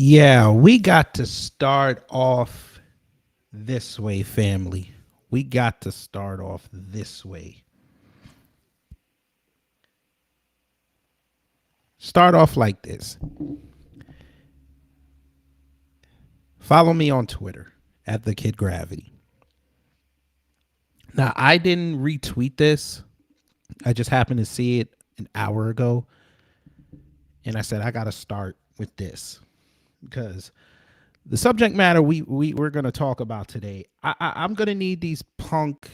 Yeah, we got to start off this way, family. We got to start off this way. Start off like this. Follow me on Twitter at the Kid Gravity. Now, I didn't retweet this. I just happened to see it an hour ago. And I said, I got to start with this because the subject matter we're going to talk about today, I'm going to need these punk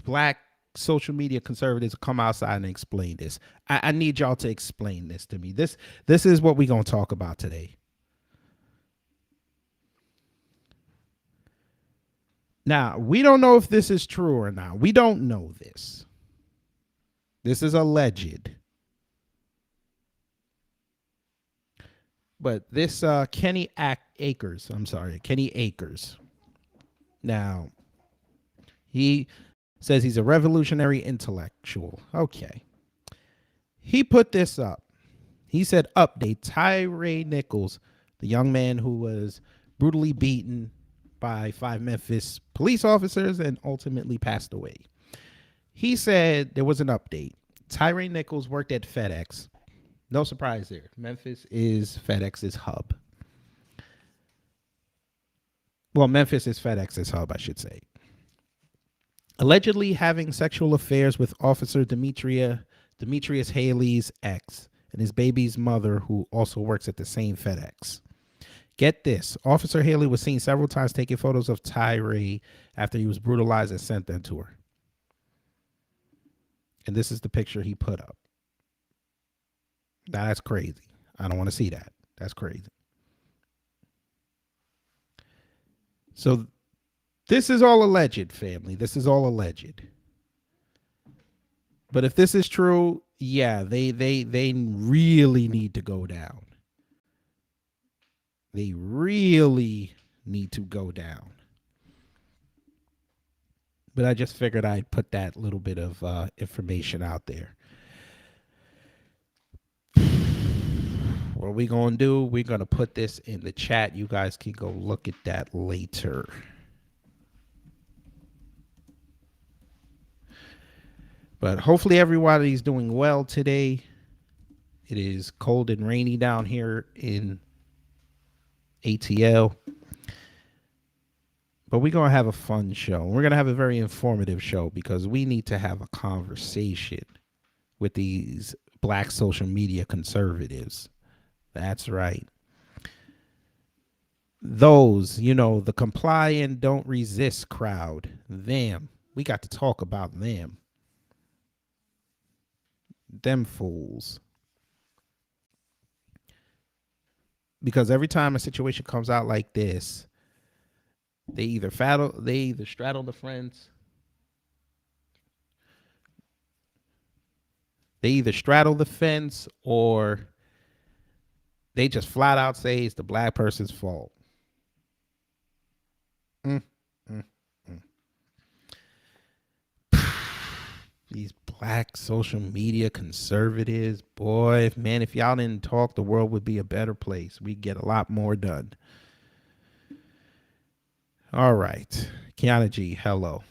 black social media conservatives to come outside and explain this. I need y'all to explain this to me. This is what we're going to talk about today. Now, we don't know if this is true or not. We don't know this. This is alleged. But this Kenny Akers. Now, he says he's a revolutionary intellectual. Okay. He put this up. He said, update, Tyre Nichols, the young man who was brutally beaten by 5 Memphis police officers and ultimately passed away. He said there was an update. Tyre Nichols worked at FedEx. No surprise there. Memphis is FedEx's hub. Well, Memphis is FedEx's hub, I should say. Allegedly having sexual affairs with Officer Demetrius Haley's ex and his baby's mother, who also works at the same FedEx. Get this. Officer Haley was seen several times taking photos of Tyre after he was brutalized and sent them to her. And this is the picture he put up. Now, that's crazy. I don't want to see that. That's crazy. So this is all alleged, family. This is all alleged. But if this is true, yeah, they really need to go down. They really need to go down. But I just figured I'd put that little bit of information out there. What we going to do, we're going to put this in the chat. You guys can go look at that later. But hopefully everybody's doing well today. It is cold and rainy down here in ATL. But we're going to have a fun show. We're going to have a very informative show because we need to have a conversation with these black social media conservatives. That's right. Those, the comply and don't resist crowd. Them. We got to talk about them. Them fools. Because every time a situation comes out like this, they either straddle the fence. They either straddle the fence or they just flat out say it's the black person's fault. These black social media conservatives, boy, man, if y'all didn't talk, the world would be a better place. We'd get a lot more done. All right. Kiana G, hello.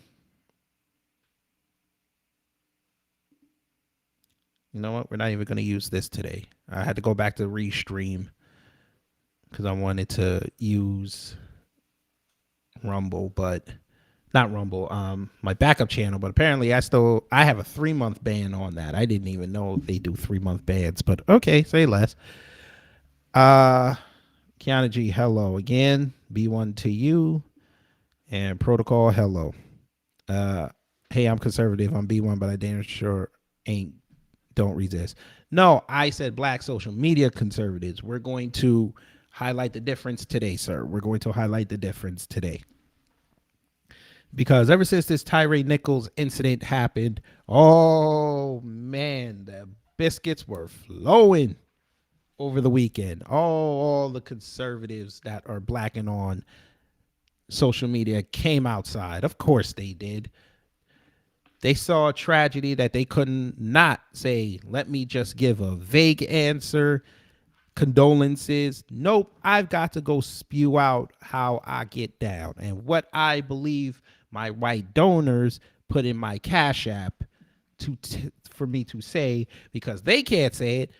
You know what? We're not even going to use this today. I had to go back to Restream because I wanted to use Rumble, but not Rumble, my backup channel. But apparently I have a 3-month ban on that. I didn't even know they do 3-month bans, but okay, say less. Kiana G, hello again. B1 to you. And Protocol, hello. Hey, I'm conservative. I'm B1, but I damn sure don't resist. No, I said black social media conservatives. We're going to highlight the difference today, sir. We're going to highlight the difference today. Because ever since this Tyre Nichols incident happened, oh, man, the biscuits were flowing over the weekend. All the conservatives that are black and on social media came outside. Of course they did. They saw a tragedy that they couldn't not say, let me just give a vague answer. condolences. Nope, I've got to go spew out how I get down and what I believe my white donors put in my Cash App for me to say, because they can't say it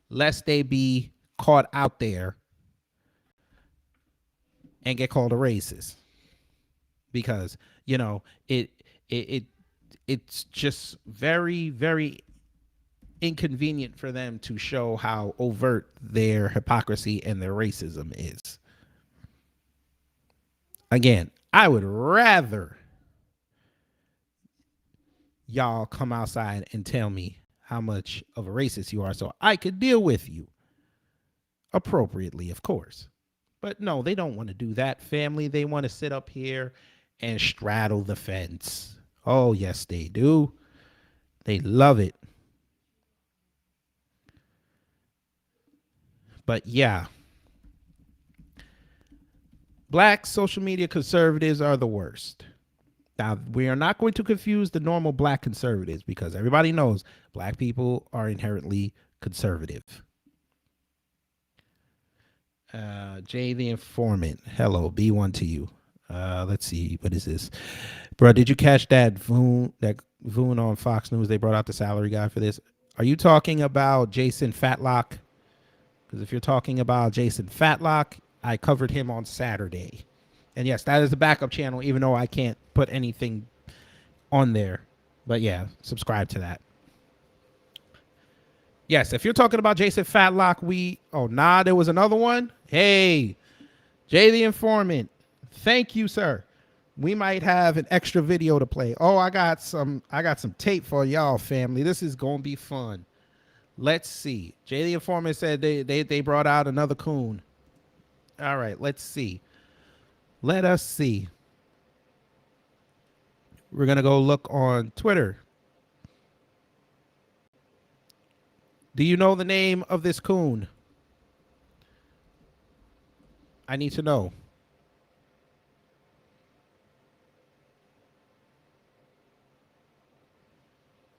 lest they be caught out there and get called a racist. Because, you know, it's just very, very inconvenient for them to show how overt their hypocrisy and their racism is. Again, I would rather y'all come outside and tell me how much of a racist you are so I could deal with you appropriately, of course. But no, they don't want to do that, family. They want to sit up here and straddle the fence. Oh, yes, they do. They love it. But yeah, black social media conservatives are the worst. Now, we are not going to confuse the normal black conservatives because everybody knows black people are inherently conservative. Jay the Informant. Hello, B1 to you. Let's see. What is this? Bro, did you catch that Voon on Fox News? They brought out the salary guy for this. Are you talking about Jason Fatlock? Because if you're talking about Jason Fatlock, I covered him on Saturday. And yes, that is the backup channel, even though I can't put anything on there. But yeah, subscribe to that. Yes, if you're talking about Jason Fatlock, there was another one. Hey, Jay the Informant. Thank you, sir. We might have an extra video to play. Oh, I got some tape for y'all, family. This is gonna be fun. Let's see. Jay the Informant said they brought out another coon. All right, let's see. Let us see. We're gonna go look on Twitter. Do you know the name of this coon? I need to know.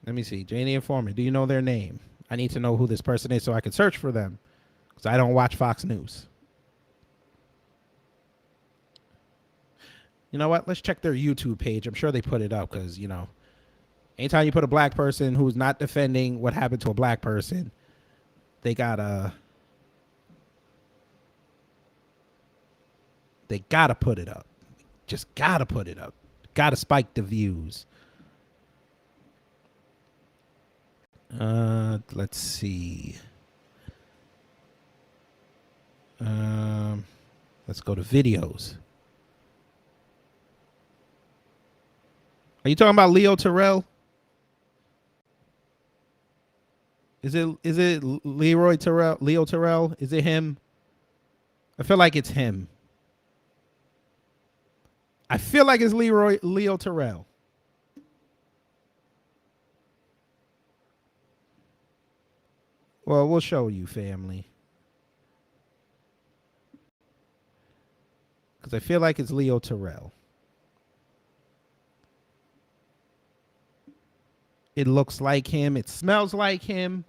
Let me see. Jay the Informant. Do you know their name? I need to know who this person is so I can search for them. Because I don't watch Fox News. You know what? Let's check their YouTube page. I'm sure they put it up because, anytime you put a black person who's not defending what happened to a black person, they gotta put it up. Just gotta put it up. Gotta spike the views. Let's see. Let's go to videos. Are you talking about Leo Terrell? Is it Leroy Terrell? Leo Terrell? Is it him? I feel like it's him. I feel like it's Leo Terrell. Well, we'll show you, family. Because I feel like it's Leo Terrell. It looks like him. It smells like him.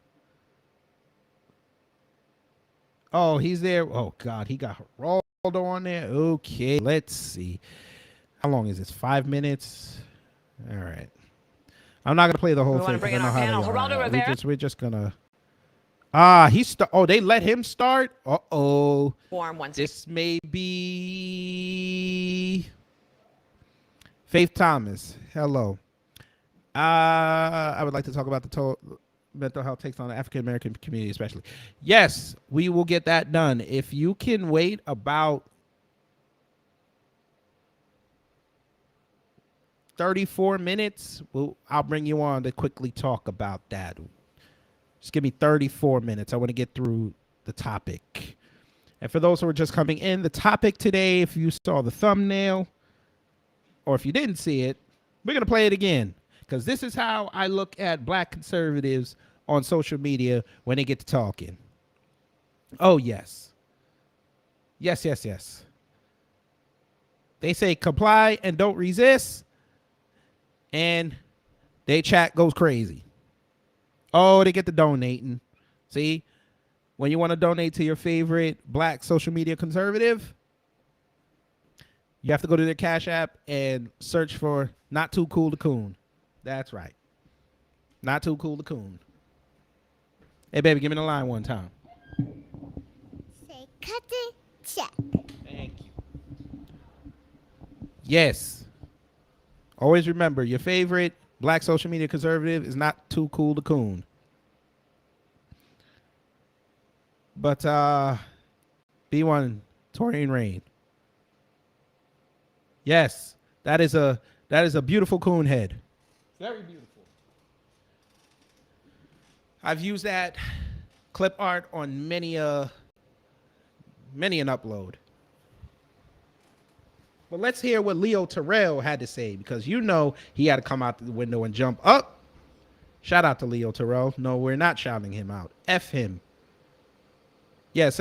Oh, he's there. Oh, God. He got Geraldo on there. Okay. Let's see. How long is this? 5 minutes? All right. I'm not going to play the whole thing. Bring it on panel. Geraldo Rivera. We're just going to. They let him start? Uh-oh. This may be Faith Thomas. Hello. I would like to talk about the mental health takes on the African American community, especially. Yes, we will get that done. If you can wait about 34 minutes, I'll bring you on to quickly talk about that. Just give me 34 minutes. I want to get through the topic. And for those who are just coming in, the topic today, if you saw the thumbnail or if you didn't see it, we're going to play it again. Because this is how I look at black conservatives on social media when they get to talking. Oh, yes. Yes, yes, yes. They say comply and don't resist. And they chat goes crazy. Oh, they get the donating. See? when you want to donate to your favorite black social media conservative, you have to go to their Cash App and search for Not Too Cool to Coon. That's right. Not Too Cool to Coon. Hey, baby, give me the line one time. Say cut it, check. Thank you. Yes. Always remember, your favorite black social media conservative is Not Too Cool to Coon. But B1, Torian Rain. Yes, that is a beautiful coon head. Very beautiful. I've used that clip art on many an upload. But let's hear what Leo Terrell had to say, because you know he had to come out the window and jump up. Shout out to Leo Terrell. No, we're not shouting him out. F him. Yes,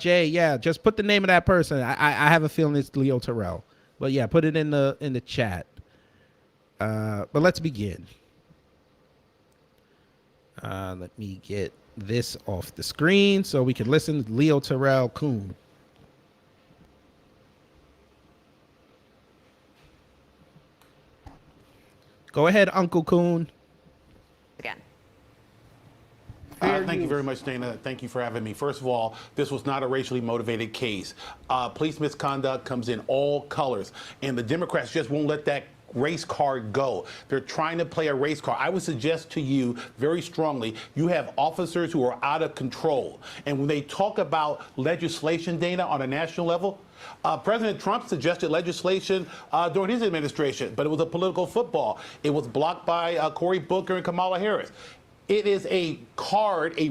Jay, yeah, just put the name of that person. I have a feeling it's Leo Terrell. But yeah, put it in the chat. But let's begin. Let me get this off the screen so we can listen to Leo Terrell Coon. Go ahead, Uncle Coon. Again. Thank you very much, Dana. Thank you for having me. First of all, this was not a racially motivated case. Police misconduct comes in all colors, and the Democrats just won't let that race card go. They're trying to play a race card. I would suggest to you very strongly, you have officers who are out of control. And when they talk about legislation, Dana, on a national level, President Trump suggested legislation during his administration, but it was a political football. It was blocked by Cory Booker and Kamala Harris. It is a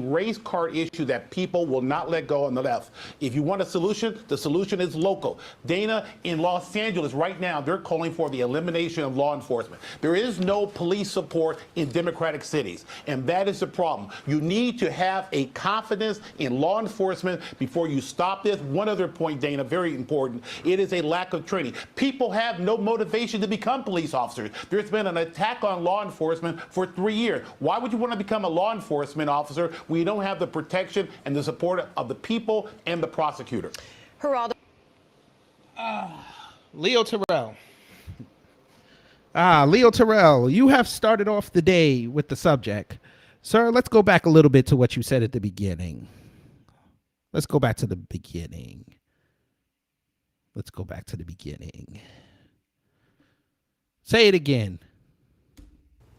race card issue that people will not let go on the left. If you want a solution, the solution is local. Dana, in Los Angeles right now, they're calling for the elimination of law enforcement. There is no police support in Democratic cities, and that is the problem. You need to have a confidence in law enforcement before you stop this. One other point, Dana, very important. It is a lack of training. People have no motivation to become police officers. There's been an attack on law enforcement for 3 years. Why would you want to become a law enforcement officer when you don't have the protection and the support of the people and the prosecutor? Geraldo. Leo Terrell. Leo Terrell, you have started off the day with the subject. Sir, let's go back a little bit to what you said at the beginning. Let's go back to the beginning. Let's go back to the beginning. Say it again.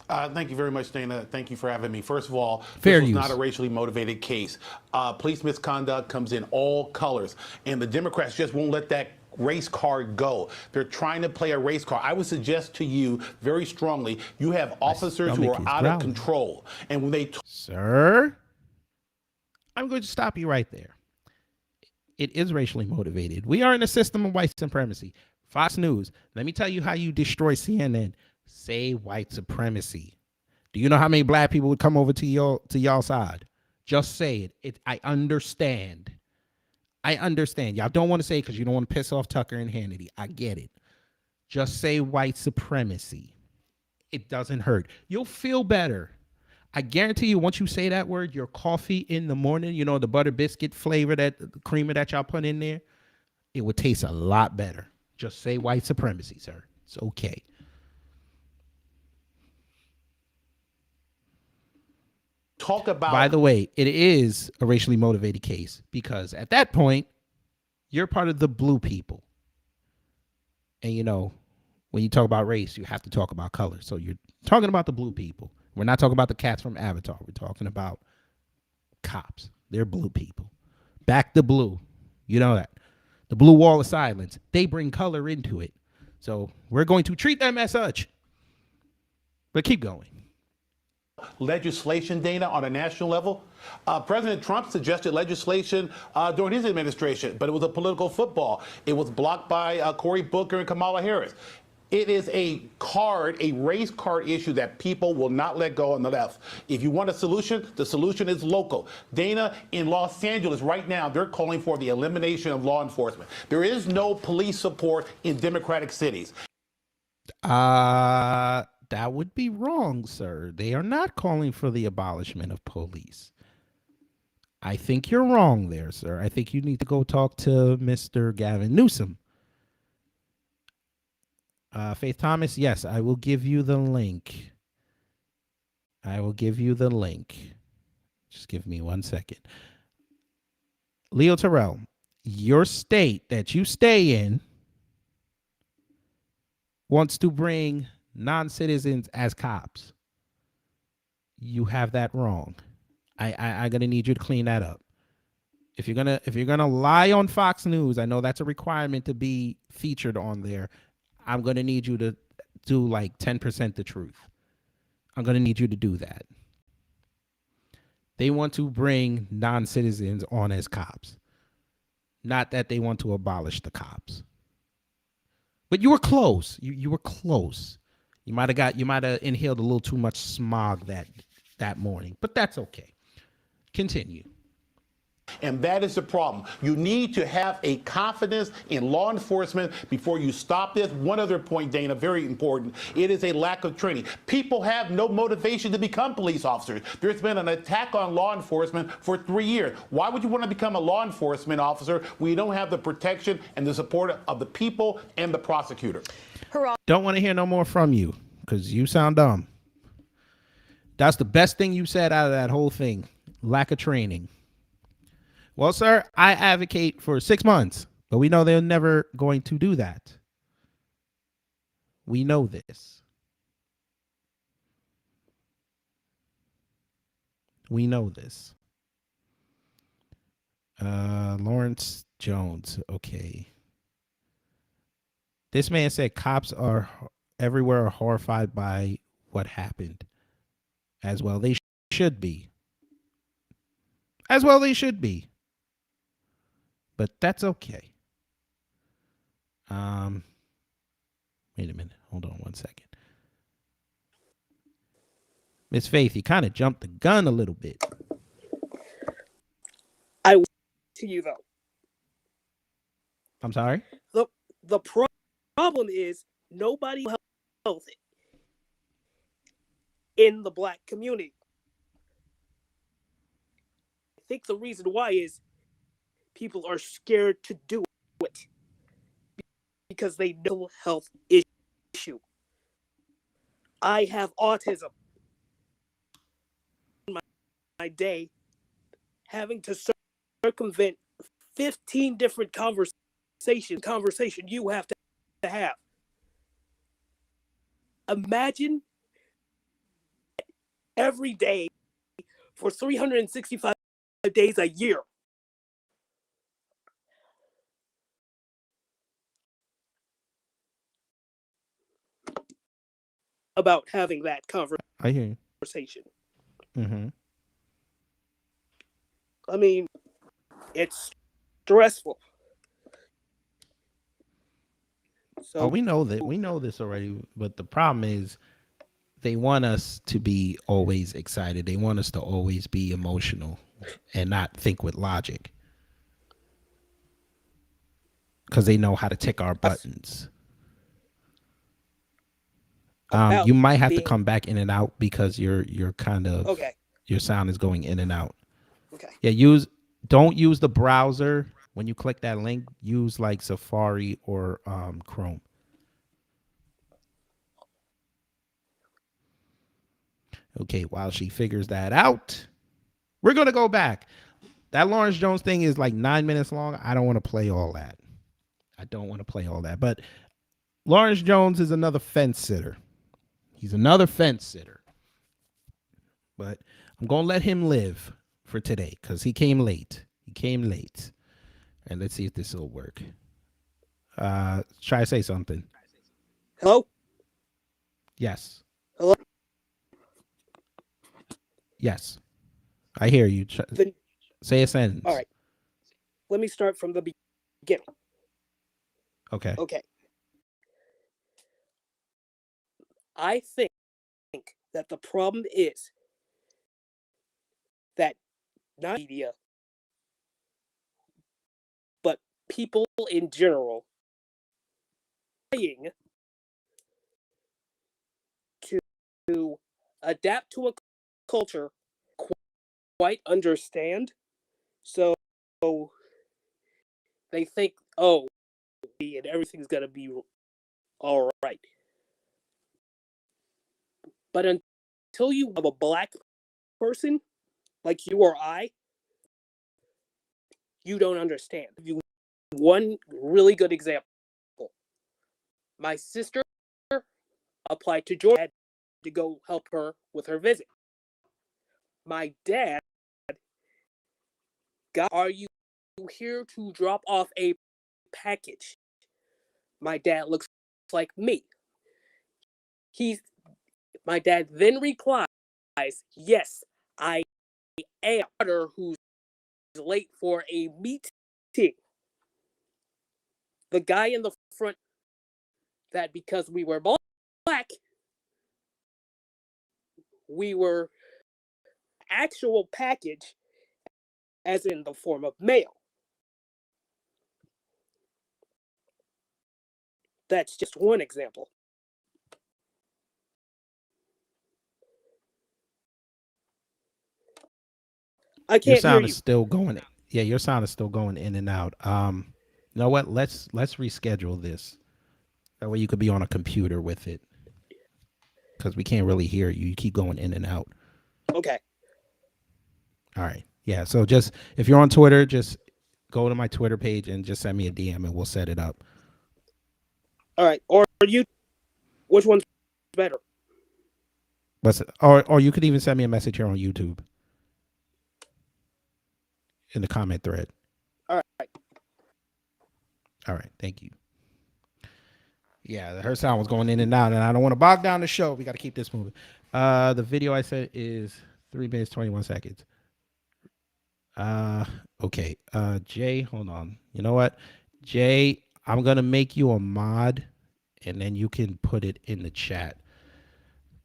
Thank you very much, Dana. Thank you for having me. First of all, Fair this was use. not a racially motivated case. Police misconduct comes in all colors, and the Democrats just won't let that race card go. They're trying to play a race card. I would suggest to you very strongly, you have officers who are out of control. And when they... Sir, I'm going to stop you right there. It is racially motivated. We are in a system of white supremacy. Fox News, let me tell you how you destroy CNN. Say white supremacy. Do you know how many black people would come over to y'all side? Just say it. I understand. I understand. Y'all don't want to say it because you don't want to piss off Tucker and Hannity. I get it. Just say white supremacy. It doesn't hurt. You'll feel better. I guarantee you, once you say that word, your coffee in the morning, you know, the butter biscuit flavor, that the creamer that y'all put in there, it would taste a lot better. Just say white supremacy, sir. It's okay. Talk about... By the way, it is a racially motivated case because at that point, you're part of the blue people. And, you know, when you talk about race, you have to talk about color. So you're talking about the blue people. We're not talking about the cats from Avatar. We're talking about cops. They're blue people. Back the blue. You know that. The blue wall of silence. They bring color into it. So we're going to treat them as such. But keep going. Legislation, Dana, on a national level. President Trump suggested legislation during his administration, but it was a political football. It was blocked by Cory Booker and Kamala Harris. It is a race card issue that people will not let go on the left. If you want a solution, the solution is local. Dana, in Los Angeles right now, they're calling for the elimination of law enforcement. There is no police support in Democratic cities. That would be wrong, sir. They are not calling for the abolishment of police. I think you're wrong there, sir. I think you need to go talk to Mr. Gavin Newsom. Faith Thomas, yes, I will give you the link. I will give you the link. Just give me 1 second. Leo Terrell, your state that you stay in wants to bring non-citizens as cops. You have that wrong. I'm gonna need you to clean that up. If you're gonna lie on Fox News, I know that's a requirement to be featured on there. I'm gonna need you to do like 10% the truth. I'm gonna need you to do that. They want to bring non-citizens on as cops, not that they want to abolish the cops. But you were close. You were close. You might have inhaled a little too much smog that morning, but that's okay. Continue. And that is the problem. You need to have a confidence in law enforcement before you stop this. One other point, Dana, very important. It is a lack of training. People have no motivation to become police officers. There's been an attack on law enforcement for 3 years. Why would you want to become a law enforcement officer when you don't have the protection and the support of the people and the prosecutor? Don't want to hear no more from you because you sound dumb. That's the best thing you said out of that whole thing. Lack of training. Well, sir, I advocate for 6 months, but we know they're never going to do that. We know this. We know this. Lawrence Jones. Okay. This man said cops are everywhere horrified by what happened. As well, they should be. As well, they should be. But that's okay. Wait a minute. Hold on 1 second. Miss Faith, you kind of jumped the gun a little bit. I will to you though. I'm sorry? The problem is nobody health in the black community. I think the reason why is people are scared to do it because they know health issue. I have autism. My day having to circumvent 15 different conversation you have to have. Imagine every day for 365 days a year. About having that I hear you. conversation. Mm-hmm. I mean, it's stressful. So we know that. We know this already, but the problem is they want us to be always excited. They want us to always be emotional and not think with logic. Because they know how to tick our buttons. You might have to come back in and out because you're kind of okay. Your sound is going in and out. Okay. Yeah, don't use the browser when you click that link. Use like Safari or Chrome. Okay, while she figures that out, we're gonna go back. That Lawrence Jones thing is like 9 minutes long. I don't want to play all that. But Lawrence Jones is another fence sitter. He's another fence sitter. But I'm going to let him live for today because he came late. And let's see if this will work. Try to say something. Hello? Yes. Hello? Yes. I hear you. Say a sentence. All right. Let me start from the beginning. Okay. I think that the problem is that not media, but people in general trying to adapt to a culture, quite understand So they think, oh, and everything's gonna be all right. But until you have a black person like you or I, you don't understand. You one really good example. My sister applied to Georgia to go help her with her visit. My dad are you here to drop off a package? My dad looks like me. My dad then replies, yes, I am. Who's late for a meeting. The guy in the front, that because we were black, we were actual package, as in the form of mail. That's just one example. I Your can't hear sound you. is still going. Yeah, your sound is still going in and out. You know what? Let's reschedule this. That way you could be on a computer with it, because we can't really hear you. You keep going in and out. Okay. All right. Yeah. So just if you're on Twitter, just go to my Twitter page and just send me a DM and we'll set it up. All right. Or you, which one's better? Or you could even send me a message here on YouTube in the comment thread. All right. All right. Thank you. Yeah, her sound was going in and out, and I don't want to bog down the show. We got to keep this moving. The video I said is 3 minutes 21 seconds. Okay. Jay, hold on. You know what, Jay? I'm gonna make you a mod, and then you can put it in the chat.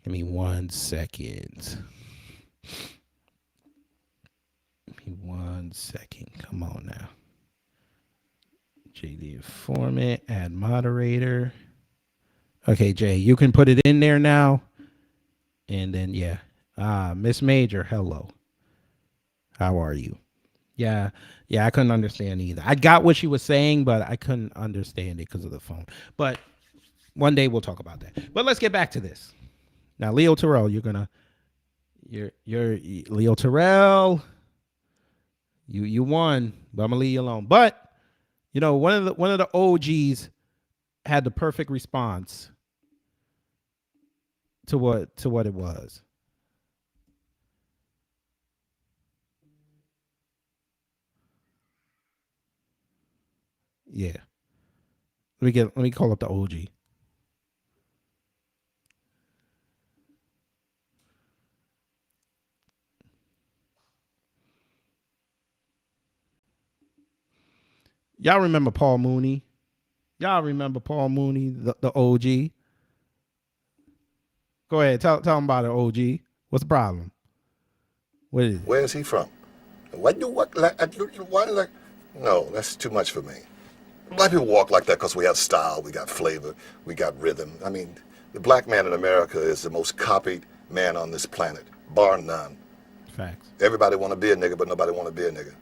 Give me 1 second. Give me 1 second. Come on now. Jay the informant, add moderator. Okay, Jay, you can put it in there now. And then, yeah. Miss Major, hello. How are you? Yeah, I couldn't understand either. I got what she was saying, but I couldn't understand it because of the phone. But one day we'll talk about that. But let's get back to this. Now, Leo Terrell, you're Leo Terrell. You won, but I'm gonna leave you alone. But you know, one of the OGs had the perfect response to what it was. Yeah. Let me call up the OG. Y'all remember Paul Mooney? Y'all remember Paul Mooney, the OG? Go ahead, tell them about it, OG. What's the problem? What is it? Where is he from? What? Why? Like, no, that's too much for me. Black people walk like that because we have style, we got flavor, we got rhythm. I mean, the black man in America is the most copied man on this planet, bar none. Facts. Everybody want to be a nigga, but nobody want to be a nigga.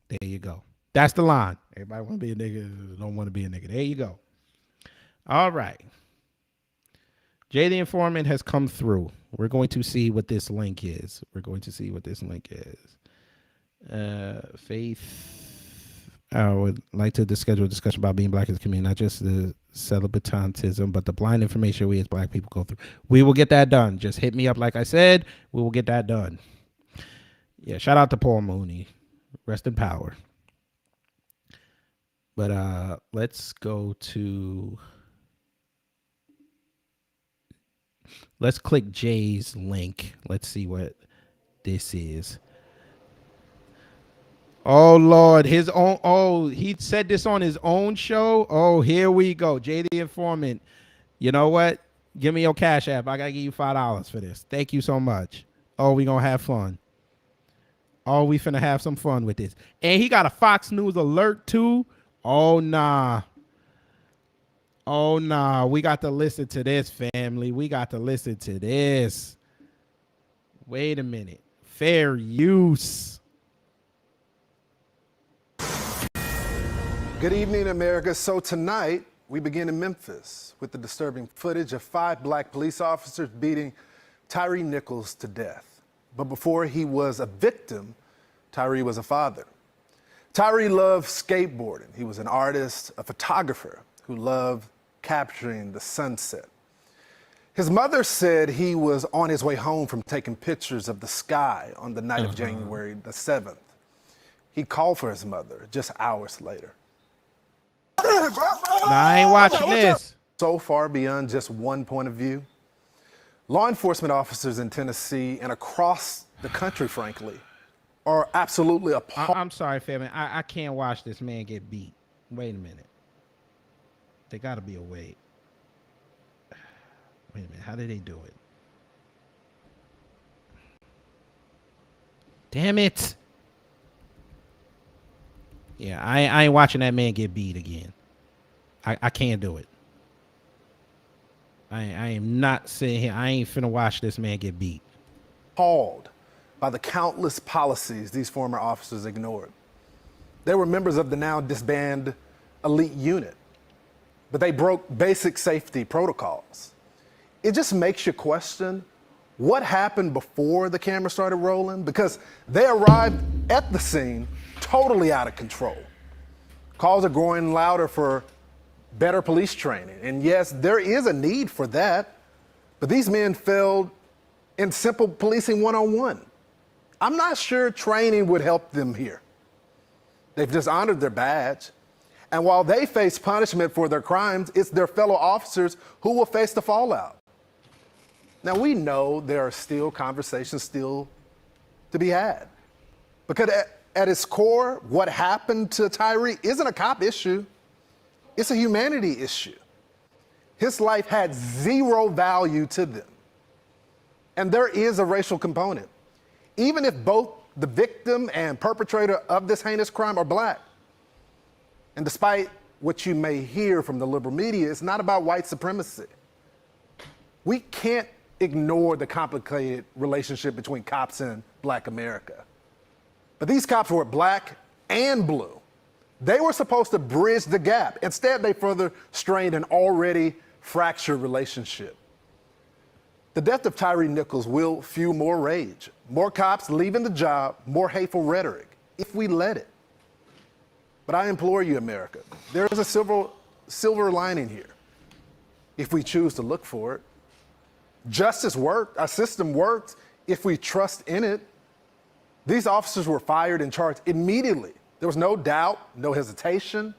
There you go. That's the line. Everybody want to be a nigga, don't want to be a nigga. There you go. All right. Jay the Informant has come through. We're going to see what this link is. Faith. I would like to schedule a discussion about being black as a community, not just the celibatantism, but the blind information we as black people go through. We will get that done. Just hit me up, like I said. We will get that done. Yeah, shout out to Paul Mooney. Rest in power. But let's go to... Let's click Jay's link. Let's see what this is. Oh, Lord. His own. Oh, he said this on his own show. Oh, here we go. Jay the Informant. You know what? Give me your Cash App. I got to give you $5 for this. Thank you so much. Oh, we going to have fun. Oh, we finna have some fun with this. And he got a Fox News alert, too. Oh, nah. Oh, nah. We got to listen to this, family. We got to listen to this. Wait a minute. Fair use. Good evening, America. So tonight, we begin in Memphis with the disturbing footage of 5 black police officers beating Tyree Nichols to death. But before he was a victim, Tyree was a father. Tyree loved skateboarding. He was an artist, a photographer who loved capturing the sunset. His mother said he was on his way home from taking pictures of the sky on the night of January the 7th. He called for his mother just hours later. Nah, I ain't watching this. So far beyond just one point of view, law enforcement officers in Tennessee and across the country, frankly, are absolutely appalled. I'm sorry, family. I can't watch this man get beat. Wait a minute. There got to be a way. Wait a minute. How did they do it? Damn it. Yeah, I ain't watching that man get beat again. I can't do it. I am not sitting here. I ain't finna watch this man get beat. Appalled by the countless policies these former officers ignored. They were members of the now disbanded elite unit, but they broke basic safety protocols. It just makes you question what happened before the camera started rolling, because they arrived at the scene totally out of control. Calls are growing louder for better police training. And yes, there is a need for that, but these men failed in simple policing 101. I'm not sure training would help them here. They've dishonored their badge. And while they face punishment for their crimes, it's their fellow officers who will face the fallout. Now, we know there are still conversations to be had. Because at its core, what happened to Tyree isn't a cop issue. It's a humanity issue. His life had zero value to them. And there is a racial component. Even if both the victim and perpetrator of this heinous crime are black. And despite what you may hear from the liberal media, it's not about white supremacy. We can't ignore the complicated relationship between cops and black America. But these cops were black and blue. They were supposed to bridge the gap. Instead, they further strained an already fractured relationship. The death of Tyree Nichols will fuel more rage, more cops leaving the job, more hateful rhetoric, if we let it. But I implore you, America, there is a silver lining here, if we choose to look for it. Justice worked, our system worked, if we trust in it. These officers were fired and charged immediately. There was no doubt, no hesitation,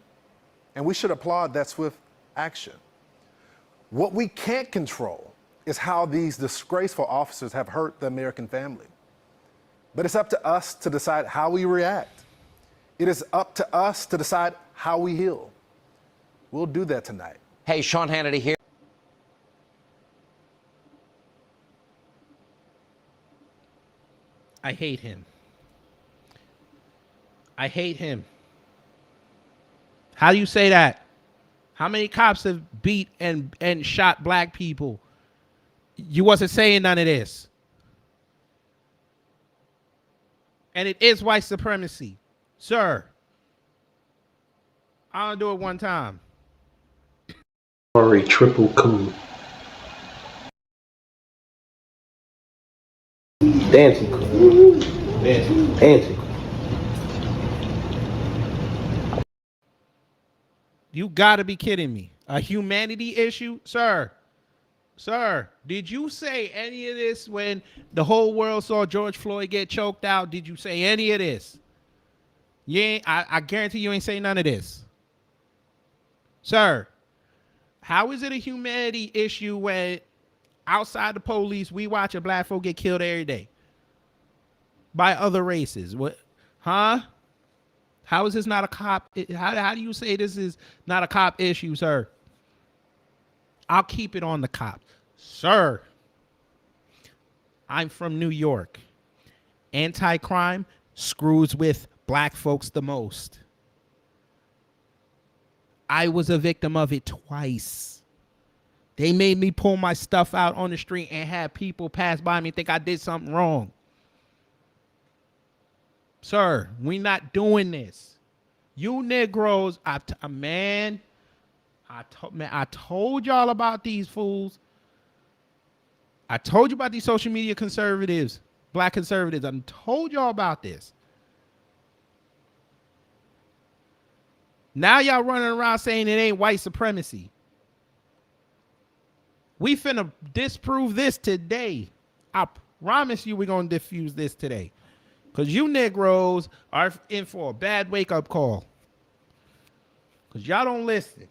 and we should applaud that swift action. What we can't control is how these disgraceful officers have hurt the American family. But it's up to us to decide how we react. It is up to us to decide how we heal. We'll do that tonight. Hey, Sean Hannity here. I hate him. I hate him. How do you say that? How many cops have beat and shot black people? You wasn't saying none of this. And it is white supremacy. Sir, I'll do it one time. Sorry, triple cool. Dancing cool. Dancing cool. You gotta be kidding me. A humanity issue? Sir, did you say any of this when the whole world saw George Floyd get choked out? Did you say any of this? I guarantee you ain't saying none of this. Sir, how is it a humanity issue when outside the police we watch a black folk get killed every day by other races? What? Huh? How is this not a cop? How do you say this is not a cop issue, sir? I'll keep it on the cops. Sir, I'm from New York. Anti-crime screws with black folks the most. I was a victim of it twice. They made me pull my stuff out on the street and have people pass by me and think I did something wrong. Sir, we're not doing this. You Negroes, man, I told y'all about these fools. I told you about these social media conservatives, black conservatives. I told y'all about this. Now y'all running around saying it ain't white supremacy. We finna disprove this today. I promise you we're gonna diffuse this today. Because you Negroes are in for a bad wake-up call. Because y'all don't listen.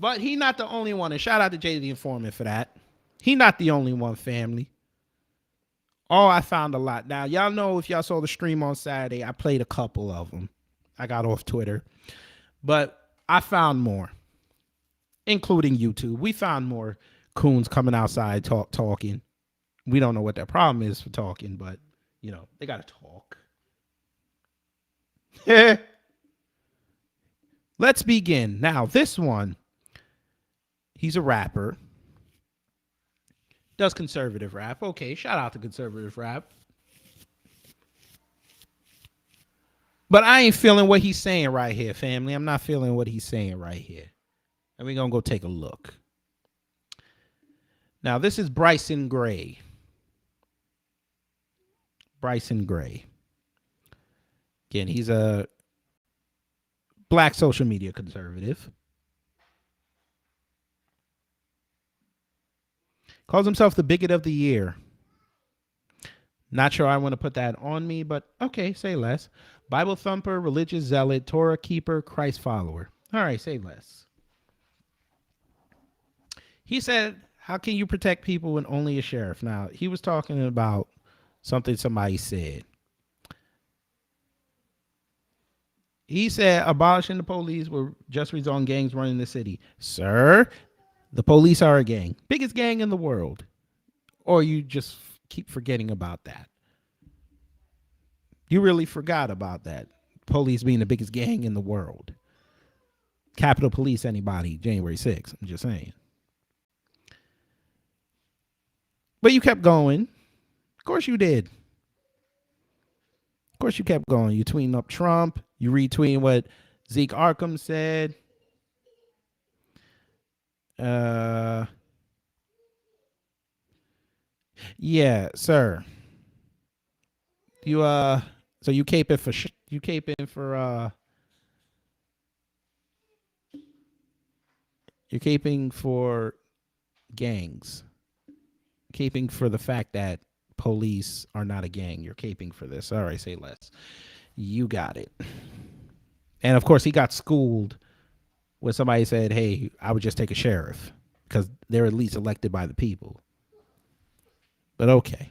But he not the only one. And shout out to Jay the Informant for that. He not the only one, family. Oh, I found a lot. Now, y'all know if y'all saw the stream on Saturday, I played a couple of them. I got off Twitter. But I found more, including YouTube. We found more coons coming outside talking. We don't know what their problem is for talking, but, you know, they got to talk. Let's begin. Now, this one, he's a rapper. Does conservative rap. Okay, shout out to conservative rap. But I ain't feeling what he's saying right here, family. I'm not feeling what he's saying right here. And we're going to go take a look. Now, this is Bryson Gray. Bryson Gray. Again, he's a black social media conservative. Calls himself the bigot of the year. Not sure I want to put that on me, but okay, say less. Bible thumper, religious zealot, Torah keeper, Christ follower. All right, say less. He said, how can you protect people when only a sheriff? Now, he was talking about something somebody said. He said abolishing the police will just result in gangs running the city. Sir, the police are a gang. Biggest gang in the world. Or you just keep forgetting about that. You really forgot about that. Police being the biggest gang in the world. Capitol Police, anybody, January 6th. I'm just saying. But you kept going. Of course you did. Of course you kept going. You tweeting up Trump. You retweeting what Zeke Arkham said. Yeah, sir. You so you caping for you're caping for gangs. Caping for the fact that police are not a gang. You're caping for this. All right, say less. You got it. And of course, he got schooled when somebody said, hey, I would just take a sheriff because they're at least elected by the people. But okay.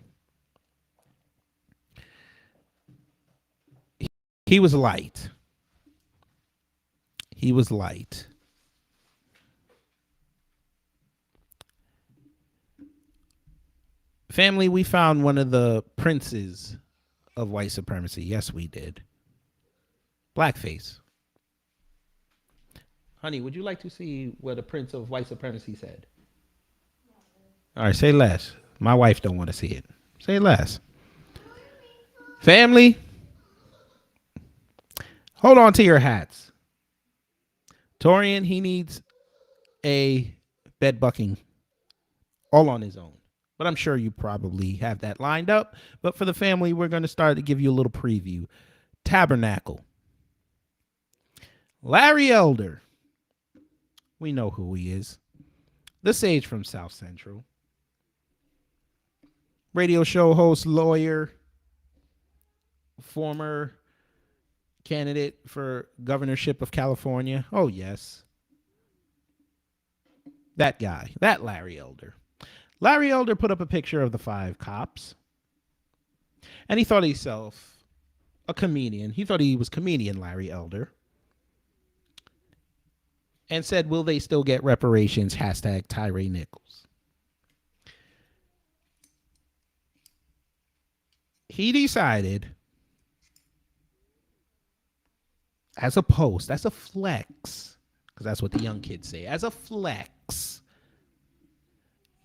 He was light. He was light. Family, we found one of the princes of white supremacy. Yes, we did. Blackface. Honey, would you like to see what a prince of white supremacy said? All right, say less. My wife don't want to see it. Say less. Family, hold on to your hats. Torian, he needs a bed bucking all on his own. But I'm sure you probably have that lined up. But for the family, we're going to start to give you a little preview. Tabernacle. Larry Elder. We know who he is. The sage from South Central. Radio show host, lawyer, former candidate for governorship of California. Oh, yes. That guy. That Larry Elder. Larry Elder put up a picture of the 5 cops. And he thought himself a comedian. He thought he was comedian Larry Elder. And said, will they still get reparations? Hashtag Tyree Nichols. He decided, as a post, as a flex, because that's what the young kids say, as a flex,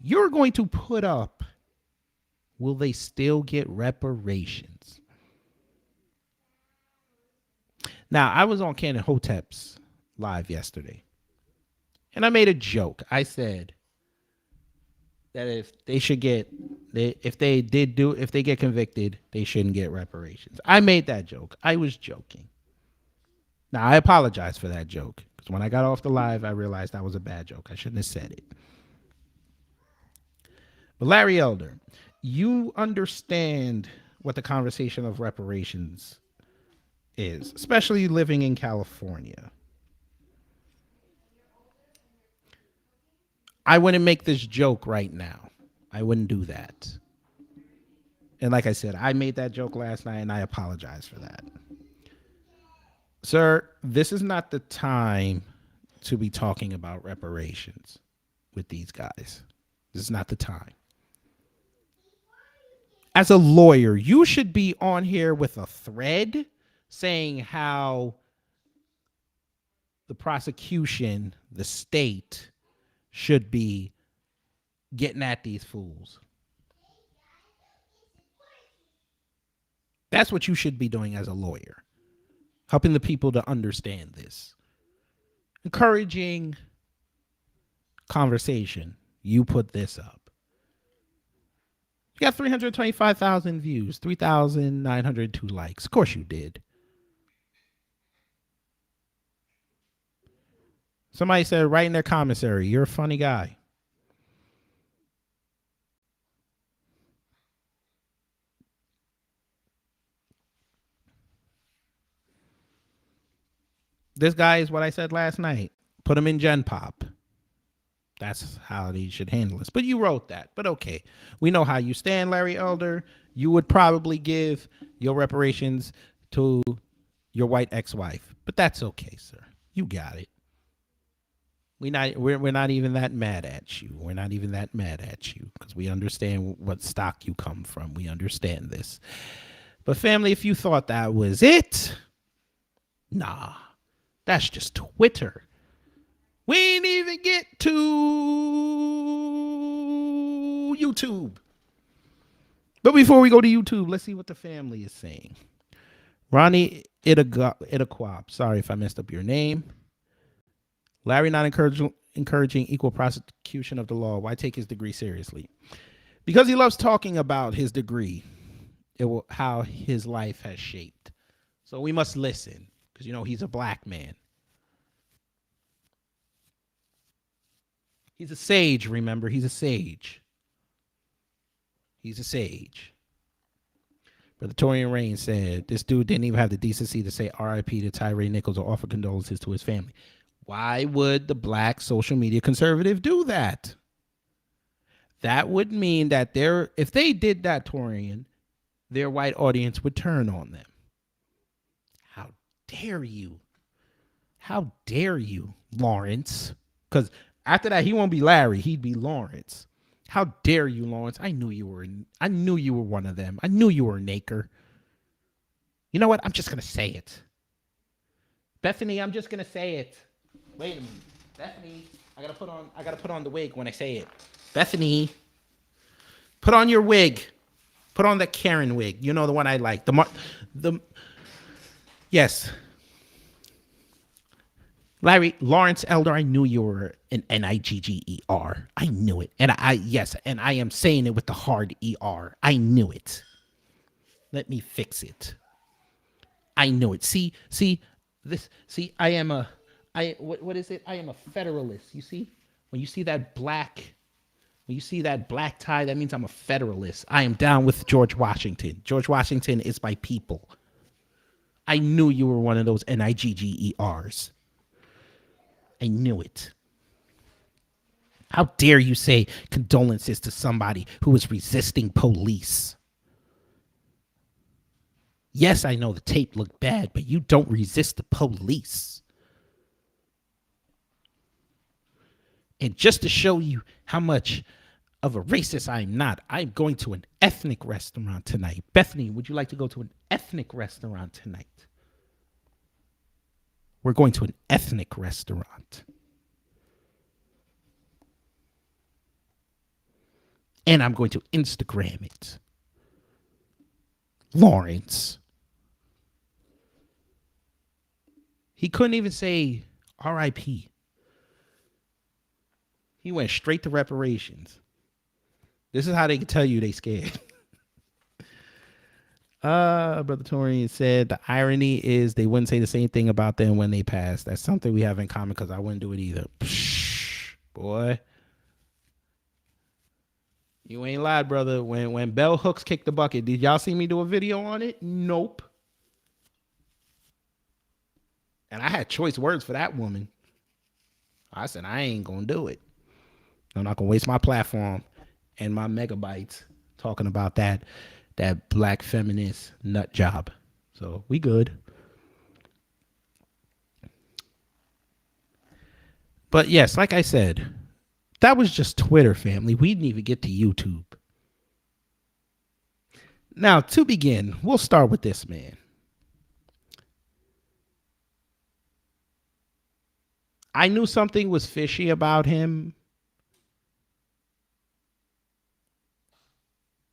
you're going to put up will they still get reparations? Now, I was on Canon Hotep's live yesterday, and I made a joke. I said that if they get convicted, they shouldn't get reparations. I made that joke. I was joking. Now, I apologize for that joke, because when I got off the live, I realized that was a bad joke. I shouldn't have said it. But Larry Elder, you understand what the conversation of reparations is, especially living in California. I wouldn't make this joke right now. I wouldn't do that. And like I said, I made that joke last night, and I apologize for that. Sir, this is not the time to be talking about reparations with these guys. This is not the time. As a lawyer, you should be on here with a thread saying how the prosecution, the state, should be getting at these fools. That's what you should be doing as a lawyer. Helping the people to understand this. Encouraging conversation. You put this up. You got 325,000 views, 3,902 likes. Of course you did. Somebody said right in their commissary, you're a funny guy. This guy is what I said last night. Put him in Gen Pop. That's how they should handle this. But you wrote that. But okay. We know how you stand, Larry Elder. You would probably give your reparations to your white ex-wife. But that's okay, sir. You got it. We're not even that mad at you. We're not even that mad at you because we understand what stock you come from. We understand this. But family, if you thought that was it, nah, that's just Twitter. We ain't even get to YouTube. But before we go to YouTube, let's see what the family is saying. Ronnie Idaquab, sorry if I messed up your name. Larry not encouraging equal prosecution of the law. Why take his degree seriously? Because he loves talking about his degree, how his life has shaped. So we must listen because, he's a black man. He's a sage, remember? He's a sage. He's a sage. Brother Torian Rain said, this dude didn't even have the decency to say RIP to Tyree Nichols or offer condolences to his family. Why would the black social media conservative do that? That would mean that if they did that, Torian, their white audience would turn on them. How dare you? How dare you, Lawrence? Because after that, he won't be Larry. He'd be Lawrence. How dare you, Lawrence? I knew you were one of them. I knew you were a Naker. You know what? I'm just going to say it. Bethany, I'm just going to say it. Wait a minute. Bethany, I gotta put on the wig when I say it. Bethany, put on your wig. Put on the Karen wig. You know, the one I like. Yes. Lawrence Elder, I knew you were an Nigger. I knew it. And I am saying it with the hard ER. I knew it. Let me fix it. I knew it. What is it? I am a Federalist. You see? When you see that black tie, that means I'm a Federalist. I am down with George Washington. George Washington is my people. I knew you were one of those Niggers. I knew it. How dare you say condolences to somebody who is resisting police? Yes, I know the tape looked bad, but you don't resist the police. And just to show you how much of a racist I'm not, I'm going to an ethnic restaurant tonight. Bethany, would you like to go to an ethnic restaurant tonight? We're going to an ethnic restaurant. And I'm going to Instagram it. Lawrence. He couldn't even say R.I.P. He went straight to reparations. This is how they can tell you they scared. Brother Torian said the irony is they wouldn't say the same thing about them when they passed. That's something we have in common because I wouldn't do it either. Psh, boy. You ain't lied, brother. When Bell Hooks kicked the bucket, did y'all see me do a video on it? Nope. And I had choice words for that woman. I said, I ain't going to do it. I'm not going to waste my platform and my megabytes talking about that black feminist nut job. So we good. But yes, like I said, that was just Twitter, family. We didn't even get to YouTube. Now, to begin, we'll start with this man. I knew something was fishy about him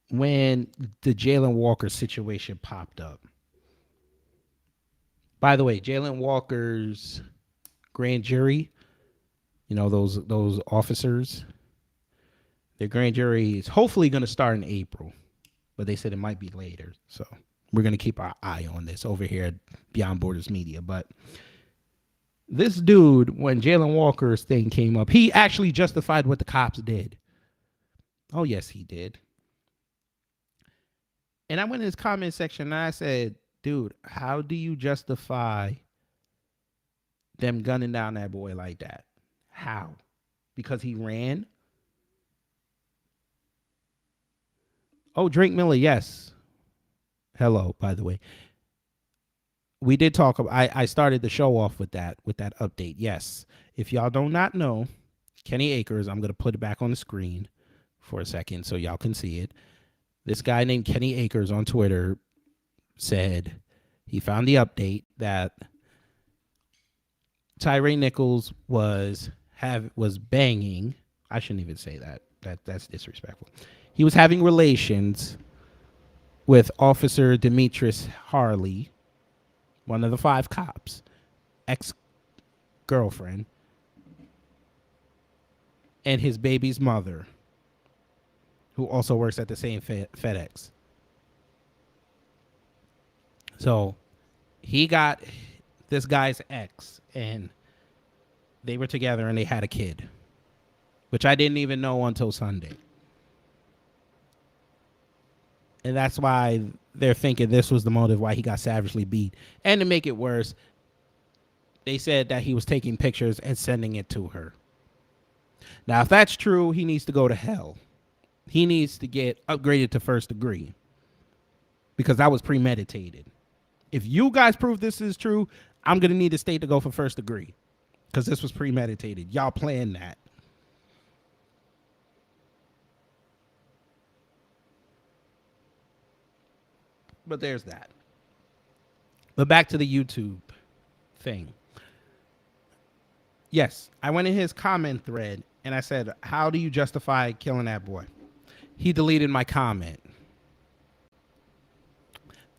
when the Jalen Walker situation popped up. By the way, Jalen Walker's grand jury, you know, those officers, their grand jury is hopefully going to start in April, but they said it might be later. So we're going to keep our eye on this over here at Beyond Borders Media. But this dude, when Jalen Walker's thing came up, he actually justified what the cops did. Oh, yes, he did. And I went in his comment section and I said, dude, how do you justify them gunning down that boy like that? How? Because he ran? Oh, Drake Miller, yes. Hello, by the way. We did talk about, I started the show off with that update. Yes. If y'all do not know, Kenny Akers, I'm going to put it back on the screen for a second so y'all can see it. This guy named Kenny Akers on Twitter said he found the update that Tyre Nichols was banging. I shouldn't even say that. That's disrespectful. He was having relations with Officer Demetrius Harley, one of the 5 cops, ex-girlfriend, and his baby's mother, who also works at the same FedEx. So he got this guy's ex, and they were together and they had a kid, which I didn't even know until Sunday. And that's why they're thinking this was the motive why he got savagely beat. And to make it worse, they said that he was taking pictures and sending it to her. Now, if that's true, he needs to go to hell. He needs to get upgraded to first degree because that was premeditated. If you guys prove this is true, I'm going to need the state to go for first degree because this was premeditated. Y'all planned that. But there's that. But back to the YouTube thing. Yes, I went in his comment thread and I said, how do you justify killing that boy? He deleted my comment.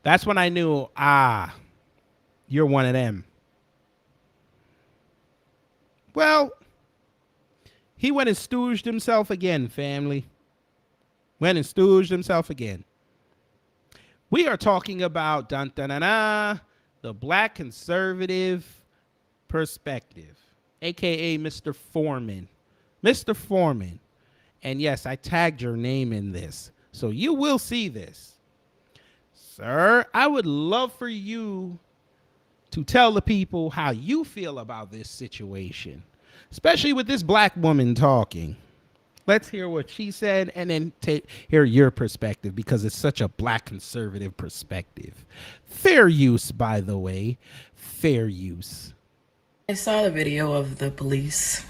That's when I knew, you're one of them. Well, he went and stooged himself again, family. Went and stooged himself again. We are talking about the black conservative perspective, a.k.a. Mr. Foreman. Mr. Foreman. And yes, I tagged your name in this, so you will see this. Sir, I would love for you to tell the people how you feel about this situation, especially with this black woman talking. Let's hear what she said and then hear your perspective because it's such a black conservative perspective. Fair use, by the way. Fair use. I saw the video of the police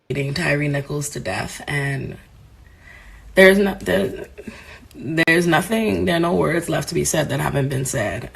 beating Tyre Nichols to death, and there are no words left to be said that haven't been said.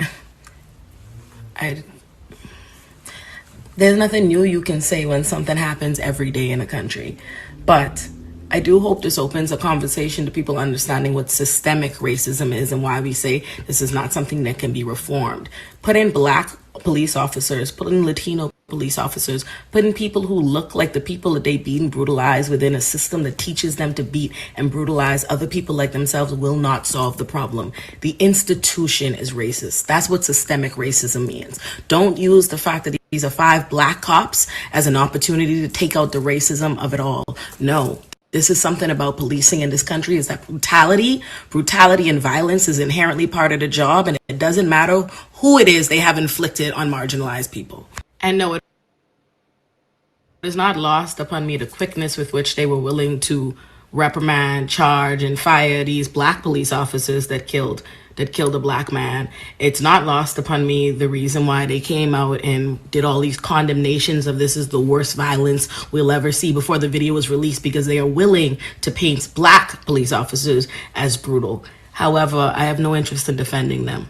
There's nothing new you can say when something happens every day in a country. But I do hope this opens a conversation to people understanding what systemic racism is and why we say this is not something that can be reformed. Put in black police officers, put in Latino police officers, put in people who look like the people that they beat and brutalize within a system that teaches them to beat and brutalize other people like themselves will not solve the problem. The institution is racist. That's what systemic racism means. Don't use the fact that these are 5 black cops as an opportunity to take out the racism of it all. No. This is something about policing in this country, is that brutality and violence is inherently part of the job, and it doesn't matter who it is they have inflicted on marginalized people. And no, it is not lost upon me the quickness with which they were willing to reprimand, charge, and fire these black police officers that killed a black man. It's not lost upon me the reason why they came out and did all these condemnations of this is the worst violence we'll ever see before the video was released, because they are willing to paint black police officers as brutal. However, I have no interest in defending them.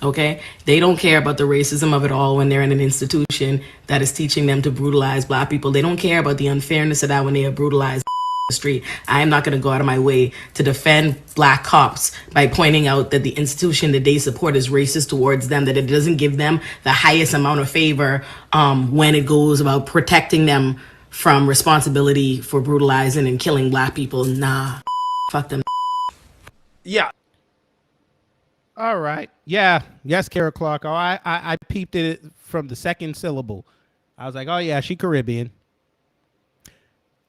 Okay? They don't care about the racism of it all when they're in an institution that is teaching them to brutalize black people. They don't care about the unfairness of that when they are brutalized the street. I am not going to go out of my way to defend black cops by pointing out that the institution that they support is racist towards them, that it doesn't give them the highest amount of favor when it goes about protecting them from responsibility for brutalizing and killing black people. Nah, fuck them. Yeah. All right. Yeah. Yes, Kara Clark. Oh, I peeped it from the second syllable. I was like, oh, yeah, she Caribbean.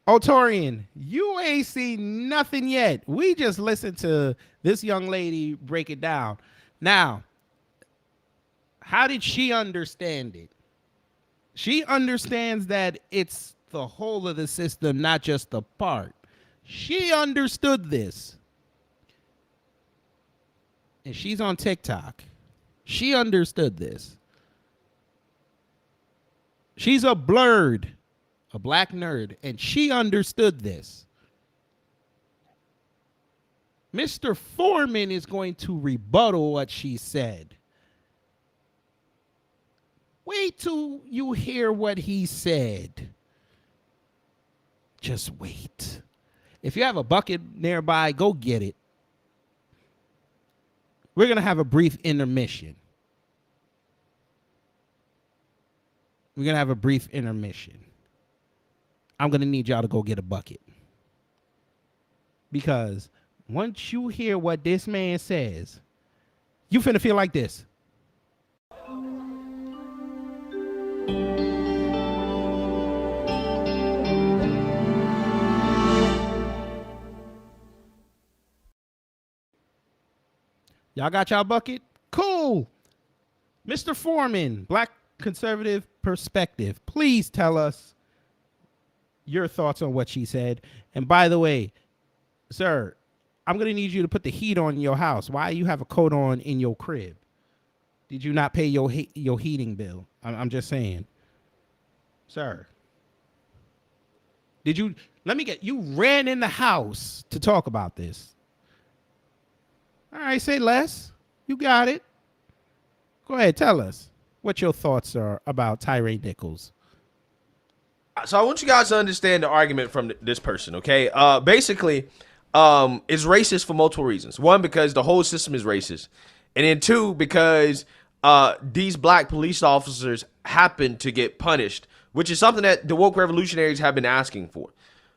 Otorian, you ain't seen nothing yet. We just listened to this young lady break it down. Now, how did she understand it? She understands that it's the whole of the system, not just the part. She understood this. And she's on TikTok. She understood this. She's a blurred, a black nerd, and she understood this. Mr. Foreman is going to rebuttal what she said. Wait till you hear what he said. Just wait. If you have a bucket nearby, go get it. We're going to have a brief intermission. We're going to have a brief intermission. I'm going to need y'all to go get a bucket. Because once you hear what this man says, you finna feel like this. Y'all got y'all bucket? Cool. Mr. Foreman, Black Conservative Perspective, please tell us your thoughts on what she said. And by the way, sir, I'm going to need you to put the heat on in your house. Why you have a coat on in your crib? Did you not pay your heating bill? I'm just saying. Sir. Did you, you ran in the house to talk about this. All right, say less. You got it. Go ahead, tell us what your thoughts are about Tyre Nichols. So I want you guys to understand the argument from this person, okay? Basically, it's racist for multiple reasons. One, because the whole system is racist. And then two, because these black police officers happen to get punished, which is something that the woke revolutionaries have been asking for,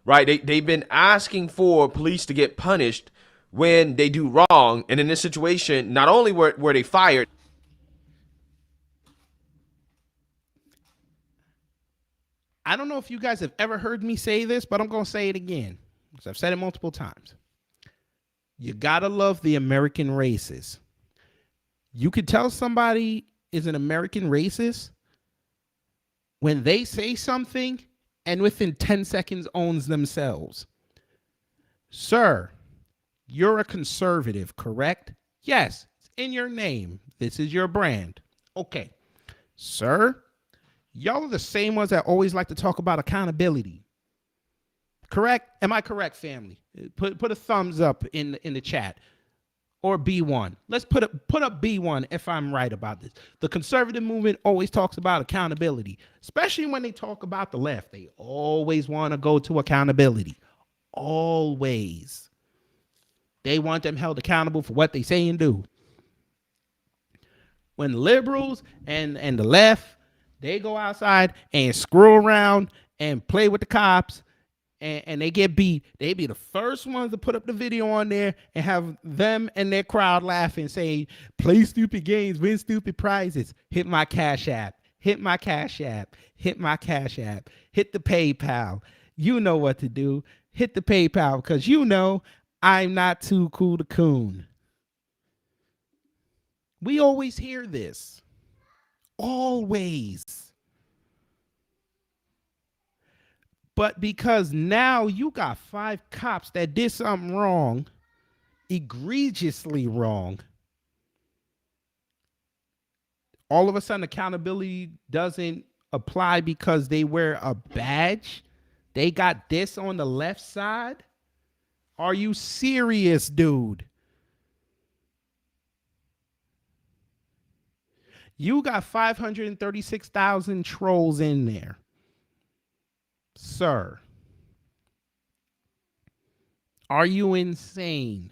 right? They've been asking for police to get punished when they do wrong. And in this situation, not only were they fired. I don't know if you guys have ever heard me say this, but I'm going to say it again, because I've said it multiple times. You got to love the American races. You could tell somebody is an American racist when they say something and within 10 seconds owns themselves. Sir, you're a conservative, correct? Yes, it's in your name. This is your brand. Okay. Sir, y'all are the same ones that always like to talk about accountability. Correct? Am I correct, family? Put a thumbs up in the chat. Or B1. Let's put up B1 if I'm right about this. The conservative movement always talks about accountability, especially when they talk about the left. They always want to go to accountability. Always. They want them held accountable for what they say and do. When liberals and the left, they go outside and screw around and play with the cops and they get beat, they be the first ones to put up the video on there and have them and their crowd laughing, saying, play stupid games, win stupid prizes, hit my Cash App, hit my Cash App, hit my Cash App, hit the PayPal. You know what to do. Hit the PayPal because you know I'm not too cool to coon. We always hear this. Always. But because now you got 5 cops that did something wrong, egregiously wrong, all of a sudden accountability doesn't apply because they wear a badge. They got this on the left side. Are you serious, dude? You got 536,000 trolls in there. Sir, are you insane?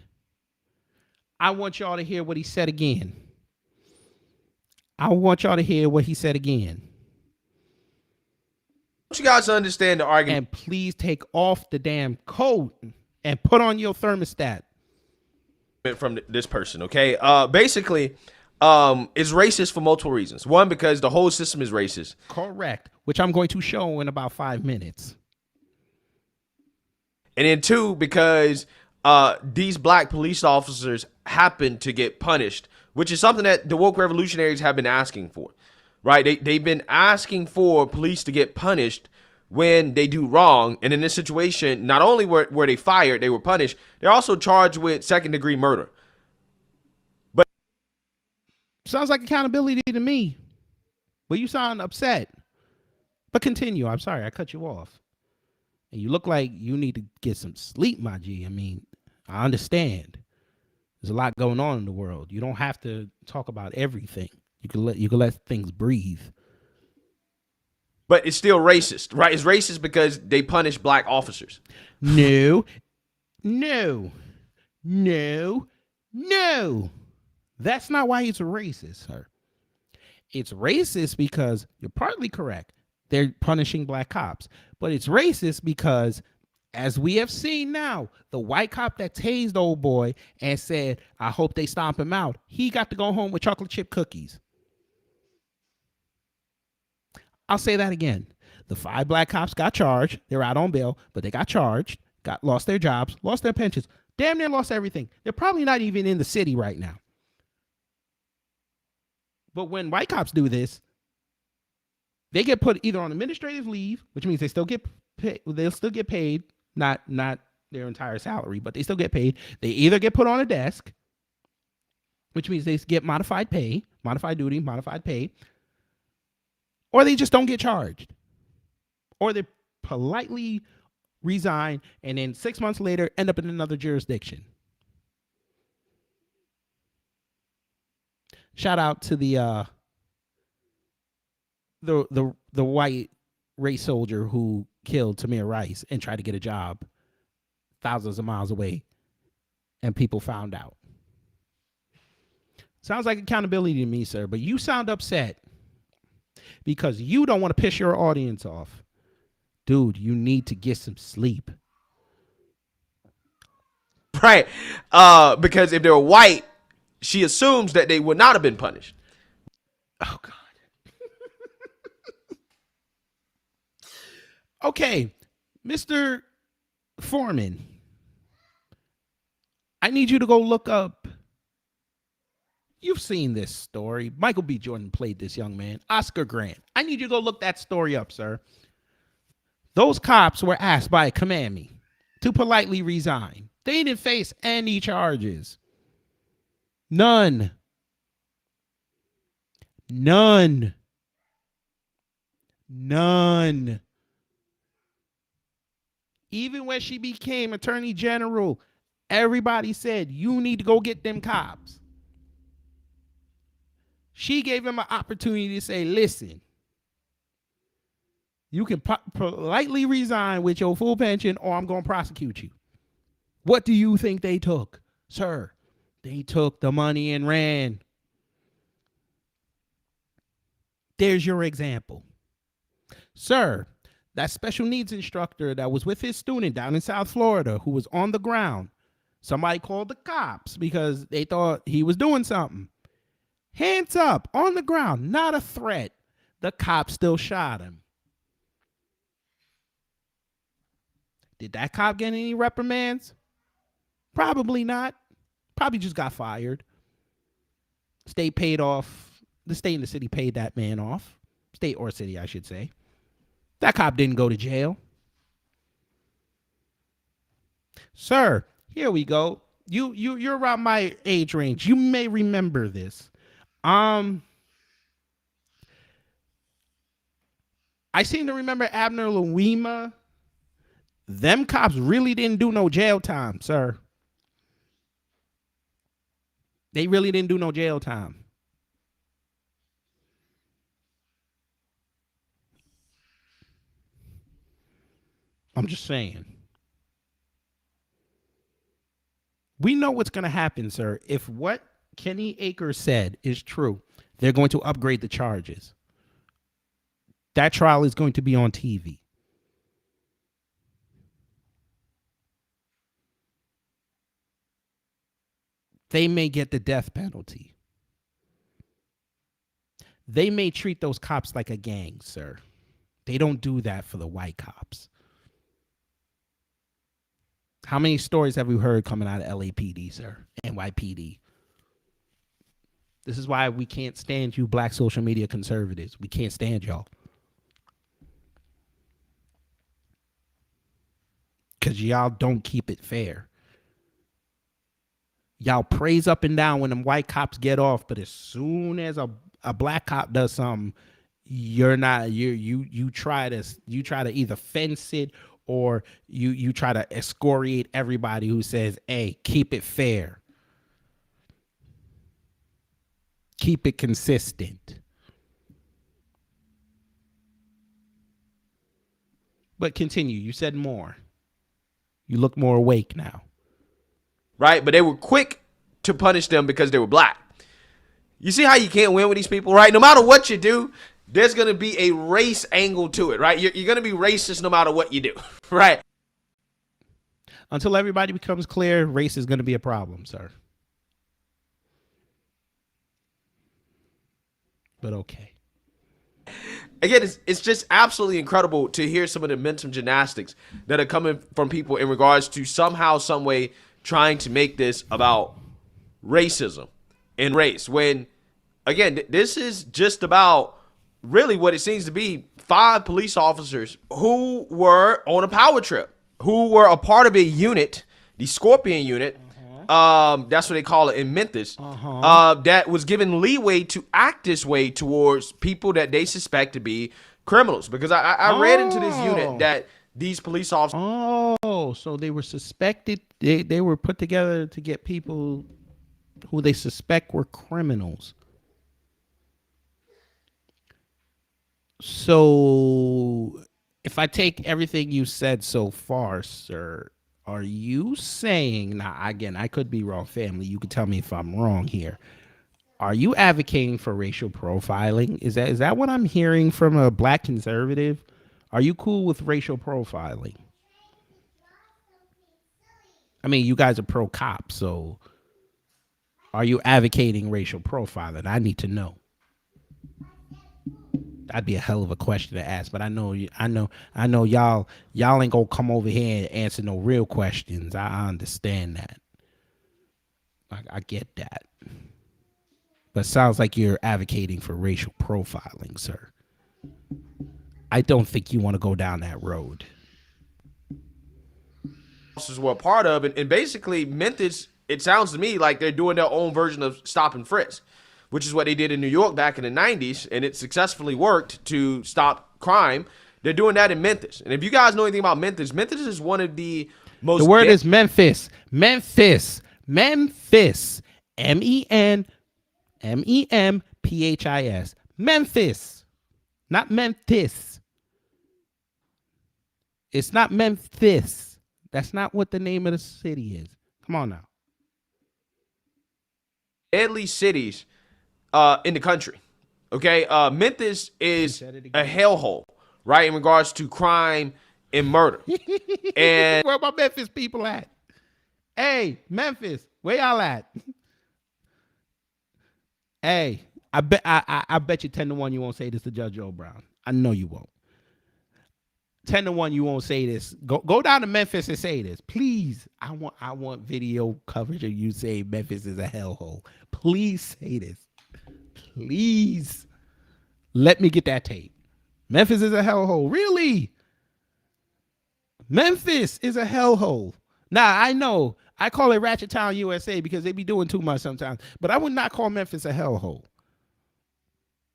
I want y'all to hear what he said again. I want y'all to hear what he said again. I want you guys to understand the argument. And please take off the damn coat and put on your thermostat. From this person, okay? Basically, it's racist for multiple reasons. One, because the whole system is racist. Correct. Which I'm going to show in about 5 minutes. And then 2, because these black police officers happen to get punished, which is something that the woke revolutionaries have been asking for, right? They've been asking for police to get punished when they do wrong. And in this situation, not only were they fired, they were punished, they're also charged with second-degree murder. But sounds like accountability to me. But you sound upset. But continue. I'm sorry, I cut you off. And you look like you need to get some sleep, my G. I mean, I understand. There's a lot going on in the world. You don't have to talk about everything. You can let things breathe. But it's still racist, right? It's racist because they punish black officers. No. That's not why it's racist, sir. It's racist because you're partly correct. They're punishing black cops. But it's racist because, as we have seen now, the white cop that tased old boy and said, I hope they stomp him out, he got to go home with chocolate chip cookies. I'll say that again. The 5 black cops got charged. They're out on bail, but they got charged, lost their jobs, lost their pensions, damn near lost everything. They're probably not even in the city right now. But when white cops do this, they get put either on administrative leave, which means they still get paid. They'll still get paid, not their entire salary, but they still get paid. They either get put on a desk, which means they get modified pay, modified duty, modified pay, or they just don't get charged, or they politely resign and then 6 months later end up in another jurisdiction. Shout out to the white race soldier who killed Tamir Rice and tried to get a job thousands of miles away, and people found out. Sounds like accountability to me, sir, but you sound upset because you don't want to piss your audience off. Dude, you need to get some sleep. Right. Because if they were white, she assumes that they would not have been punished. Oh, God. Okay, Mr. Foreman, I need you to go look up. You've seen this story. Michael B. Jordan played this young man, Oscar Grant. I need you to go look that story up, sir. Those cops were asked by a command to politely resign. They didn't face any charges. None. Even when she became attorney general, everybody said, you need to go get them cops. She gave him an opportunity to say, listen, You can politely resign with your full pension, or I'm going to prosecute you. What do you think they took, sir? They took the money and ran. There's your example. Sir, that special needs instructor that was with his student down in South Florida who was on the ground, somebody called the cops because they thought he was doing something. Hands up, on the ground, not a threat. The cops still shot him. Did that cop get any reprimands? Probably not. Probably just got fired. State paid off. The state and the city paid that man off. State or city, I should say. That cop didn't go to jail. Sir, here we go. You're around my age range. You may remember this. I seem to remember Abner Louima. Them cops really didn't do no jail time, sir. They really didn't do no jail time. I'm just saying. We know what's going to happen, sir. If what Kenny Akers said is true, they're going to upgrade the charges. That trial is going to be on TV. They may get the death penalty. They may treat those cops like a gang, sir. They don't do that for the white cops. How many stories have we heard coming out of LAPD, sir? NYPD. This is why we can't stand you black social media conservatives. We can't stand y'all. Because y'all don't keep it fair. Y'all praise up and down when them white cops get off, but as soon as a black cop does something, you try to either fence it or you try to excoriate everybody who says, hey, keep it fair. Keep it consistent. But continue. You said more. You look more awake now. Right? But they were quick to punish them because they were black. You see how you can't win with these people, right? No matter what you do, there's going to be a race angle to it, right? You're going to be racist no matter what you do, right? Until everybody becomes clear, race is going to be a problem, sir. But okay. Again, it's just absolutely incredible to hear some of the mental gymnastics that are coming from people in regards to somehow, some way trying to make this about racism and race. When, again, this is just about really what it seems to be 5 police officers who were on a power trip, who were a part of a unit, the Scorpion unit. That's what they call it in Memphis. That was given leeway to act this way towards people that they suspect to be criminals. Because I read into this unit that these police officers. Oh, so they were suspected. They were put together to get people who they suspect were criminals. So if I take everything you said so far, sir, are you saying, now again, I could be wrong, family, you could tell me if I'm wrong here. Are you advocating for racial profiling? Is that what I'm hearing from a black conservative? Are you cool with racial profiling? I mean, you guys are pro cop, so are you advocating racial profiling? I need to know. That'd be a hell of a question to ask, but I know y'all ain't gonna come over here and answer no real questions. I understand that. I get that. But sounds like you're advocating for racial profiling, sir. I don't think you want to go down that road. Officers were a part of, and basically Memphis, it sounds to me like they're doing their own version of stop and frisk, which is what they did in New York back in the 90s, and it successfully worked to stop crime. They're doing that in Memphis. And if you guys know anything about Memphis, Memphis is one of the most... The word is Memphis. Memphis. Memphis. MEMPHIS. Memphis. Not Memphis. It's not Memphis. That's not what the name of the city is. Come on now. Deadly cities in the country. Okay, Memphis is a hellhole, right, in regards to crime and murder. And where my Memphis people at? Hey, Memphis, where y'all at? Hey, I bet you 10-1 you won't say this to Judge Joe Brown. I know you won't. 10-1 you won't say this. Go down to Memphis and say this, please. I want video coverage of you saying Memphis is a hellhole. Please say this. Please let me get that tape. Memphis is a hellhole. Really? Memphis is a hellhole. Now, I know I call it Ratchet Town, USA because they be doing too much sometimes, but I would not call Memphis a hellhole.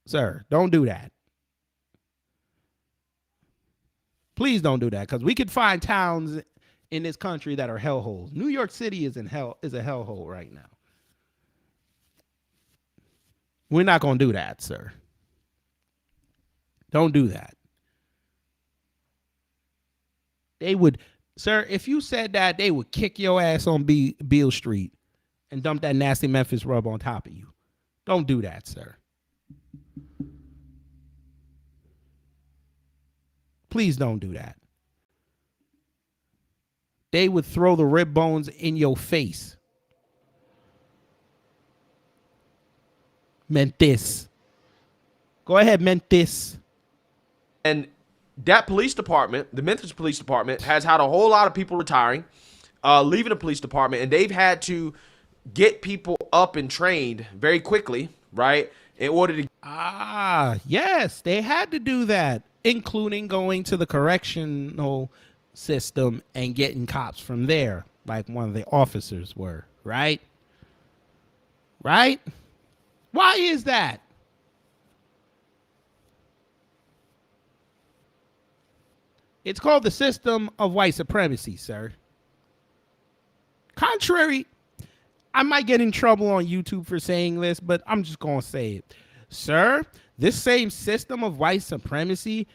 Sir, don't do that. Please don't do that, because we could find towns in this country that are hellholes. New York City is a hellhole right now. We're not going to do that, sir. Don't do that. They would, sir, if you said that, they would kick your ass on Beale Street and dump that nasty Memphis rub on top of you. Don't do that, sir. Please don't do that. They would throw the rib bones in your face. Memphis. Go ahead, Memphis. And that police department, the Memphis Police Department, has had a whole lot of people retiring, leaving the police department, and they've had to get people up and trained very quickly, right, in order to... Yes, they had to do that, including going to the correctional system and getting cops from there, like one of the officers were, right? Right? Why is that? It's called the system of white supremacy, sir. Contrary, I might get in trouble on YouTube for saying this, but I'm just going to say it. Sir, this same system of white supremacy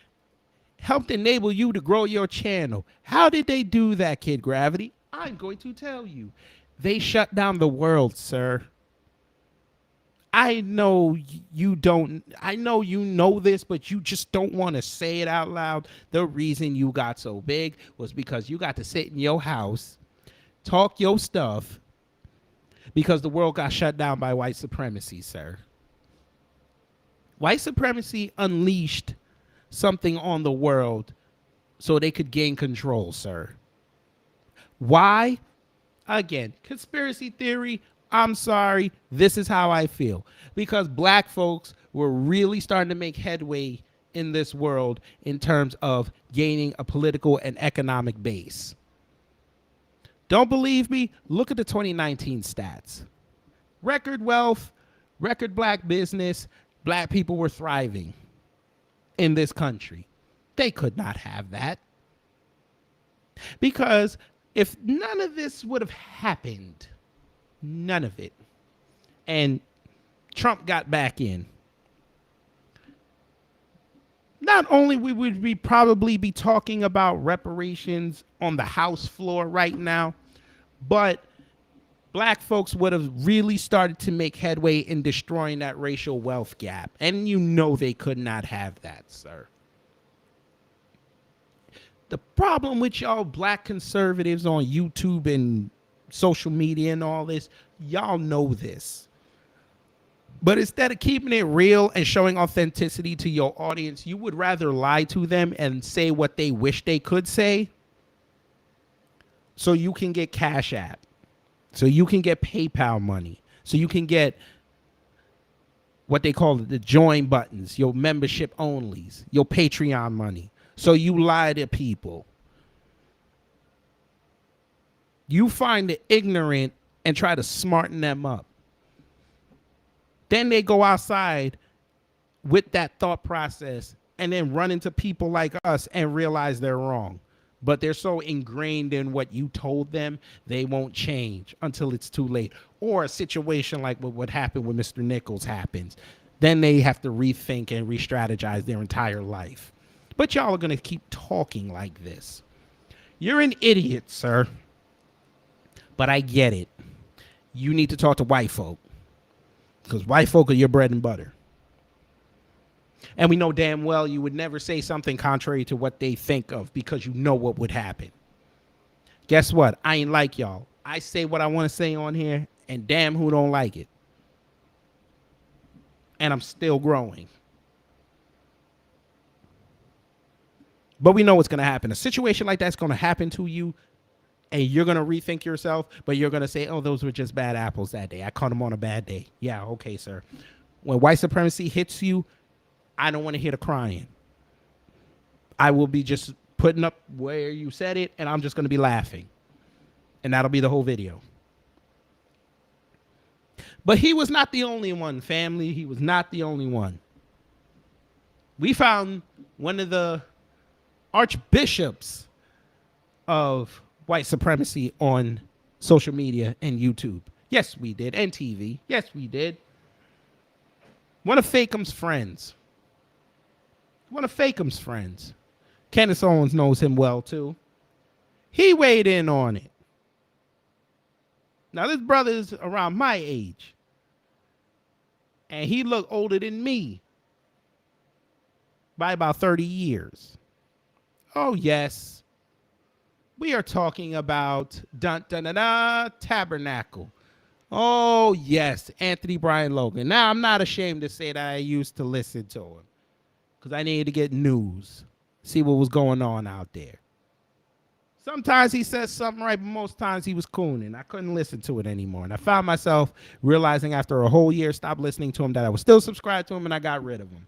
helped enable you to grow your channel. How did they do that, Kid Gravity? I'm going to tell you. They shut down the world, sir. I know you don't. I know you know this, but you just don't want to say it out loud. The reason you got so big was because you got to sit in your house, talk your stuff, because the world got shut down by white supremacy, sir. White supremacy unleashed something on the world so they could gain control, sir. Why? Again, conspiracy theory. I'm sorry, this is how I feel. Because black folks were really starting to make headway in this world in terms of gaining a political and economic base. Don't believe me? Look at the 2019 stats. Record wealth, record black business, black people were thriving in this country. They could not have that. Because if none of this would have happened, none of it, and Trump got back in, not only would we probably be talking about reparations on the House floor right now, but black folks would have really started to make headway in destroying that racial wealth gap. And you know they could not have that, sir. The problem with y'all black conservatives on YouTube and social media and all this, y'all know this. But instead of keeping it real and showing authenticity to your audience, you would rather lie to them and say what they wish they could say so you can get Cash App, so you can get PayPal money, so you can get what they call the join buttons, your membership onlys, your Patreon money. So you lie to people. You find the ignorant and try to smarten them up. Then they go outside with that thought process and then run into people like us and realize they're wrong. But they're so ingrained in what you told them, they won't change until it's too late. Or a situation like what happened with Mr. Nichols happens. Then they have to rethink and re-strategize their entire life. But y'all are going to keep talking like this. You're an idiot, sir. But I get it. You need to talk to white folk. Because white folk are your bread and butter. And we know damn well you would never say something contrary to what they think of because you know what would happen. Guess what? I ain't like y'all. I say what I want to say on here, and damn who don't like it. And I'm still growing. But we know what's going to happen. A situation like that's going to happen to you, and you're going to rethink yourself, but you're going to say, oh, those were just bad apples that day. I caught them on a bad day. Yeah, okay, sir. When white supremacy hits you, I don't want to hear the crying. I will be just putting up where you said it, and I'm just going to be laughing. And that'll be the whole video. But he was not the only one, family. He was not the only one. We found one of the archbishops of white supremacy on social media and YouTube. Yes, we did. And TV. Yes, we did. One of Fakem's friends. Candace Owens knows him well, too. He weighed in on it. Now, this brother's around my age. And he looked older than me by about 30 years. Oh, yes. We are talking about Tabernacle. Oh, yes, Anthony Brian Logan. Now, I'm not ashamed to say that I used to listen to him because I needed to get news, see what was going on out there. Sometimes he says something right, but most times he was cooning. I couldn't listen to it anymore. And I found myself realizing after a whole year, stopped listening to him, that I was still subscribed to him, and I got rid of him.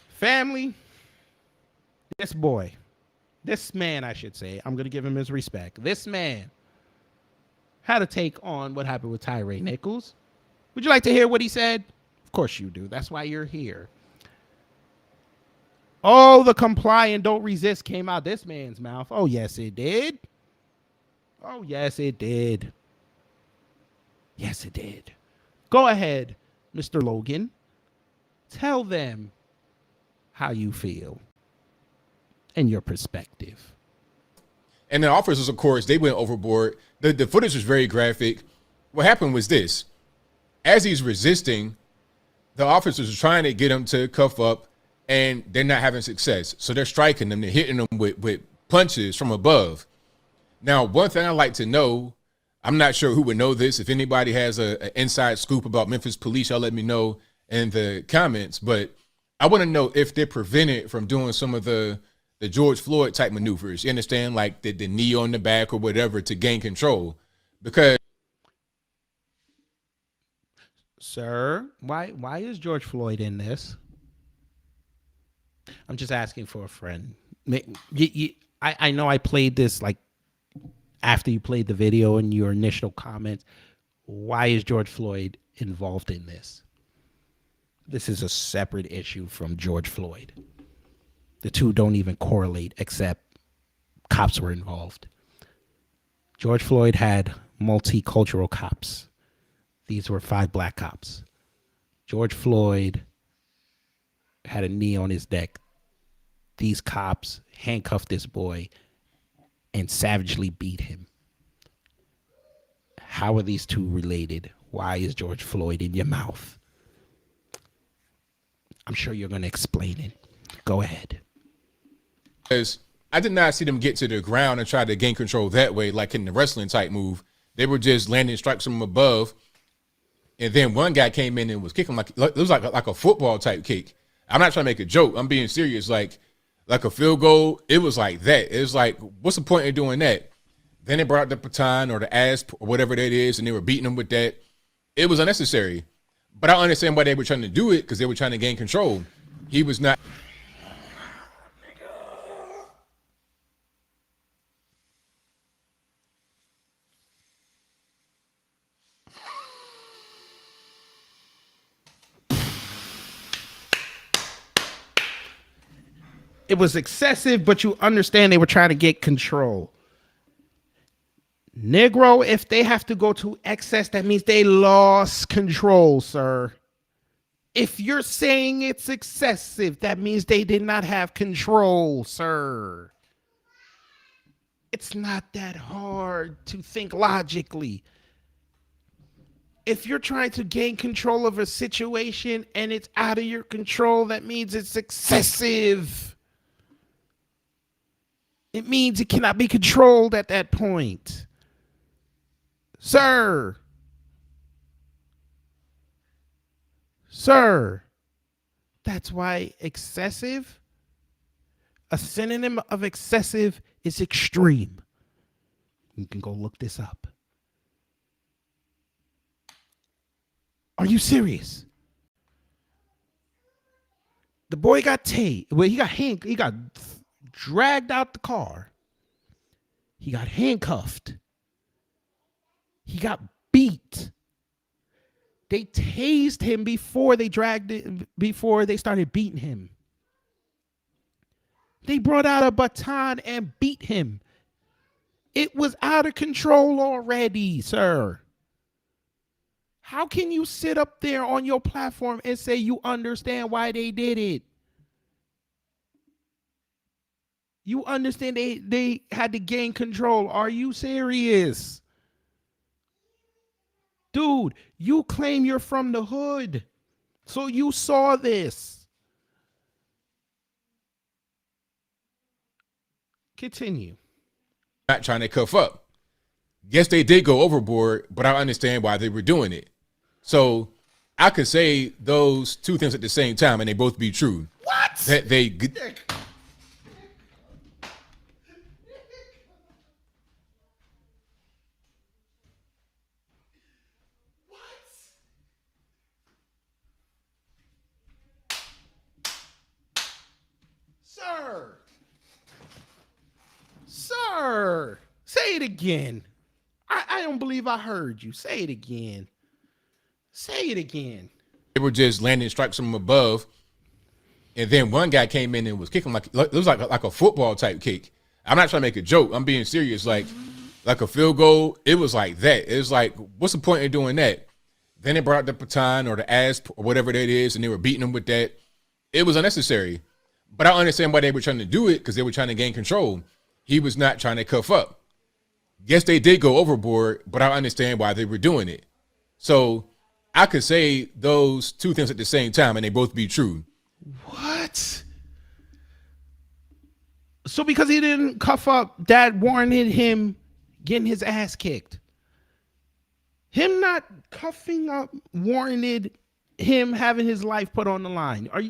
Family, this man, I should say, I'm going to give him his respect. This man had a take on what happened with Tyre Nichols. Would you like to hear what he said? Of course you do. That's why you're here. Oh, the comply and don't resist came out this man's mouth. Oh, yes, it did. Oh, yes, it did. Yes, it did. Go ahead, Mr. Logan. Tell them how you feel and your perspective. And the officers, of course, they went overboard. The footage was very graphic. What happened was this. As he's resisting, the officers are trying to get him to cuff up, and they're not having success. So they're striking them. They're hitting them with punches from above. Now, one thing I'd like to know, I'm not sure who would know this. If anybody has an inside scoop about Memphis police, y'all let me know in the comments. But I want to know if they're prevented from doing some of the George Floyd type maneuvers. You understand? Like the knee on the back or whatever to gain control. Because Sir, why is George Floyd in this? I'm just asking for a friend. I know I played this like after you played the video in your initial comments. Why is George Floyd involved in this? This is a separate issue from George Floyd. The two don't even correlate except cops were involved. George Floyd had multicultural cops. These were 5 black cops. George Floyd had a knee on his neck. These cops handcuffed this boy and savagely beat him. How are these two related? Why is George Floyd in your mouth? I'm sure you're going to explain it. Go ahead. Because I did not see them get to the ground and try to gain control that way, like in the wrestling type move. They were just landing strikes from above. And then one guy came in and was kicking like it was like a football type kick. I'm not trying to make a joke. I'm being serious. Like a field goal. It was like that. It was like, what's the point of doing that? Then they brought out the baton or the asp or whatever that is, and they were beating them with that. It was unnecessary. But I understand why they were trying to do it, because they were trying to gain control. He was not. It was excessive, but you understand they were trying to get control. Negro, if they have to go to excess, that means they lost control, sir. If you're saying it's excessive, that means they did not have control, sir. It's not that hard to think logically. If you're trying to gain control of a situation and it's out of your control, that means it's excessive. It means it cannot be controlled at that point. Sir. Sir. That's why excessive, a synonym of excessive is extreme. You can go look this up. Are you serious? The boy got tased. Well, he got dragged out the car. He got handcuffed. He got beat. They tased him before they started beating him. They brought out a baton and beat him. It was out of control already, sir. How can you sit up there on your platform and say you understand why they did it? You understand they had to gain control. Are you serious? Dude, you claim you're from the hood. So you saw this. Continue. Not trying to cuff up. Yes, they did go overboard, but I understand why they were doing it. So I could say those two things at the same time and they both be true. What? That they... Sir, say it again. I don't believe I heard you. Say it again. Say it again. They were just landing strikes from above. And then one guy came in and was kicking it was like a football type kick. I'm not trying to make a joke. I'm being serious. Like a field goal. It was like that. It was like, what's the point in doing that? Then they brought out the baton or the asp or whatever that is, and they were beating them with that. It was unnecessary. But I understand why they were trying to do it, because they were trying to gain control. He was not trying to cuff up. Yes, they did go overboard, but I understand why they were doing it. So I could say those two things at the same time and they both be true. What? So because he didn't cuff up, that warranted him getting his ass kicked. Him not cuffing up warranted him having his life put on the line. Are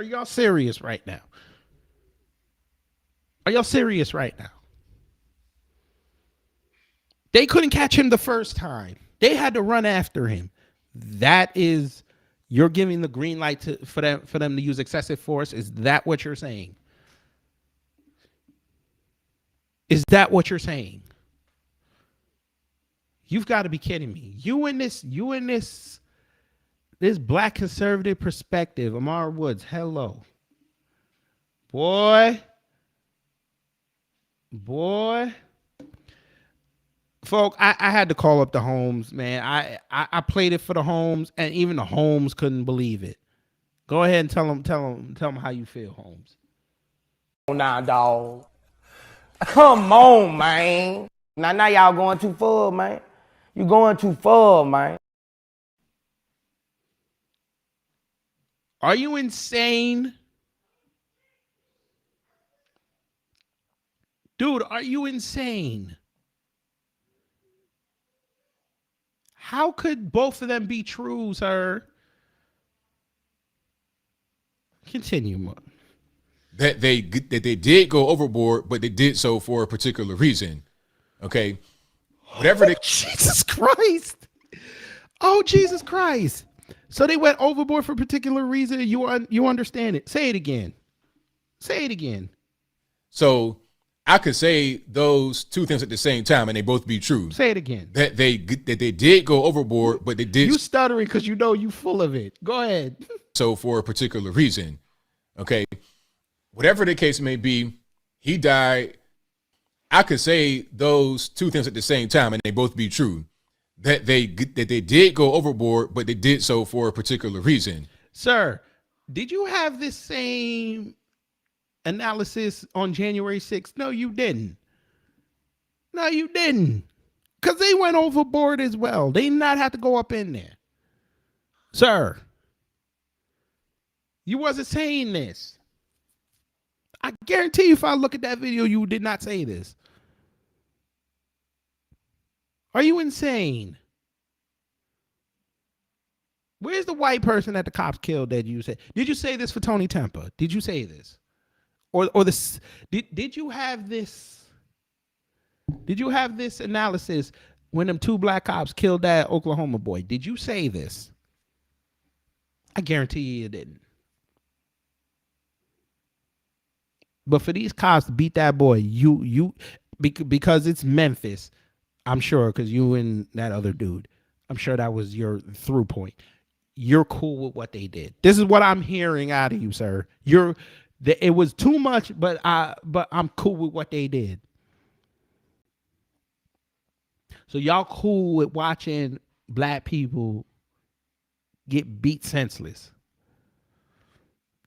y'all serious right now? Are y'all serious right now? They couldn't catch him the first time. They had to run after him. That is, you're giving the green light for them to use excessive force. Is that what you're saying? Is that what you're saying? You've got to be kidding me. You and this black conservative perspective, Amar Woods, hello. Boy. Folk, I had to call up the Holmes, man. I played it for the Holmes, and even the Holmes couldn't believe it. Go ahead and tell them how you feel, Holmes. Now, dog. Come on, man. Now y'all going too far, man. You going too far, man. Are you insane? Dude, are you insane? How could both of them be true, sir? Continue, man. That they did go overboard, but they did so for a particular reason. Okay, whatever they. Jesus Christ! Oh, Jesus Christ! So they went overboard for a particular reason. You understand it? Say it again. Say it again. So I could say those two things at the same time, and they both be true. Say it again. That they did go overboard, but they did. You stuttering because you know you full of it. Go ahead. So for a particular reason, okay. Whatever the case may be, he died. I could say those two things at the same time, and they both be true. That they did go overboard, but they did so for a particular reason. Sir, did you have this same analysis on January 6th? No, you didn't. No, you didn't. Because they went overboard as well. They did not have to go up in there. Sir, you wasn't saying this. I guarantee you if I look at that video, you did not say this. Are you insane? Where's the white person that the cops killed that you said? Did you say this for Tony Tempa? Did you say this? Or this did you have this? Did you have this analysis when them 2 black cops killed that Oklahoma boy? Did you say this? I guarantee you didn't. But for these cops to beat that boy, because it's Memphis, I'm sure, because you and that other dude, I'm sure that was your through point. You're cool with what they did. This is what I'm hearing out of you, sir. It was too much, but I'm cool with what they did. So y'all cool with watching black people get beat senseless.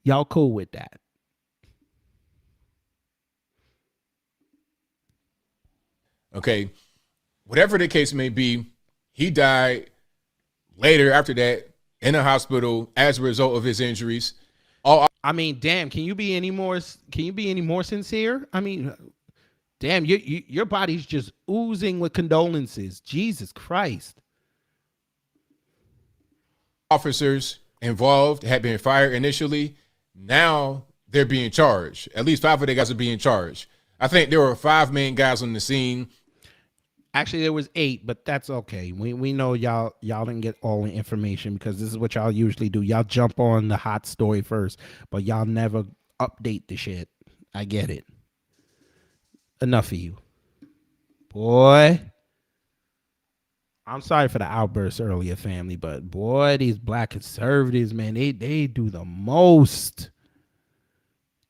Y'all cool with that. Okay. Whatever the case may be, he died later after that in a hospital as a result of his injuries. I mean, damn, can you be any more sincere? I mean, damn, your body's just oozing with condolences. Jesus Christ. Officers involved had been fired initially. Now they're being charged. At least 5 of the guys are being charged. I think there were 5 main guys on the scene. Actually, there was 8, but that's okay. We know y'all didn't get all the information because this is what y'all usually do. Y'all jump on the hot story first, but y'all never update the shit. I get it. Enough of you. Boy. I'm sorry for the outburst earlier, family, but boy, these black conservatives, man, they do the most.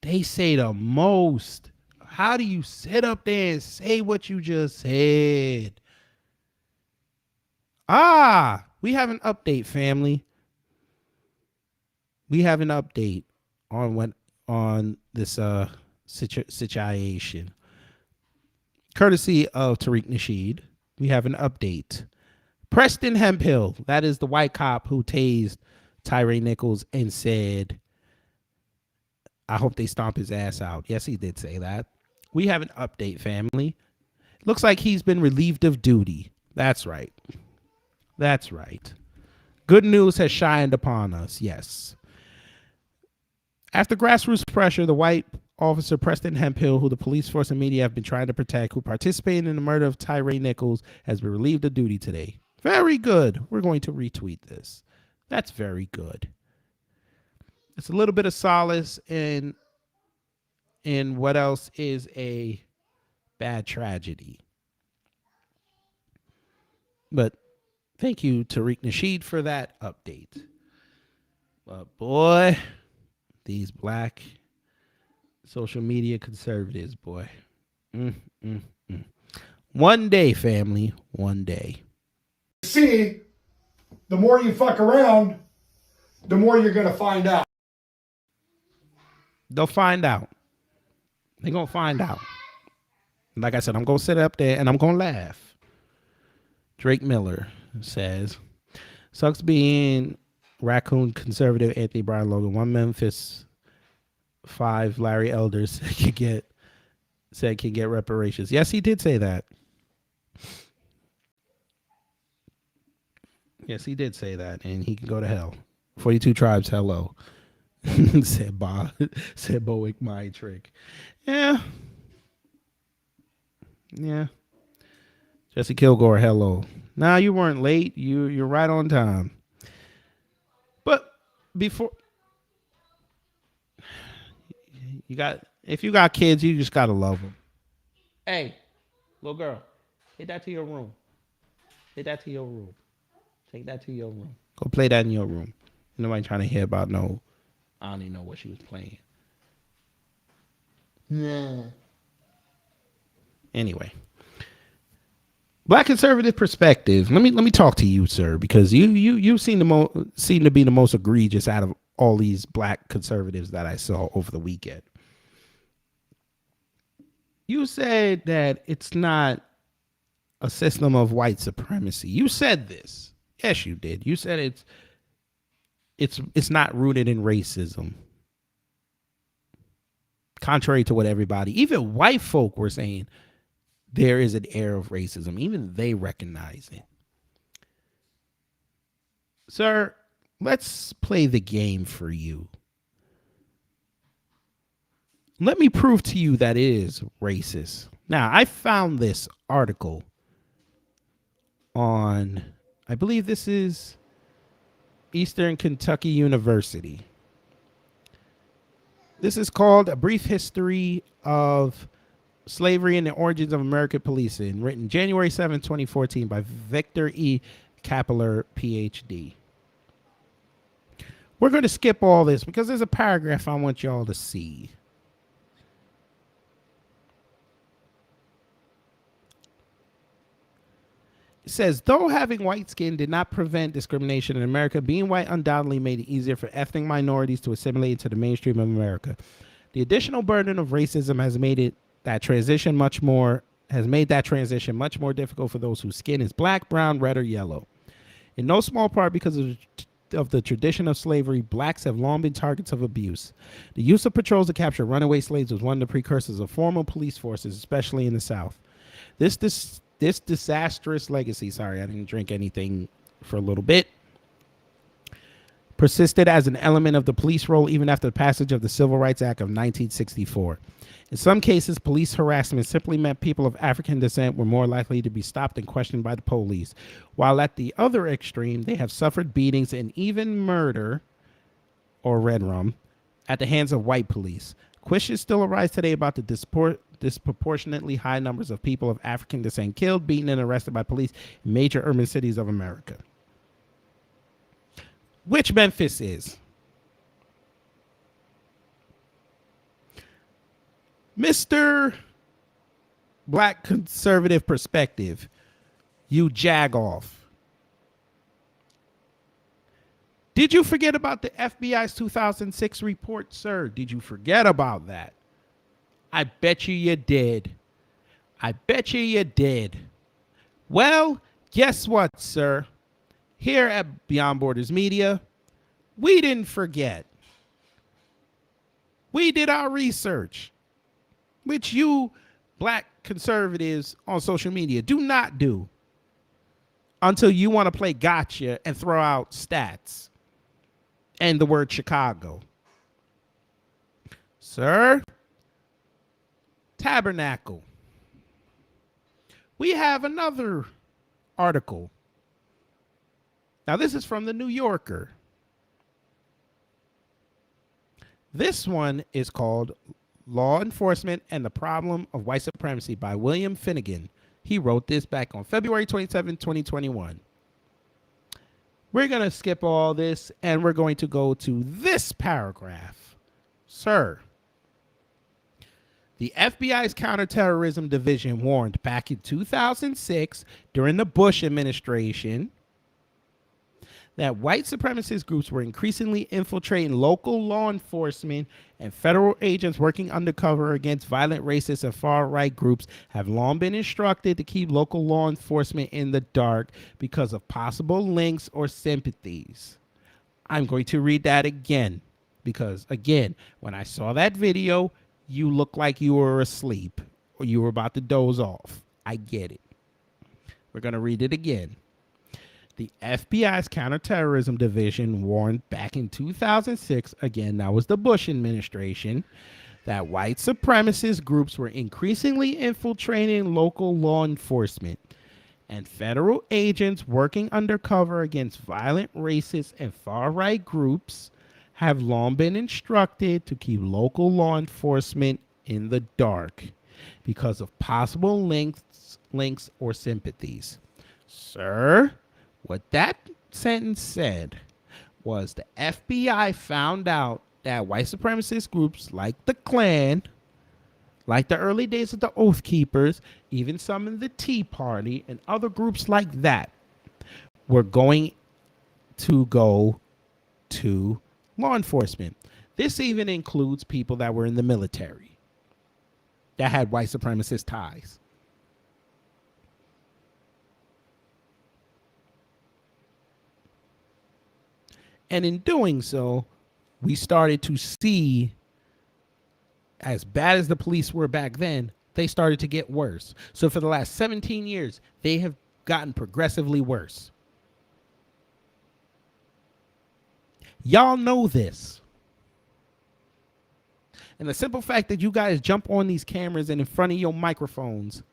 They say the most. How do you sit up there and say what you just said? We have an update, family. We have an update on this situation. Courtesy of Tariq Nasheed, we have an update. Preston Hemphill, that is the white cop who tased Tyre Nichols and said, I hope they stomp his ass out. Yes, he did say that. We have an update, family. Looks like he's been relieved of duty. That's right. That's right. Good news has shined upon us, yes. After grassroots pressure, the white officer Preston Hemphill, who the police force and media have been trying to protect, who participated in the murder of Tyre Nichols, has been relieved of duty today. Very good. We're going to retweet this. That's very good. It's a little bit of solace in what else is a bad tragedy. But thank you, Tariq Nasheed, for that update. But boy, these black social media conservatives, boy. One day, family, one day. See, the more you fuck around, the more you're going to find out. They'll find out. They're going to find out. Like I said, I'm going to sit up there and I'm going to laugh. Drake Miller says, sucks being raccoon conservative Anthony Brian Logan. 1 Memphis 5 Larry Elders can get reparations. Yes, he did say that. Yes, he did say that, and he can go to hell. 42 tribes, hello. said Bowick, my trick. Yeah. Jesse Kilgore, hello. Nah, you weren't late. You're right on time. But before if you got kids, you just gotta love them. Hey, little girl, take that to your room. Take that to your room. Take that to your room. Go play that in your room. Nobody trying to hear about I don't even know what she was playing. Yeah. Anyway. Black conservative perspective. Let me talk to you, sir, because you seem to be the most egregious out of all these black conservatives that I saw over the weekend. You said that it's not a system of white supremacy. You said this. Yes, you did. You said it's not rooted in racism. Contrary to what everybody, even white folk were saying, there is an air of racism. Even they recognize it. Sir, let's play the game for you. Let me prove to you that it is racist. Now, I found this article on, I believe this is Eastern Kentucky University. This is called A Brief History of Slavery and the Origins of American Policing, written January 7, 2014 by Victor E. Kapler, PhD. We're going to skip all this because there's a paragraph I want y'all to see. It says, though having white skin did not prevent discrimination in America, being white undoubtedly made it easier for ethnic minorities to assimilate into the mainstream of America. The additional burden of racism has made that transition much more difficult for those whose skin is black, brown, red, or yellow. In no small part because of the tradition of slavery, blacks have long been targets of abuse. The use of patrols to capture runaway slaves was one of the precursors of formal police forces, especially in the South. This disastrous legacy, sorry, I didn't drink anything for a little bit, persisted as an element of the police role even after the passage of the Civil Rights Act of 1964. In some cases, police harassment simply meant people of African descent were more likely to be stopped and questioned by the police, while at the other extreme, they have suffered beatings and even murder, or red rum, at the hands of white police. Questions still arise today about the disproportionately high numbers of people of African descent killed, beaten, and arrested by police in major urban cities of America. Which Memphis is. Mr. Black Conservative Perspective, you jag off. Did you forget about the FBI's 2006 report, sir? Did you forget about that? I bet you did. I bet you did. Well, guess what, sir? Here at Beyond Borders Media, we didn't forget. We did our research, which you black conservatives on social media do not do until you want to play gotcha and throw out stats and the word Chicago. Sir, Tabernacle. We have another article. Now, this is from the New Yorker. This one is called Law Enforcement and the Problem of White Supremacy by William Finnegan. He wrote this back on February 27, 2021. We're going to skip all this and we're going to go to this paragraph. Sir, the FBI's Counterterrorism Division warned back in 2006 during the Bush administration that white supremacist groups were increasingly infiltrating local law enforcement, and federal agents working undercover against violent racist and far-right groups have long been instructed to keep local law enforcement in the dark because of possible links or sympathies. I'm going to read that again because, again, when I saw that video, you looked like you were asleep or you were about to doze off. I get it. We're going to read it again. The FBI's Counterterrorism Division warned back in 2006, again, that was the Bush administration, that white supremacist groups were increasingly infiltrating local law enforcement, and federal agents working undercover against violent racist and far-right groups have long been instructed to keep local law enforcement in the dark because of possible links or sympathies. Sir, what that sentence said was the FBI found out that white supremacist groups like the Klan, like the early days of the Oath Keepers, even some in the Tea Party and other groups like that were going to go to law enforcement. This even includes people that were in the military that had white supremacist ties. And in doing so, we started to see, as bad as the police were back then, they started to get worse. So for the last 17 years, they have gotten progressively worse. Y'all know this. And the simple fact that you guys jump on these cameras and in front of your microphones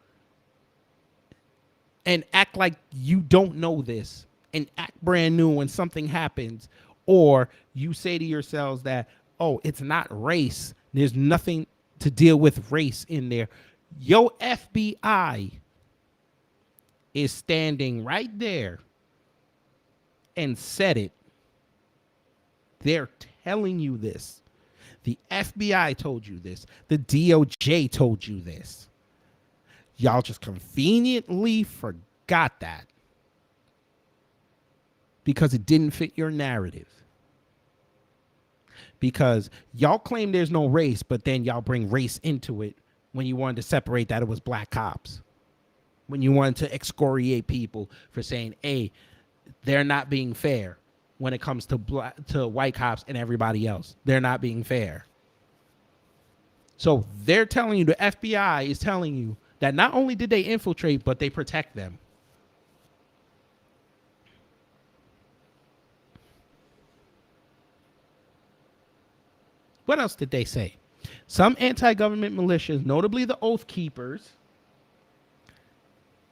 and act like you don't know this and act brand new when something happens, or you say to yourselves that, oh, it's not race, there's nothing to deal with race in there. Your FBI is standing right there and said it. They're telling you this. The FBI told you this. The DOJ told you this. Y'all just conveniently forgot that because it didn't fit your narrative. Because y'all claim there's no race, but then y'all bring race into it when you wanted to separate that it was black cops. When you wanted to excoriate people for saying, hey, they're not being fair when it comes to white cops and everybody else. They're not being fair. So they're telling you, the FBI is telling you that not only did they infiltrate, but they protect them. What else did they say? Some anti-government militias, notably the Oath Keepers,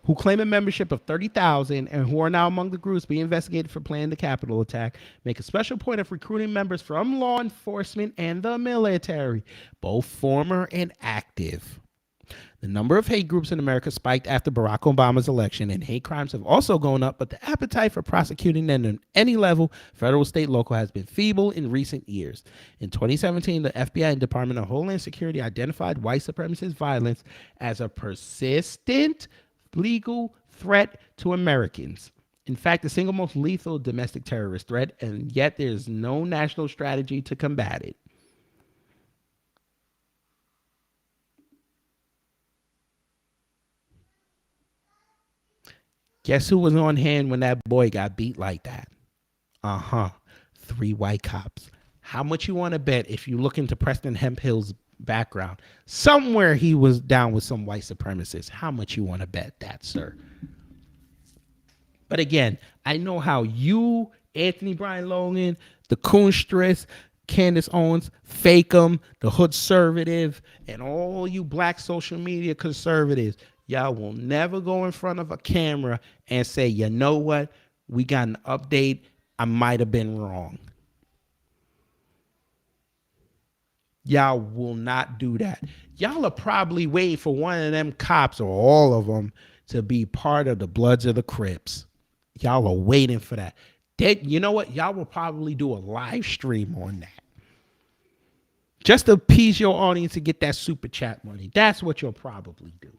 who claim a membership of 30,000 and who are now among the groups being investigated for planning the Capitol attack, make a special point of recruiting members from law enforcement and the military, both former and active. The number of hate groups in America spiked after Barack Obama's election, and hate crimes have also gone up, but the appetite for prosecuting them at any level, federal, state, local, has been feeble in recent years. In 2017, the FBI and Department of Homeland Security identified white supremacist violence as a persistent legal threat to Americans. In fact, the single most lethal domestic terrorist threat, and yet there's no national strategy to combat it. Guess who was on hand when that boy got beat like that? 3 white cops. How much you want to bet if you look into Preston Hemphill's background? Somewhere he was down with some white supremacists. How much you want to bet that, sir? But again, I know how you, Anthony Brian Logan, the Coonstress, Candace Owens, Fake'em, the Hood Conservative, and all you black social media conservatives, y'all will never go in front of a camera and say, you know what? We got an update. I might have been wrong. Y'all will not do that. Y'all are probably waiting for one of them cops or all of them to be part of the Bloods or the Crips. Y'all are waiting for that. You know what? Y'all will probably do a live stream on that. Just to appease your audience and get that super chat money. That's what you'll probably do.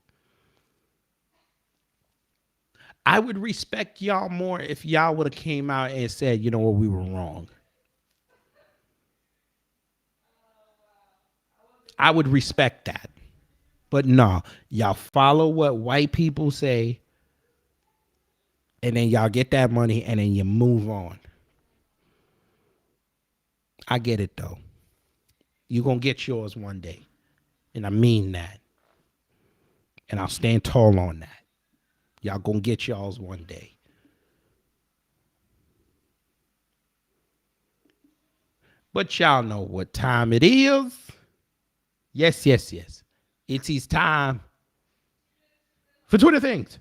I would respect y'all more if y'all would have came out and said, you know what, we were wrong. I would respect that. But no, y'all follow what white people say, and then y'all get that money, and then you move on. I get it, though. You're going to get yours one day. And I mean that. And I'll stand tall on that. Y'all going to get y'all's one day. But y'all know what time it is. Yes, yes, yes. It's his time for Twitter Things.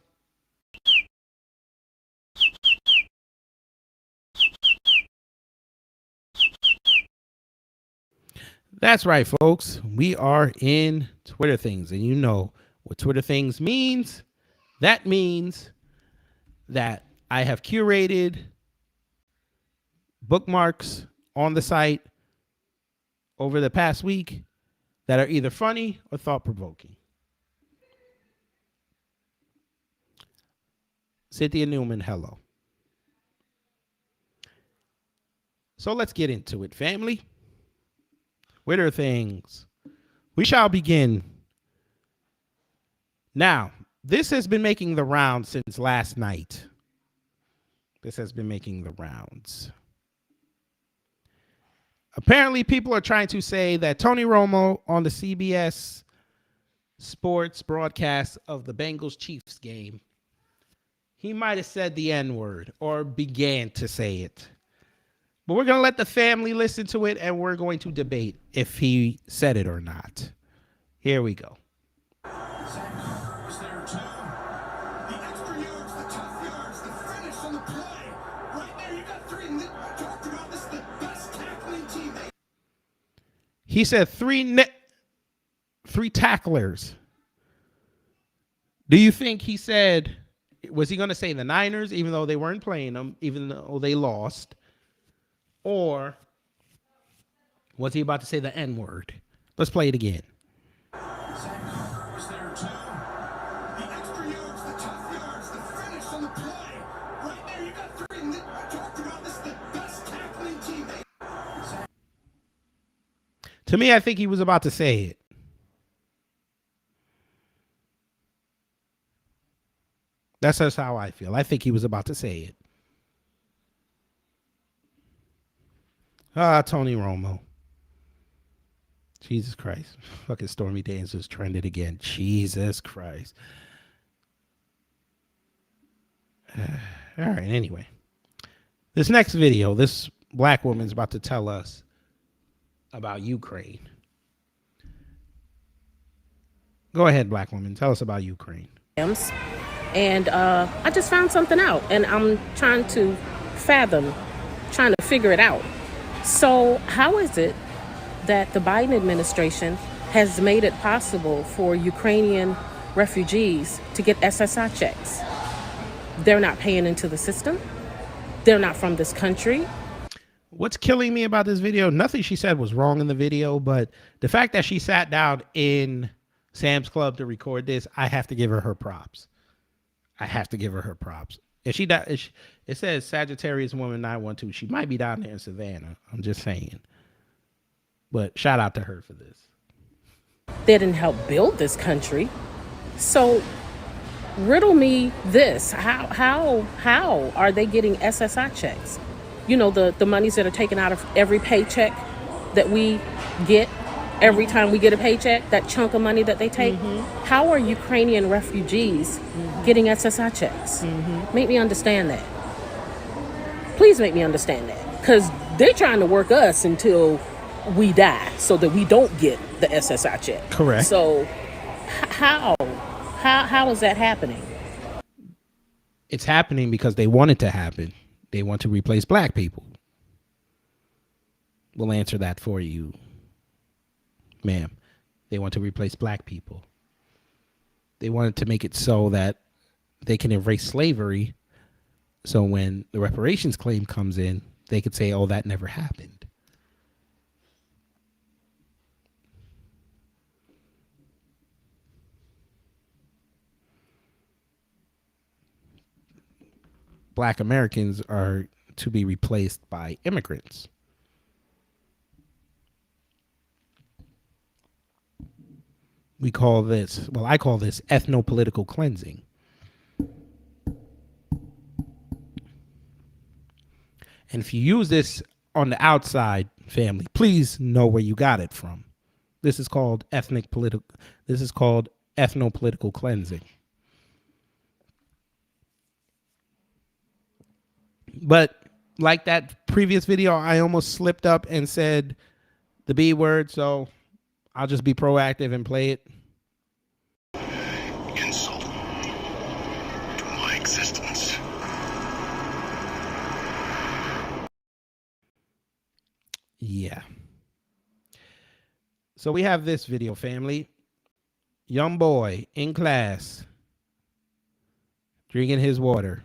That's right, folks. We are in Twitter Things, and you know what Twitter Things means. That means that I have curated bookmarks on the site over the past week that are either funny or thought-provoking. Cynthia Newman, hello. So let's get into it, family. Twitter Things. We shall begin. Now, this has been making the rounds since last night. This has been making the rounds. Apparently, people are trying to say that Tony Romo on the CBS Sports broadcast of the Bengals Chiefs game, he might have said the N-word or began to say it. But we're going to let the family listen to it, and we're going to debate if he said it or not. Here we go. He said three tacklers. Do you think he said, was he going to say the Niners, even though they weren't playing them, even though they lost? Or was he about to say the N-word? Let's play it again. To me, I think he was about to say it. That's just how I feel. I think he was about to say it. Tony Romo. Jesus Christ. Fucking Stormy Daniels trended again. Jesus Christ. All right, anyway. This next video, this black woman's about to tell us about Ukraine. Go ahead, black woman. Tell us about Ukraine. And I just found something out, and I'm trying to figure it out. So how is it that the Biden administration has made it possible for Ukrainian refugees to get SSI checks? They're not paying into the system. They're not from this country. What's killing me about this video, nothing she said was wrong in the video, but the fact that she sat down in Sam's Club to record this, I have to give her props. I have to give her props. If it says Sagittarius Woman 912. She might be down there in Savannah. I'm just saying. But shout out to her for this. They didn't help build this country. So riddle me this. How are they getting SSI checks? You know, the monies that are taken out of every paycheck that we get every time we get a paycheck, that chunk of money that they take. How are Ukrainian refugees getting SSI checks? Make me understand that. Please make me understand that. Because they're trying to work us until we die so that we don't get the SSI check. Correct. So how is that happening? It's happening because they want it to happen. They want to replace black people. We'll answer that for you, ma'am. They want to replace black people. They wanted to make it so that they can erase slavery. So when the reparations claim comes in, they could say, oh, that never happened. Black Americans are to be replaced by immigrants. We call this, well, I call this ethno-political cleansing. And if you use this on the outside, family, please know where you got it from. This is called ethno-political cleansing. But like that previous video, I almost slipped up and said the B word, so I'll just be proactive and play it. Insult to my existence. Yeah. So we have this video, family. Young boy in class drinking his water.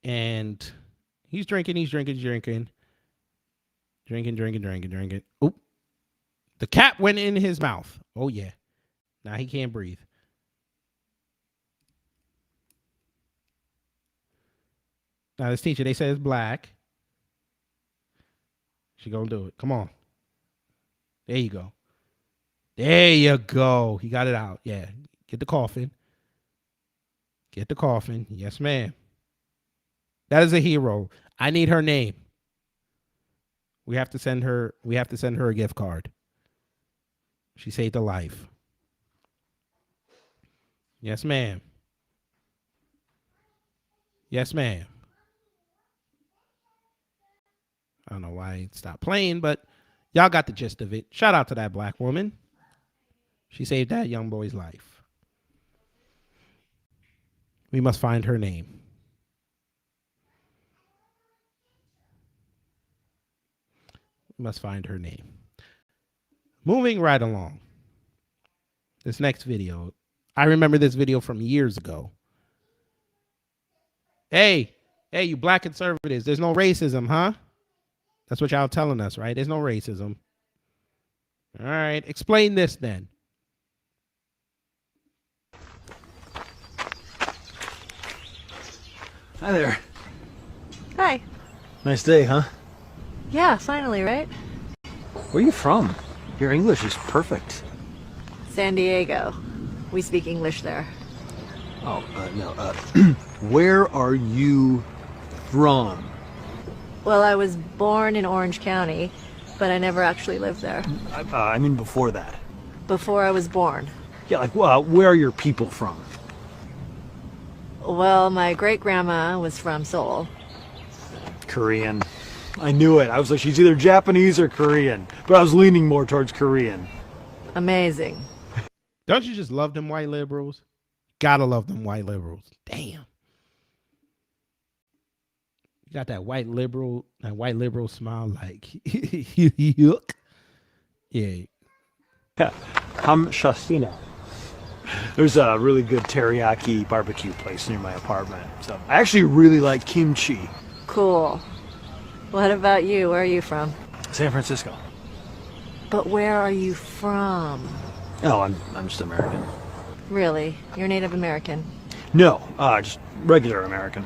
And he's drinking. Drinking. Oop. The cap went in his mouth. Oh, yeah. Now he can't breathe. Now this teacher, they say it's black. She gonna do it. Come on. There you go. There you go. He got it out. Yeah. Get the coffin. Yes, ma'am. That is a hero. I need her name. We have to send her a gift card. She saved a life. Yes, ma'am. Yes, ma'am. I don't know why it stopped playing, but y'all got the gist of it. Shout out to that black woman. She saved that young boy's life. We must find her name. We must find her name. Moving right along. This next video. I remember this video from years ago. Hey, you black conservatives, there's no racism, huh? That's what y'all telling us, right? There's no racism. All right, explain this then. Hi there. Hi. Nice day, huh? Yeah, finally, right? Where are you from? Your English is perfect. San Diego. We speak English there. Oh, no. Where are you from? Well, I was born in Orange County, but I never actually lived there. I mean before that. Before I was born. Yeah, like, where are your people from? Well, my great-grandma was from Seoul. Korean. I knew it. I was like, she's either Japanese or Korean. But I was leaning more towards Korean. Amazing. Don't you just love them white liberals? Gotta love them white liberals. Damn. You got that white liberal smile like yuck. Yeah. I'm Shastina. There's a really good teriyaki barbecue place near my apartment. So I actually really like kimchi. Cool. What about you? Where are you from? San Francisco. But where are you from? Oh, I'm just American. Really? You're Native American? No, just regular American.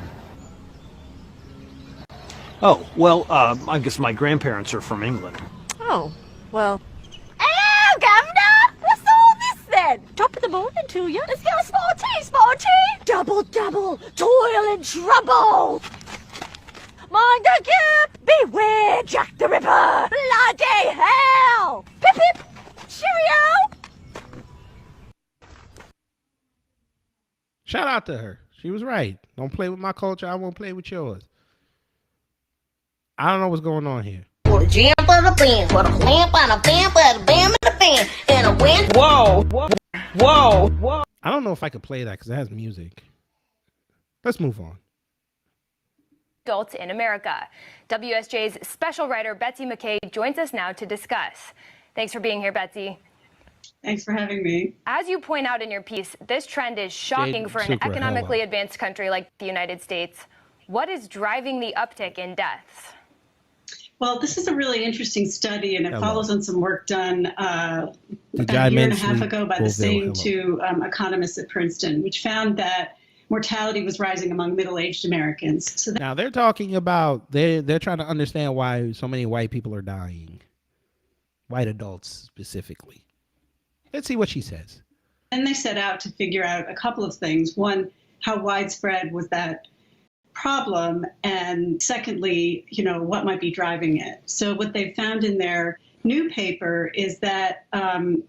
Oh, well, I guess my grandparents are from England. Oh, well. Hello, Governor! What's all this then? Top of the morning to you. Let's get a small tea. Double, toil and trouble. Mind the gap! Beware Jack the Ripper! Bloody hell! Pip pip! Cheerio! Shout out to her. She was right. Don't play with my culture. I won't play with yours. I don't know what's going on here. Put a jam for the fan, put a lamp on a fan, put a bam in the fan, and a wind. Whoa. I don't know if I could play that because it has music. Let's move on. Adults in America. WSJ's special writer Betsy McKay joins us now to discuss. Thanks for being here, Betsy. Thanks for having me. As you point out in your piece, this trend is shocking for an economically advanced country like the United States. What is driving the uptick in deaths? Well, this is a really interesting study, and it follows on some work done about a year and a half ago by the same two economists at Princeton, which found that mortality was rising among middle-aged Americans. So now they're talking about they're trying to understand why so many white people are dying, white adults specifically. Let's see what she says. then they set out to figure out a couple of things. One, how widespread was that problem? And secondly, what might be driving it? So what they found in their new paper is that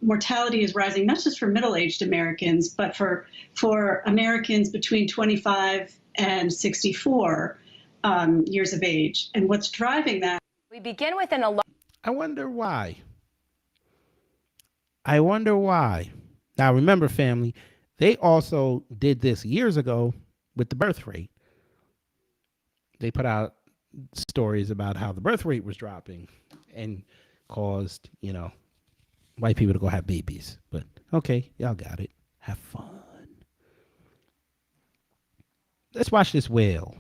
mortality is rising not just for middle-aged Americans, but for Americans between 25 and 64 years of age. And what's driving that? We begin with an alarm. I wonder why. Now, remember, family, they also did this years ago with the birth rate. They put out stories about how the birth rate was dropping and caused, white people to go have babies. But okay, y'all got it. Have fun. Let's watch this whale.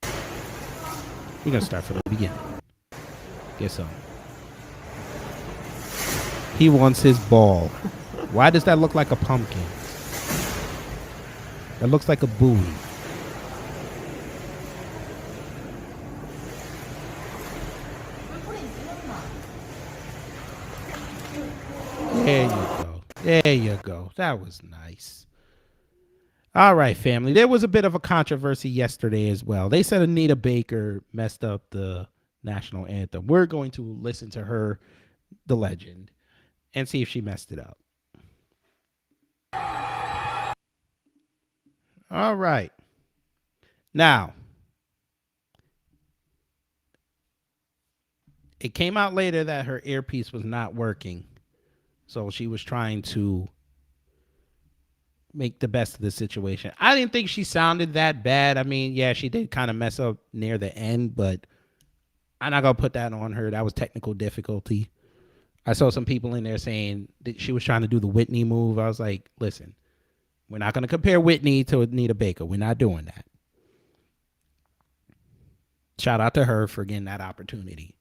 We're going to start from the beginning. Guess so. He wants his ball. Why does that look like a pumpkin? That looks like a buoy. There you go. That was nice. All right, family. There was a bit of a controversy yesterday as well. They said Anita Baker messed up the national anthem. We're going to listen to her, the legend, and see if she messed it up. All right. Now, it came out later that her earpiece was not working. So she was trying to make the best of the situation. I didn't think she sounded that bad. I mean, yeah, she did kind of mess up near the end, but I'm not going to put that on her. That was technical difficulty. I saw some people in there saying that she was trying to do the Whitney move. I was like, listen, we're not going to compare Whitney to Anita Baker. We're not doing that. Shout out to her for getting that opportunity.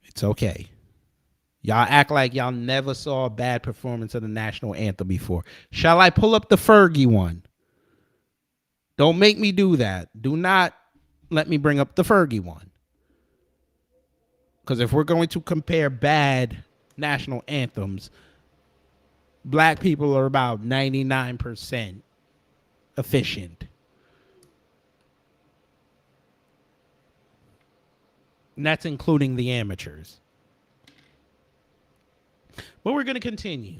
It's okay. Y'all act like y'all never saw a bad performance of the national anthem before. Shall I pull up the Fergie one? Don't make me do that. Do not let me bring up the Fergie one. Because if we're going to compare bad national anthems, black people are about 99% efficient. And that's including the amateurs. But we're going to continue.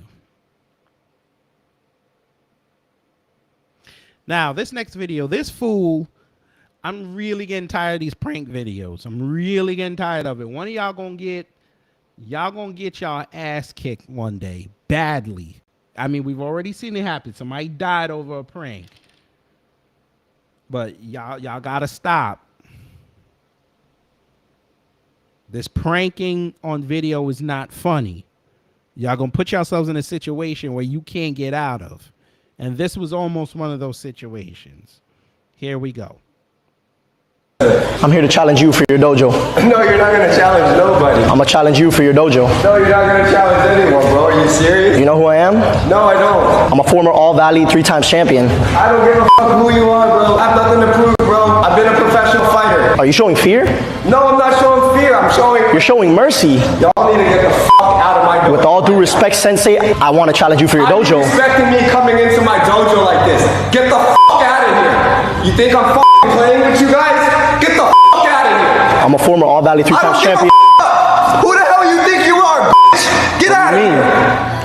Now, this next video, this fool, I'm really getting tired of these prank videos. I'm really getting tired of it. One of y'all gonna get y'all ass kicked one day badly. I mean, we've already seen it happen. Somebody died over a prank. But y'all gotta stop. This pranking on video is not funny. Y'all gonna put yourselves in a situation where you can't get out of. And this was almost one of those situations. Here we go. I'm here to challenge you for your dojo. No, you're not going to challenge nobody. I'm going to challenge you for your dojo. No, you're not going to challenge anyone, bro. Are you serious? You know who I am? No, I don't. I'm a former All-Valley 3-time champion. I don't give a fuck who you are, bro. I have nothing to prove, bro. I've been a professional fighter. Are you showing fear? No, I'm not showing fear. I'm showing... You're showing mercy. Y'all need to get the fuck out of my dojo. With all due respect, Sensei, I want to challenge you for your dojo. Are you respecting me coming into my dojo like this? Get the fuck out of here. You think I'm fucking playing with you guys? Get the fuck out of here. I'm a former All-Valley 3-time champion. Who the hell you think you are, bitch? Get out of here.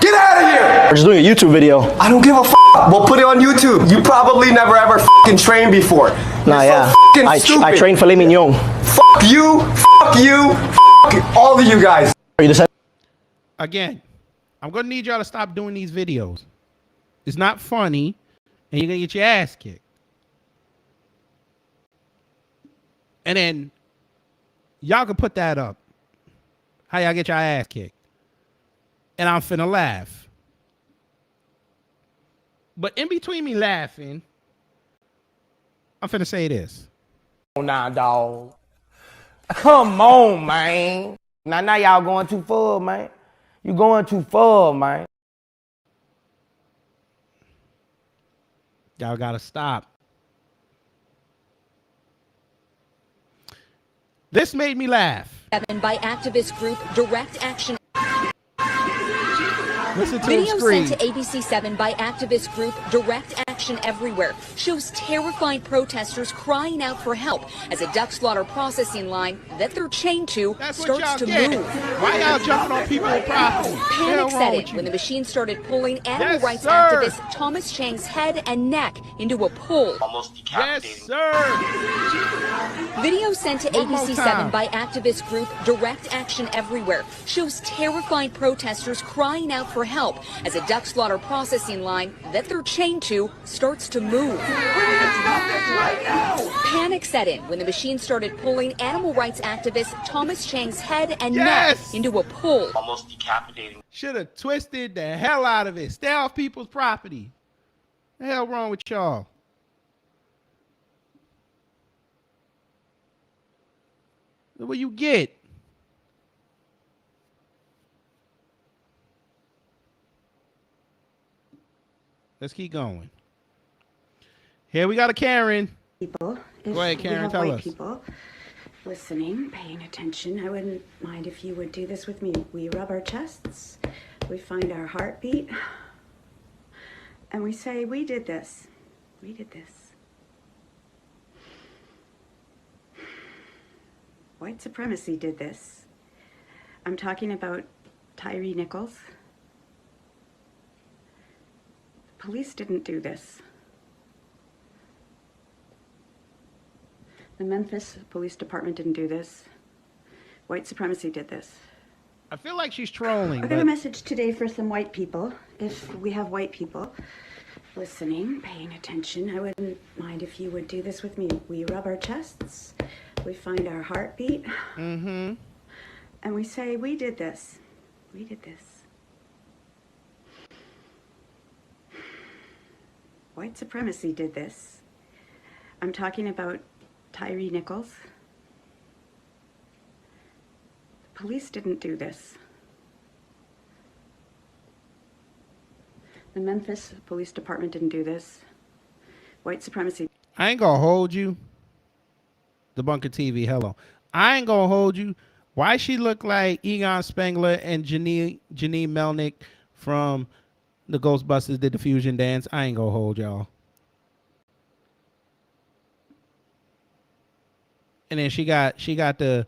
Get out of here. We're just doing a YouTube video. I don't give a fuck. We'll put it on YouTube. You probably never ever fucking trained before. Nah, yeah. I trained filet mignon. Fuck you. Fuck you. Fuck all of you guys. Are you the same? Again, I'm going to need y'all to stop doing these videos. It's not funny, and you're going to get your ass kicked. And then y'all can put that up. How y'all get your ass kicked. And I'm finna laugh. But in between me laughing, I'm finna say this. Nah, dog. Come on, man. Now y'all going too far, man. You going too far, man. Y'all gotta stop. This made me laugh. By activist group Direct Action. Listen to Video the screen. sent to ABC7 by activist group Direct Action Everywhere shows terrified protesters crying out for help as a duck slaughter processing line that they're chained to starts to move. Why y'all jumping on people's property? Panic set in when the machine started pulling animal rights activist Thomas Chang's head and neck into a pool. Almost decapitating. Yes, sir. Video sent to ABC7 by activist group Direct Action Everywhere shows terrified protesters crying out for help as a duck slaughter processing line that they're chained to starts to move. Panic set in when the machine started pulling animal rights activist Thomas Chang's head and neck into a pool. Almost decapitating. Should have twisted the hell out of it. Stay off people's property. The hell wrong with y'all? What you get? Let's keep going. Here we got a Karen. People, if go ahead, Karen, we have tell white us. People listening, paying attention, I wouldn't mind if you would do this with me. We rub our chests, we find our heartbeat, And we say, we did this. We did this. White supremacy did this. I'm talking about Tyree Nichols. Police didn't do this. The Memphis Police Department didn't do this. White supremacy did this. I feel like she's trolling. I got a message today for some white people. If we have white people listening, paying attention, I wouldn't mind if you would do this with me. We rub our chests, we find our heartbeat, and we say, we did this. We did this. White supremacy did this. I'm talking about Tyree Nichols. The police didn't do this. The Memphis Police Department didn't do this. White supremacy. I ain't gonna hold you. Debunker TV, hello. I ain't gonna hold you. Why she look like Egon Spengler and Janine Melnick from the Ghostbusters did the fusion dance? I ain't gonna hold y'all. And then she got the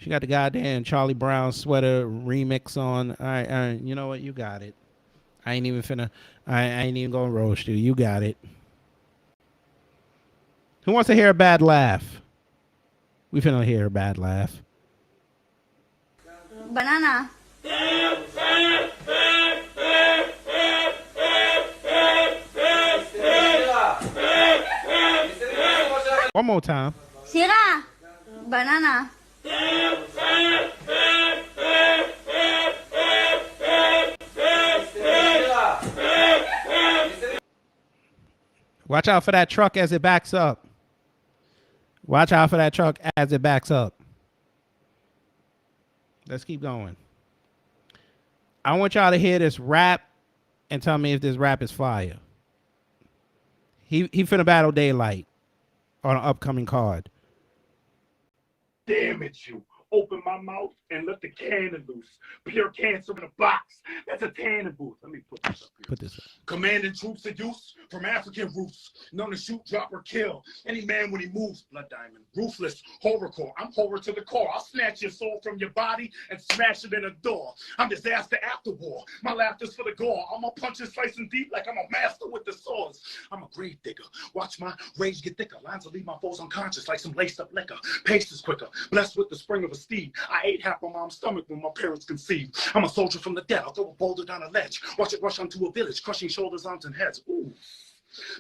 goddamn Charlie Brown sweater remix on. All right, you know what? You got it. I ain't even gonna roast you. You got it. Who wants to hear a bad laugh? We finna hear a bad laugh. Banana. One more time. Sira. Banana. Watch out for that truck as it backs up. Watch out for that truck as it backs up. Let's keep going. I want y'all to hear this rap and tell me if this rap is fire. He finna battle Daylight on an upcoming card. Damn it, you. Open my mouth and let the cannon loose. Pure cancer in a box. That's a tanning booth. Let me put this up here. Put this up. Commanding troops of use from African roots. Known to shoot, drop, or kill. Any man when he moves, blood diamond. Ruthless, horrorcore. I'm horror to the core. I'll snatch your soul from your body and smash it in a door. I'm disaster after war. My laughter's for the gore. I'm a punches slicing deep like I'm a master with the swords. I'm a grave digger. Watch my rage get thicker. Lines will leave my foes unconscious like some laced up liquor. Pace is quicker. Blessed with the spring of a steed. I ate half my mom's stomach when my parents conceived. I'm a soldier from the dead. I'll throw a boulder down a ledge. Watch it rush onto a village, crushing shoulders, arms, and heads. Ooh.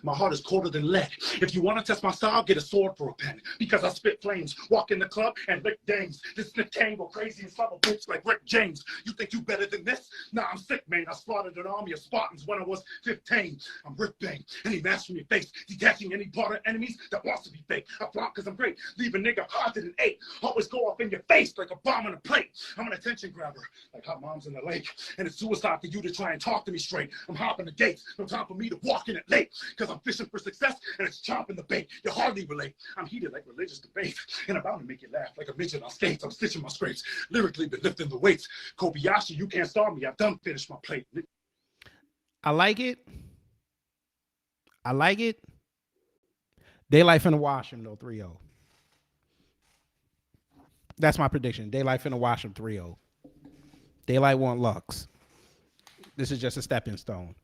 My heart is colder than lead. If you want to test my style, get a sword for a pen. Because I spit flames, walk in the club, and lick dames. This Nick Tango crazy and slap a bitch like Rick James. You think you better than this? Nah, I'm sick, man. I slaughtered an army of Spartans when I was 15. I'm Rick Bang. Any mask from your face, detaching any part of enemies that wants to be fake. I flop because I'm great. Leave a nigga harder than 8. Always go off in your face like a bomb on a plate. I'm an attention grabber, like hot moms in the lake. And it's suicide for you to try and talk to me straight. I'm hopping the gates. No time for me to walk in it late. Because I'm fishing for success and it's chomping the bait. You hardly relate. I'm heated like religious debate. And I'm bound to make you laugh like a midget on skates. I'm stitching my scrapes. Lyrically been lifting the weights. Kobayashi, you can't stop me. I've done finished my plate. I like it. I like it. Daylight finna wash him though, 3-0. That's my prediction. Daylight finna wash him 3-0. Daylight want Lux. This is just a stepping stone.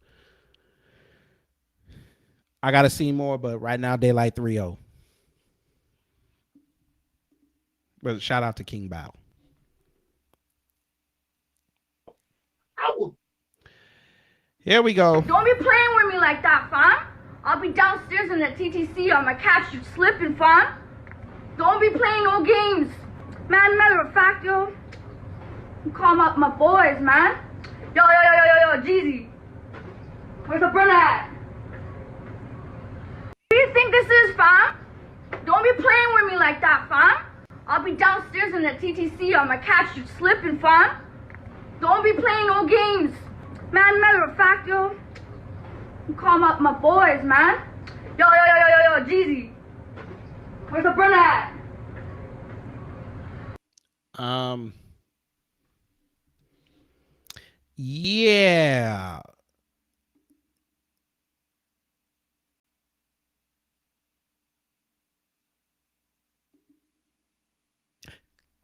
I gotta see more, but right now Daylight 3-0. But shout out to King Bao. Here we go. Don't be playing with me like that, fam. I'll be downstairs in the TTC on my catch you slipping, fam. Don't be playing no games. Man, matter of fact, yo. Call up my boys, man. Yo, Jeezy. Where's the burner at? What do you think this is, fam? Don't be playing with me like that, fam. I'll be downstairs in the TTC on my catch you slipping, fam. Don't be playing no games. Man, matter of fact, yo. Call up my boys, man. Yo, Jeezy. Where's the burner at? Yeah.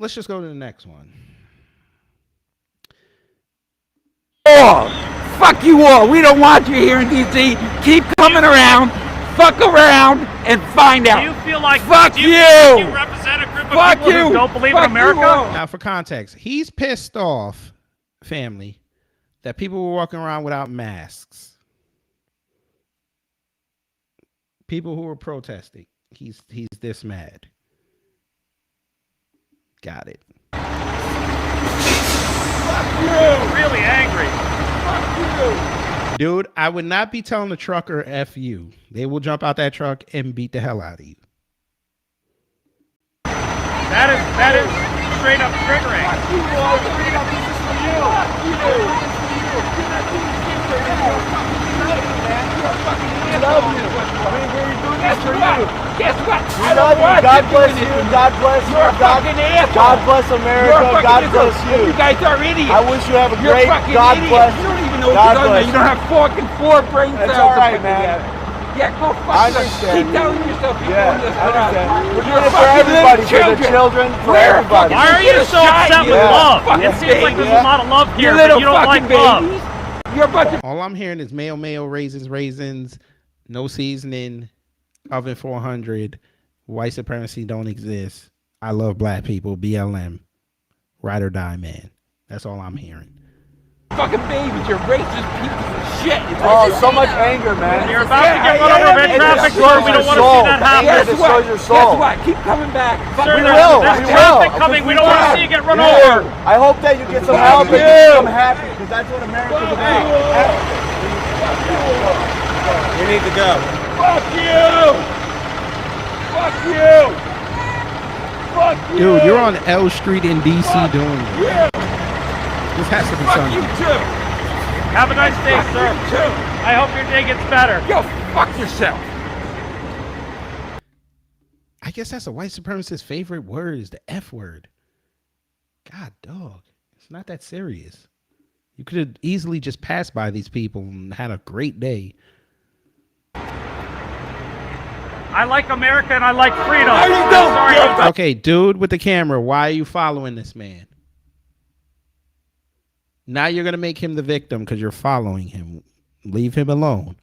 let's just go to the next one. Fuck you all. We don't want you here in D.C. Keep coming around, fuck around, and find out. Do you feel like fuck you represent a group of Fuck people you. who don't believe Fuck in America? you all. Now, for context, he's pissed off, family, that people were walking around without masks. People who were protesting. He's this mad. Got it. Really angry. Dude, I would not be telling the trucker F you. They will jump out that truck and beat the hell out of you. That is straight up triggering. Guess what? We love you. God bless you. God bless you. God bless America. God bless you. You guys are idiots. I wish you have a You're great fucking God idiots. bless. You don't even know what God you're talking bless about. You don't have fucking 4 brain cells. That's all right, to put man. together. Yeah, go fuck I yourself. understand. Keep telling yourself you're doing this I for us. understand. We're You're doing it for fucking everybody, little for the children, for We're everybody. Why are you so upset with love? It seems like there's a lot of love here, but you don't like love. You're a bunch of All I'm hearing is mayo, raisins, no seasoning, oven 400, white supremacy don't exist. I love black people, BLM, ride or die, man. That's all I'm hearing. fucking babies. You're racist pieces of shit. Oh, so much anger, man. You're about to get run over in traffic, sir. We don't want to see that happen. Guess what? Guess what? Keep coming back. Sir, We there's will. traffic coming. We don't want to see you get run over. I hope that you get some help and you become happy, because that's what America's about. You need to go. Fuck you! Fuck you! Fuck you! Dude, you're on L Street in DC doing this. This has to be Fuck something. you too! Have a nice day, sir. I hope your day gets better. Yo, fuck yourself. I guess that's a white supremacist's favorite word is the F word. God, dog. It's not that serious. You could have easily just passed by these people and had a great day. I like America and I like freedom. Okay, dude with the camera, why are you following this man? Now you're going to make him the victim because you're following him. Leave him alone.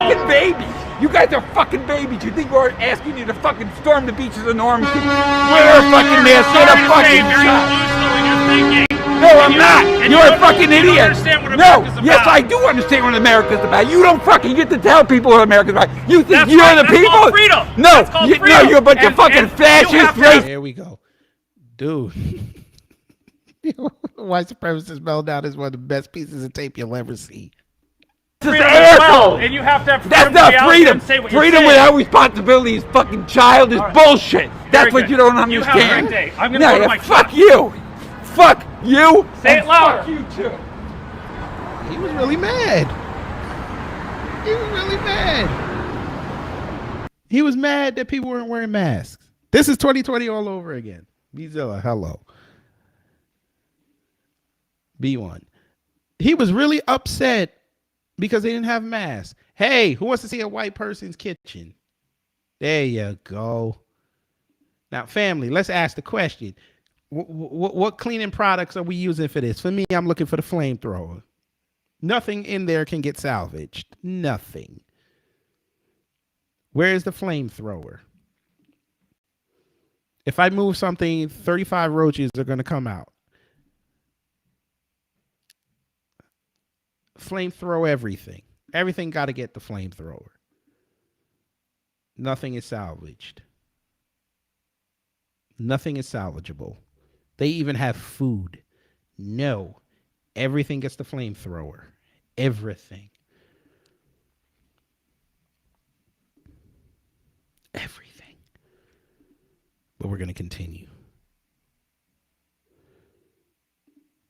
Fucking babies! You guys are fucking babies. You think we're asking you to fucking storm the beaches of Normandy? Wear a fucking mask. Get a fucking shot. No, I'm not. You're a fucking idiot. No, yes, I do understand what America's about. You don't fucking get to tell people what America's about. You think you're the people? Called freedom. No, That's called no, freedom. you're a bunch of fucking fascist racists. Here we go. Dude. White supremacist meltdown is one of the best pieces of tape you'll ever see. Freedom as well, and you have to have freedom. That's not to be out freedom. and say what you're Freedom saying. without responsibility is fucking childish bullshit. That's what good. you don't You understand. have a great day. I'm gonna go to my fuck truck. you. Fuck you. Say it and louder. Fuck you too. He was really mad. He was really mad. He was mad that people weren't wearing masks. This is 2020 all over again. Bezilla, hello. B1. He was really upset because they didn't have masks. Hey, who wants to see a white person's kitchen? There you go. Now, family, let's ask the question. What cleaning products are we using for this? For me, I'm looking for the flamethrower. Nothing in there can get salvaged. Nothing. Where is the flamethrower? If I move something, 35 roaches are going to come out. Flamethrower everything. Everything got to get the flamethrower. Nothing is salvaged. Nothing is salvageable. They even have food. No. Everything gets the flamethrower. Everything. Everything. But we're going to continue.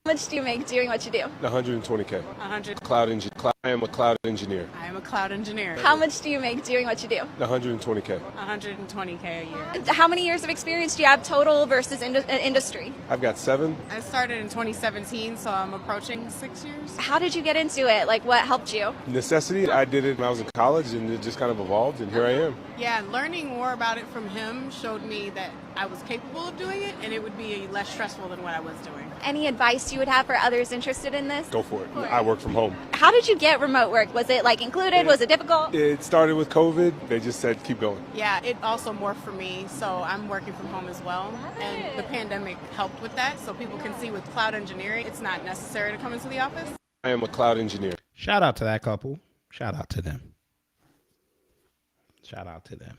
How much do you make doing what you do? 120K. 100. Cloud engine. I am a cloud engineer. I am a cloud engineer. How much do you make doing what you do? 120K. 120K a year. How many years of experience do you have total versus industry? I've got 7. I started in 2017, so I'm approaching 6 years. How did you get into it? Like, what helped you? Necessity. I did it when I was in college, and it just kind of evolved, and here I am. Yeah, learning more about it from him showed me that I was capable of doing it, and it would be less stressful than what I was doing. Any advice you would have for others interested in this? Go for it. I work from home. How did you get remote work? Was it like included? Was it difficult? It started with COVID. They just said keep going. Yeah, it also morphed for me, so I'm working from home as well. And the pandemic helped with that, so people can see with cloud engineering, it's not necessary to come into the office. I am a cloud engineer. Shout out to that couple. Shout out to them. Shout out to them.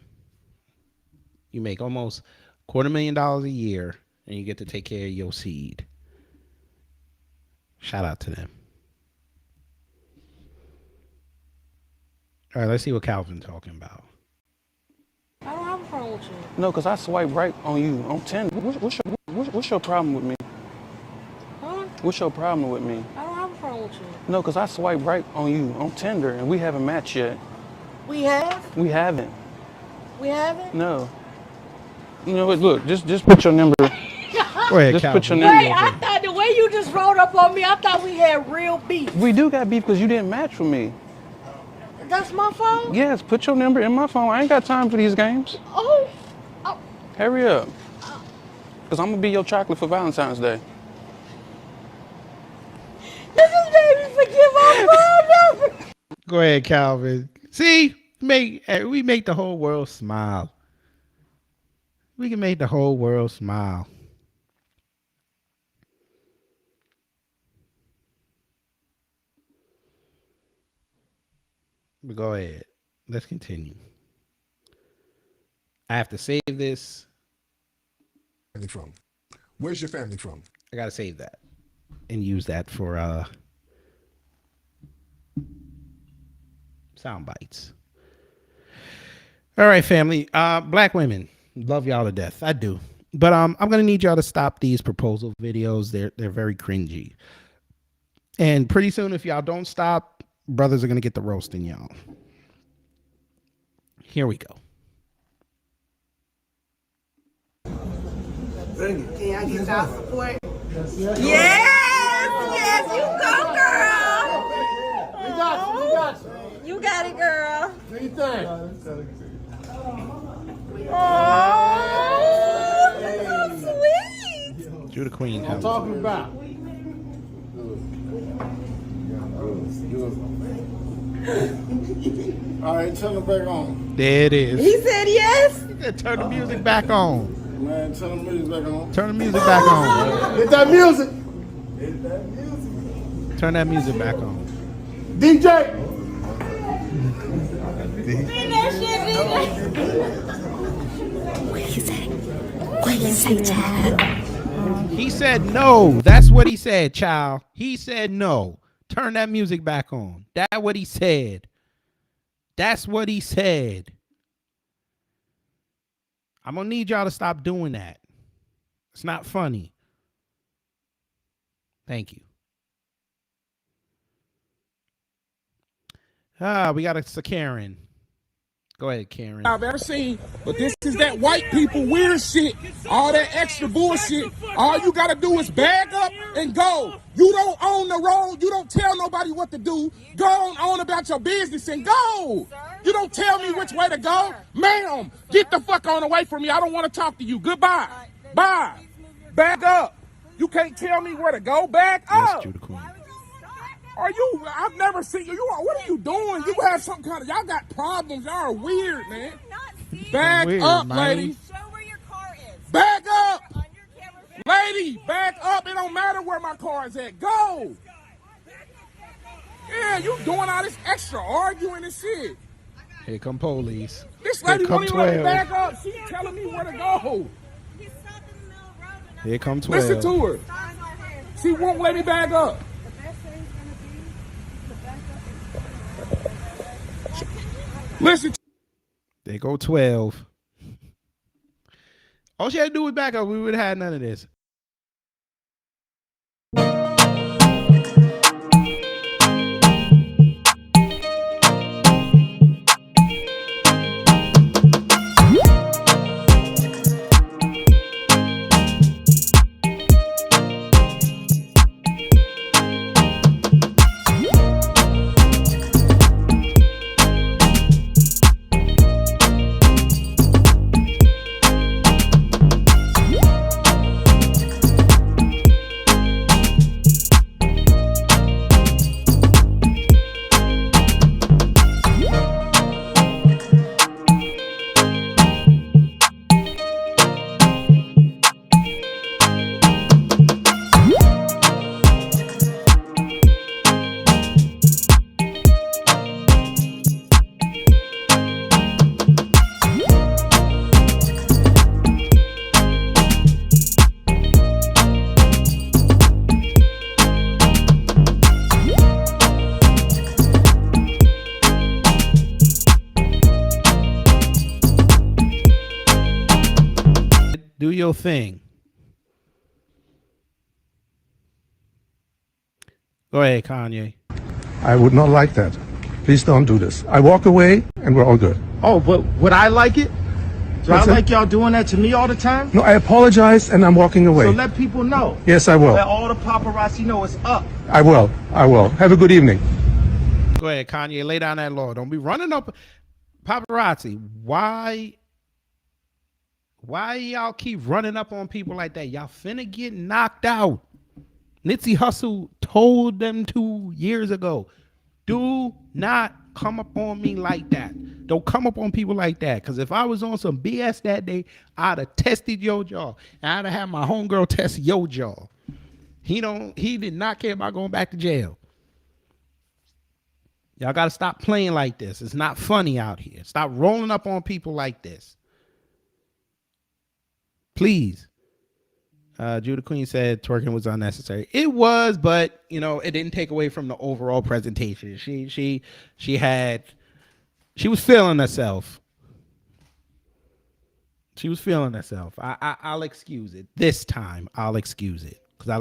You make almost $250,000 a year, and you get to take care of your seed. Shout out to them. All right, let's see what Calvin's talking about. I don't have a problem with you. No, because I swipe right on you on Tinder. What's your problem with me? Huh? What's your problem with me? I don't have a problem with you. No, because I swipe right on you on Tinder, and we haven't matched yet. We have? We haven't. We haven't? No. You know what? Look, just put your number. Go ahead, just put your number. Wait, I thought the way you just rolled up on me, I thought we had real beef. We do got beef because you didn't match with me. That's my phone? Yes, put your number in my phone. I ain't got time for these games. Oh. Hurry up. Because I'm going to be your chocolate for Valentine's Day. This is made me forget my phone number. Go ahead, Calvin. See, we make the whole world smile. We can make the whole world smile. But go ahead. Let's continue. I have to save this. Family from? Where's your family from? I gotta save that and use that for sound bites. All right, family. Black women, love y'all to death. I do. But I'm gonna need y'all to stop these proposal videos. They're very cringy. And pretty soon, if y'all don't stop, brothers are gonna get the roasting y'all. Here we go. Can I get y'all support? Yes, you go, girl. We got you. You got it, girl. What do you think? Oh, so sweet. Do the queen. What I'm talking about. All right, turn it back on. There it is. He said yes. He said, turn the music back on. Man, turn the music back on. Turn the music back on. Hit that music. Turn that music back on. DJ. Bring that shit, DJ. What did you say? What did you say, Chad? He said no. That's what he said, child. He said no. Turn that music back on. That's what he said. That's what he said. I'm going to need y'all to stop doing that. It's not funny. Thank you. We got a Karen. Go ahead, Karen. I've ever seen, but this is that white people weird shit. All that extra bullshit. All you gotta do is bag up and go. You don't own the road. You don't tell nobody what to do. Go on about your business and go. You don't tell me which way to go. Ma'am, get the fuck on away from me. I don't want to talk to you. Goodbye. Bye. Back up. You can't tell me where to go. Back up. Are you? I've never seen you. What are you doing? You have some kind of. Y'all got problems. Y'all are weird, man. Back up, lady. Show where your car is. Back up. Lady, back up. It don't matter where my car is at. Go. Yeah, you doing all this extra arguing and shit. Here come police. This lady won't even let me 12. back up. She's telling me where to go. Here come 12. Listen to her. She won't let me back up. Listen. There go 12. All she had to do was back up. We would have had none of this. your thing. Go ahead, Kanye. I would not like that. Please don't do this. I walk away and we're all good. Oh, but would I like it? Do I What's that? like y'all doing that to me all the time? No, I apologize and I'm walking away. So let people know. Yes, I will. Let all the paparazzi know it's up. I will. Have a good evening. Go ahead, Kanye. Lay down that law. Don't be running up. Paparazzi, why y'all keep running up on people like that? Y'all finna get knocked out. Nipsey Hussle told them 2 years ago, do not come up on me like that. Don't come up on people like that. Because if I was on some BS that day, I'd have tested your jaw. And I'd have had my homegirl test your jaw. He did not care about going back to jail. Y'all got to stop playing like this. It's not funny out here. Stop rolling up on people like this. Please. Judah Queen said twerking was unnecessary. It was, but it didn't take away from the overall presentation. She was feeling herself. She was feeling herself. I'll excuse it. This time I'll excuse it. Because I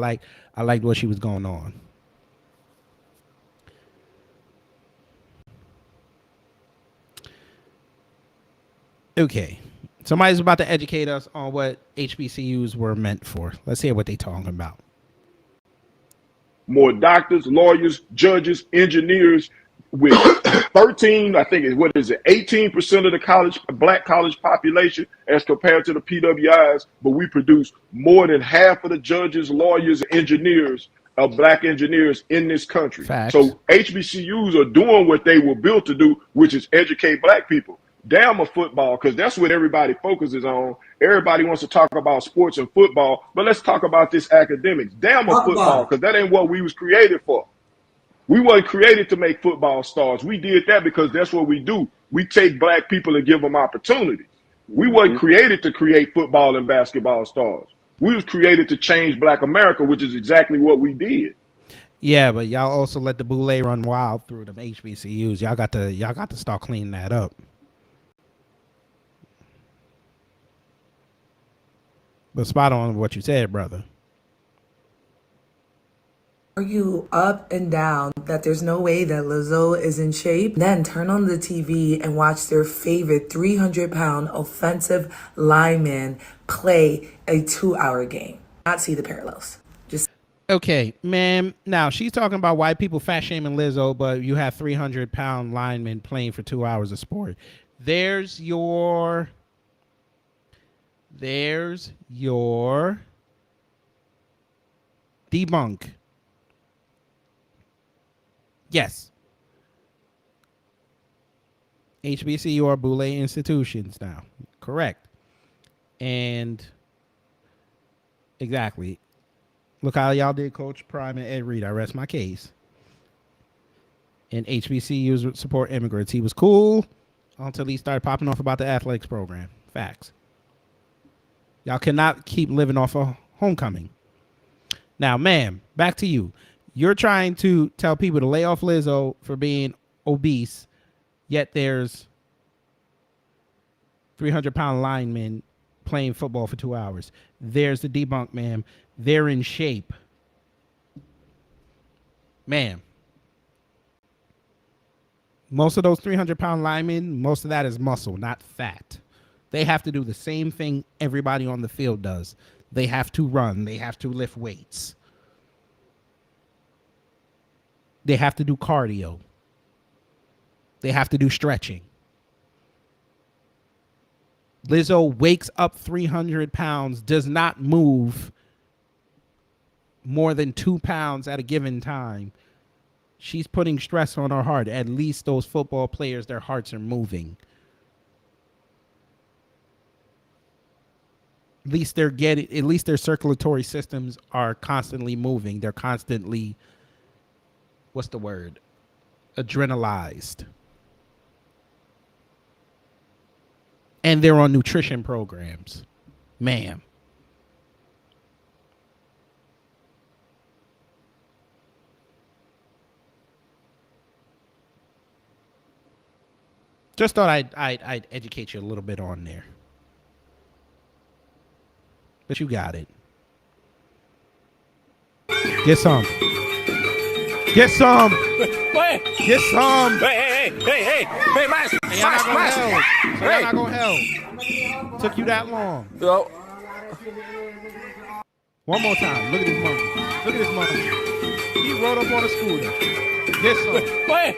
liked what she was going on. Okay. Somebody's about to educate us on what HBCUs were meant for. Let's hear what they're talking about. More doctors, lawyers, judges, engineers with 13, I think, 18% of the black college population as compared to the PWIs, but we produce more than half of the judges, lawyers, engineers of black engineers in this country. Facts. So HBCUs are doing what they were built to do, which is educate black people. Damn a football, because that's what everybody focuses on. Everybody wants to talk about sports and football, but let's talk about this academics. Damn a football, because that ain't what we was created for. We weren't created to make football stars. We did that because that's what we do. We take black people and give them opportunities. We weren't created to create football and basketball stars. We was created to change black America, which is exactly what we did. Yeah, but y'all also let the boule run wild through them HBCUs. Y'all got to start cleaning that up. But spot on what you said, brother. Argue up and down that there's no way that Lizzo is in shape, then turn on the TV and watch their favorite 300-pound offensive lineman play a 2-hour game. Not see the parallels. Just okay, ma'am. Now she's talking about white people fat shaming Lizzo, but you have 300-pound linemen playing for 2 hours of sport. There's your debunk. Yes. HBCU are boule institutions now. Correct. And exactly. Look how y'all did Coach Prime and Ed Reed. I rest my case. And HBCUs support immigrants. He was cool until he started popping off about the athletics program. Facts. Y'all cannot keep living off of homecoming. Now, ma'am, back to you. You're trying to tell people to lay off Lizzo for being obese, yet there's 300-pound linemen playing football for 2 hours. There's the debunk, ma'am. They're in shape. Ma'am. Most of those 300-pound linemen, most of that is muscle, not fat. They have to do the same thing everybody on the field does. They have to run. They have to lift weights. They have to do cardio. They have to do stretching. Lizzo wakes up 300 pounds, does not move more than 2 pounds at a given time. She's putting stress on her heart. At least those football players, their hearts are moving. At least their circulatory systems are constantly moving. They're constantly, what's the word? Adrenalized. And they're on nutrition programs. Ma'am. Just thought I'd educate you a little bit on there. But you got it. Get some. Get some. Wait. Get some. Hey, Master. Hey, y'all not gonna help. So y'all not gonna help. Took you that long. No. One more time. Look at this monkey. Look at this monkey. He rode up on a scooter. Get some. Wait.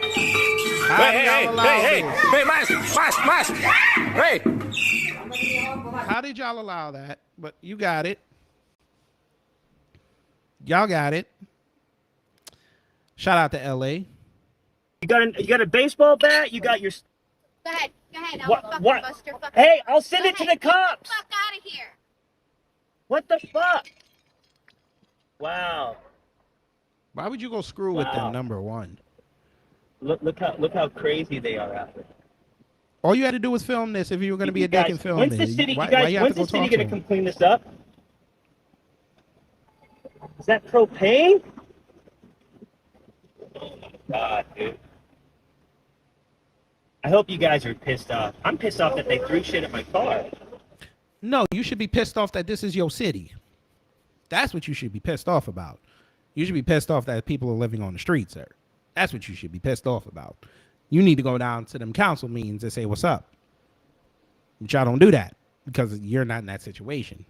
Hey, Master. Hey. How did y'all allow that? But you got it. Y'all got it. Shout out to LA. You got a baseball bat? You got your... Go ahead. What? Bust your fucking... Hey, I'll send it to the cops. Fuck out of here. What the fuck? Wow. Why would you go screw with them, number one? Look how crazy they are out there. All you had to do was film this if you were going to be a dick and film When's it. the city, Why you have when's to go the city talk to going to them? come clean this up? Is that propane? Oh my God, dude. I hope you guys are pissed off. I'm pissed off that they threw shit at my car. No, you should be pissed off that this is your city. That's what you should be pissed off about. You should be pissed off that people are living on the streets, sir. That's what you should be pissed off about. You need to go down to them council meetings and say, what's up? But y'all don't do that because you're not in that situation.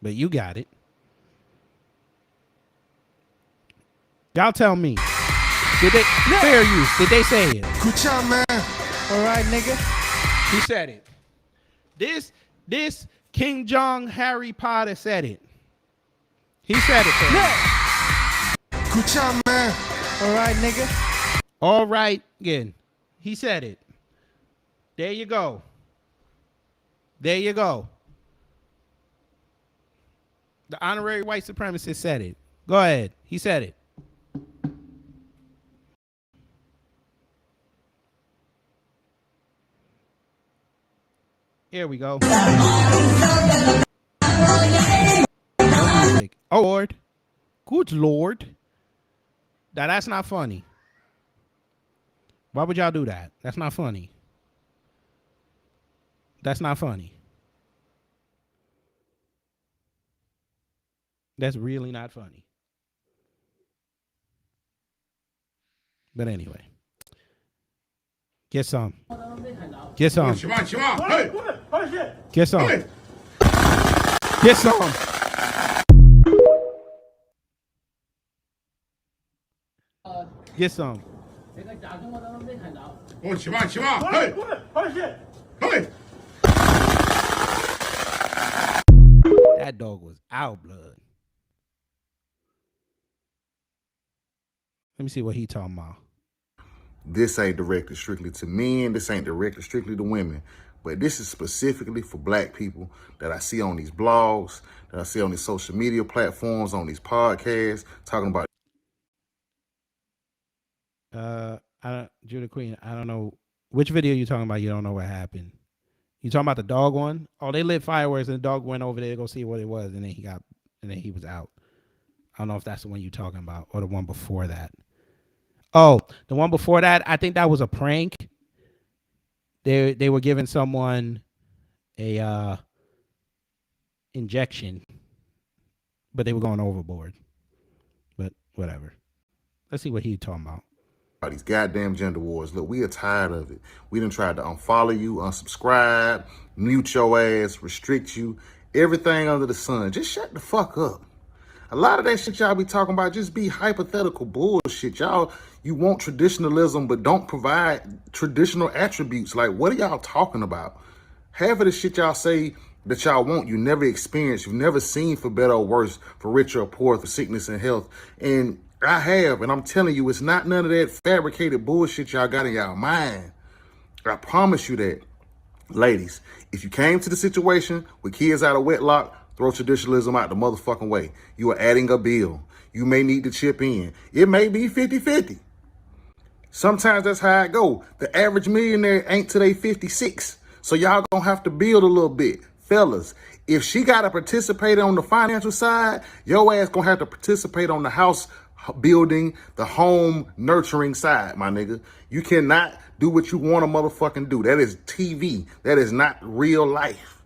But you got it. Y'all tell me. Did they fair use? Did they say it? Good job, man. All right, nigga. He said it. This King Jong Harry Potter said it. He said it. Good job, man. All right, nigga. All right, again. He said it. There you go. There you go. The honorary white supremacist said it. Go ahead. He said it. Here we go. Oh, Lord. Good Lord. Now, that's not funny. Why would y'all do that? That's not funny. That's not funny. That's really not funny. But anyway. Get some. Get some. Get some. Get some. Get some. That dog was out blood. Let me see what he talking about. This ain't directed strictly to men. This ain't directed strictly to women. But this is specifically for black people that I see on these blogs, that I see on these social media platforms, on these podcasts, talking about. Judah Queen, I don't know. Which video you talking about? You don't know what happened. You talking about the dog one? Oh, they lit fireworks and the dog went over there to go see what it was, and then he was out. I don't know if that's the one you talking about or the one before that. Oh, the one before that, I think that was a prank. They were giving someone a injection, but they were going overboard. But whatever. Let's see what he talking about. These goddamn gender wars. Look, we are tired of it. We done tried to unfollow you, unsubscribe, mute your ass, restrict you, everything under the sun. Just shut the fuck up. A lot of that shit y'all be talking about just be hypothetical bullshit. Y'all, you want traditionalism, but don't provide traditional attributes. Like, what are y'all talking about? Half of the shit y'all say that y'all want, you never experienced, you've never seen for better or worse, for richer or poor, for sickness and health. And I have, and I'm telling you, it's not none of that fabricated bullshit y'all got in y'all mind. I promise you that. Ladies, if you came to the situation with kids out of wedlock, throw traditionalism out the motherfucking way. You are adding a bill. You may need to chip in. It may be 50-50. Sometimes that's how it go. The average millionaire ain't today 56. So y'all gonna have to build a little bit. Fellas, if she gotta participate on the financial side, your ass gonna have to participate on the house building, the home nurturing side, my nigga. You cannot do what you want to motherfucking do. That is TV. That is not real life.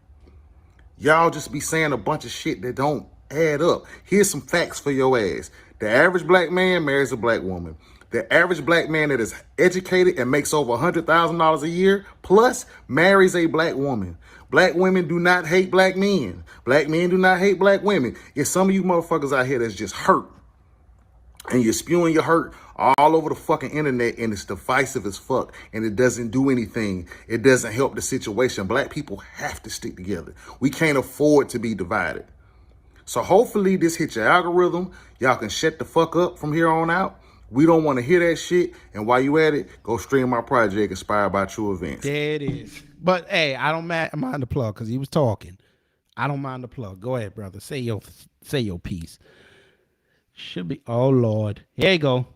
Y'all just be saying a bunch of shit that don't add up. Here's some facts for your ass. The average black man marries a black woman. The average black man that is educated and makes over $100,000 a year plus marries a black woman. Black women do not hate black men. Black men do not hate black women. It's some of you motherfuckers out here that's just hurt. And you're spewing your hurt all over the fucking internet, and it's divisive as fuck, and it doesn't do anything. It doesn't help the situation. Black people have to stick together. We can't afford to be divided. So hopefully this hits your algorithm. Y'all can shut the fuck up from here on out. We don't want to hear that shit. And while you at it, go stream my project, Inspired by True Events. There it is. But hey, I don't mind the plug because he was talking. I don't mind the plug. Go ahead, brother. Say your piece. Should be. Oh Lord. Here you go.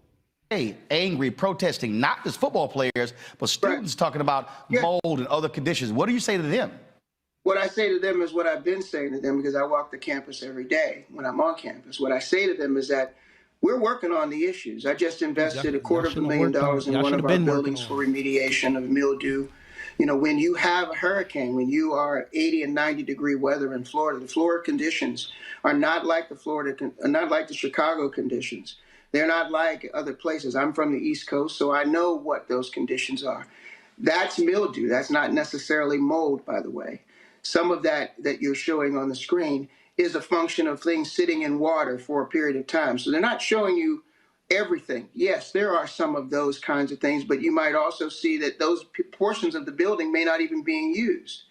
Hey, angry, protesting, not just football players, but students talking about mold and other conditions. What do you say to them? What I say to them is what I've been saying to them because I walk the campus every day when I'm on campus. What I say to them is that we're working on the issues. I just invested $250,000 in one of our buildings for remediation of mildew. You know, when you have a hurricane, when you are 80 and 90 degree weather in Florida, the Florida conditions are not like not like the Chicago conditions. They're not like other places. I'm from the East Coast, so I know what those conditions are. That's mildew. That's not necessarily mold, by the way. Some of that you're showing on the screen is a function of things sitting in water for a period of time. So they're not showing you everything. Yes, there are some of those kinds of things, but you might also see that those portions of the building may not even being used.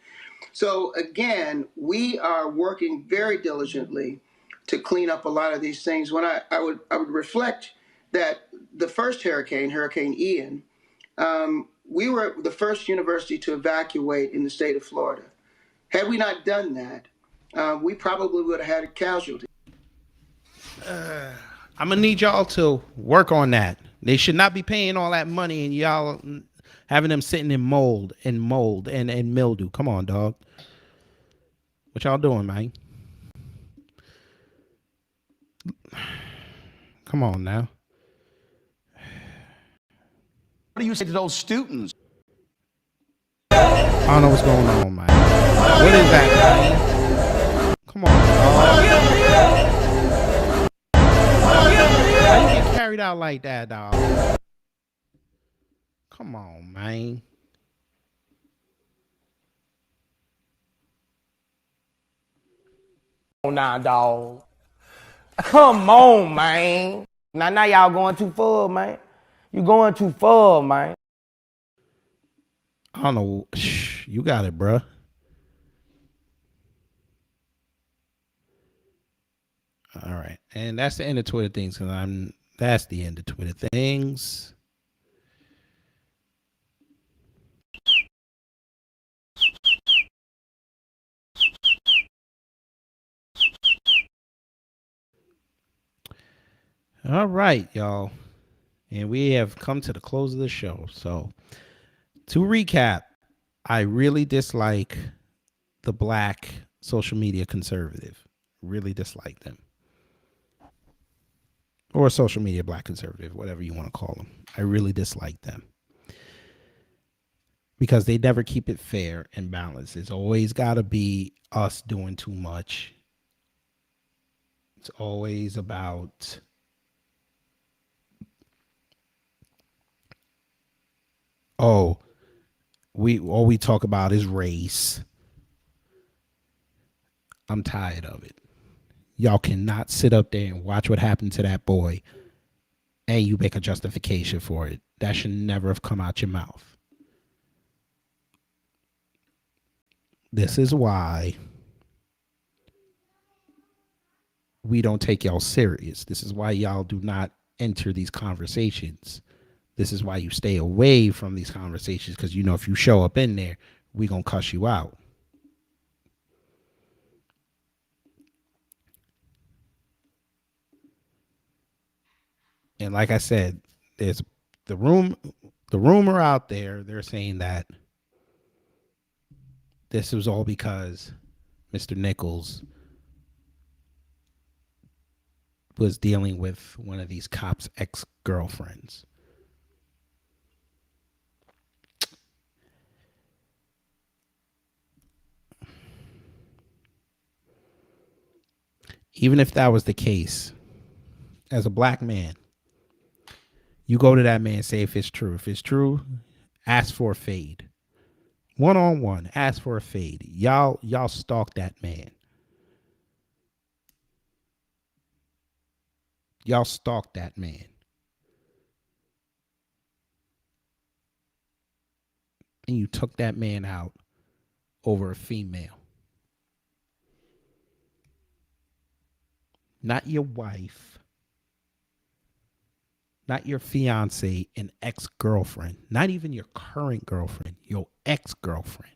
So again, we are working very diligently to clean up a lot of these things. When I would reflect that the first hurricane, Hurricane Ian, we were the first university to evacuate in the state of Florida. Had we not done that, we probably would have had a casualty. I'm gonna need y'all to work on that. They should not be paying all that money and y'all having them sitting in mold and mildew. Come on, dog. What y'all doing, man? Come on now. What do you say to those students? I don't know what's going on, man. What is that, man? Come on, dog. How you get carried out like that, dog? Come on, man. Now, dog. Come on, man. Now y'all going too far, man. You going too far, man. I don't know. You got it, bruh. All right. And that's the end of Twitter things. That's the end of Twitter things. All right, y'all. And we have come to the close of the show. So to recap, I really dislike the black social media conservative. Really dislike them. Or social media black conservative, whatever you want to call them. I really dislike them. Because they never keep it fair and balanced. It's always got to be us doing too much. It's always about all we talk about is race. I'm tired of it. Y'all cannot sit up there and watch what happened to that boy and you make a justification for it. That should never have come out your mouth. This is why we don't take y'all serious. This is why y'all do not enter these conversations. This is why you stay away from these conversations, because you know if you show up in there, we gonna cuss you out. And like I said, there's the rumor out there. They're saying that this was all because Mr. Nichols was dealing with one of these cops' ex-girlfriends. even if that was the case, as a black man, you go to that man, say if it's true. If it's true, ask for a fade. 1-on-1, ask for a fade. Y'all stalk that man. Y'all stalk that man. And you took that man out over a female. Not your wife. Not your fiance and ex-girlfriend. Not even your current girlfriend. Your ex-girlfriend.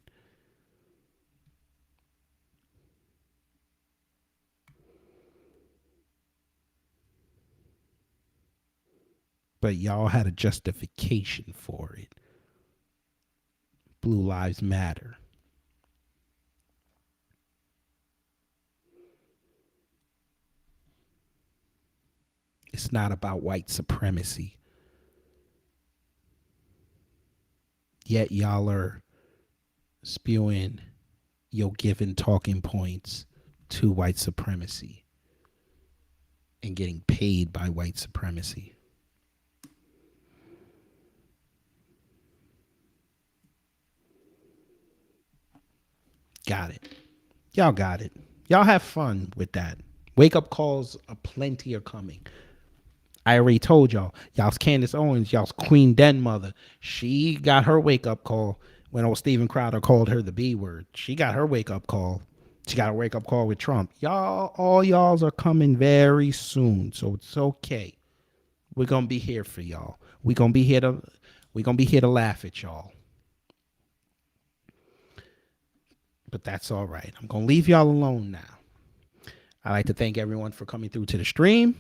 But y'all had a justification for it. Blue Lives Matter. It's not about white supremacy. Yet y'all are spewing your given talking points to white supremacy and getting paid by white supremacy. Got it. Y'all got it. Y'all have fun with that. Wake up calls plenty are coming. I already told y'all. Y'all's Candace Owens, y'all's Queen Den mother. She got her wake up call when old Steven Crowder called her the B word. She got her wake up call. She got a wake up call with Trump. All y'all's are coming very soon, so it's okay. We're gonna be here for y'all. We're gonna be here to laugh at y'all. But that's all right. I'm gonna leave y'all alone now. I'd like to thank everyone for coming through to the stream.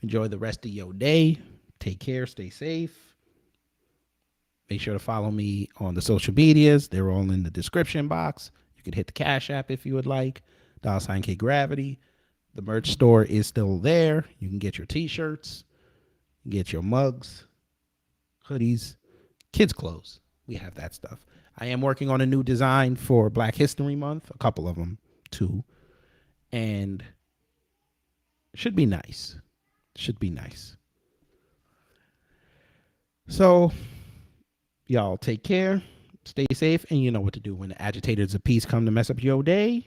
Enjoy the rest of your day. Take care. Stay safe. Make sure to follow me on the social medias. They're all in the description box. You can hit the Cash App if you would like. $K Gravity. The merch store is still there. You can get your t-shirts, get your mugs, hoodies, kids' clothes. We have that stuff. I am working on a new design for Black History Month. A couple of them, too. And should be nice. Should be nice. So, y'all take care, stay safe, and you know what to do when the agitators of peace come to mess up your day.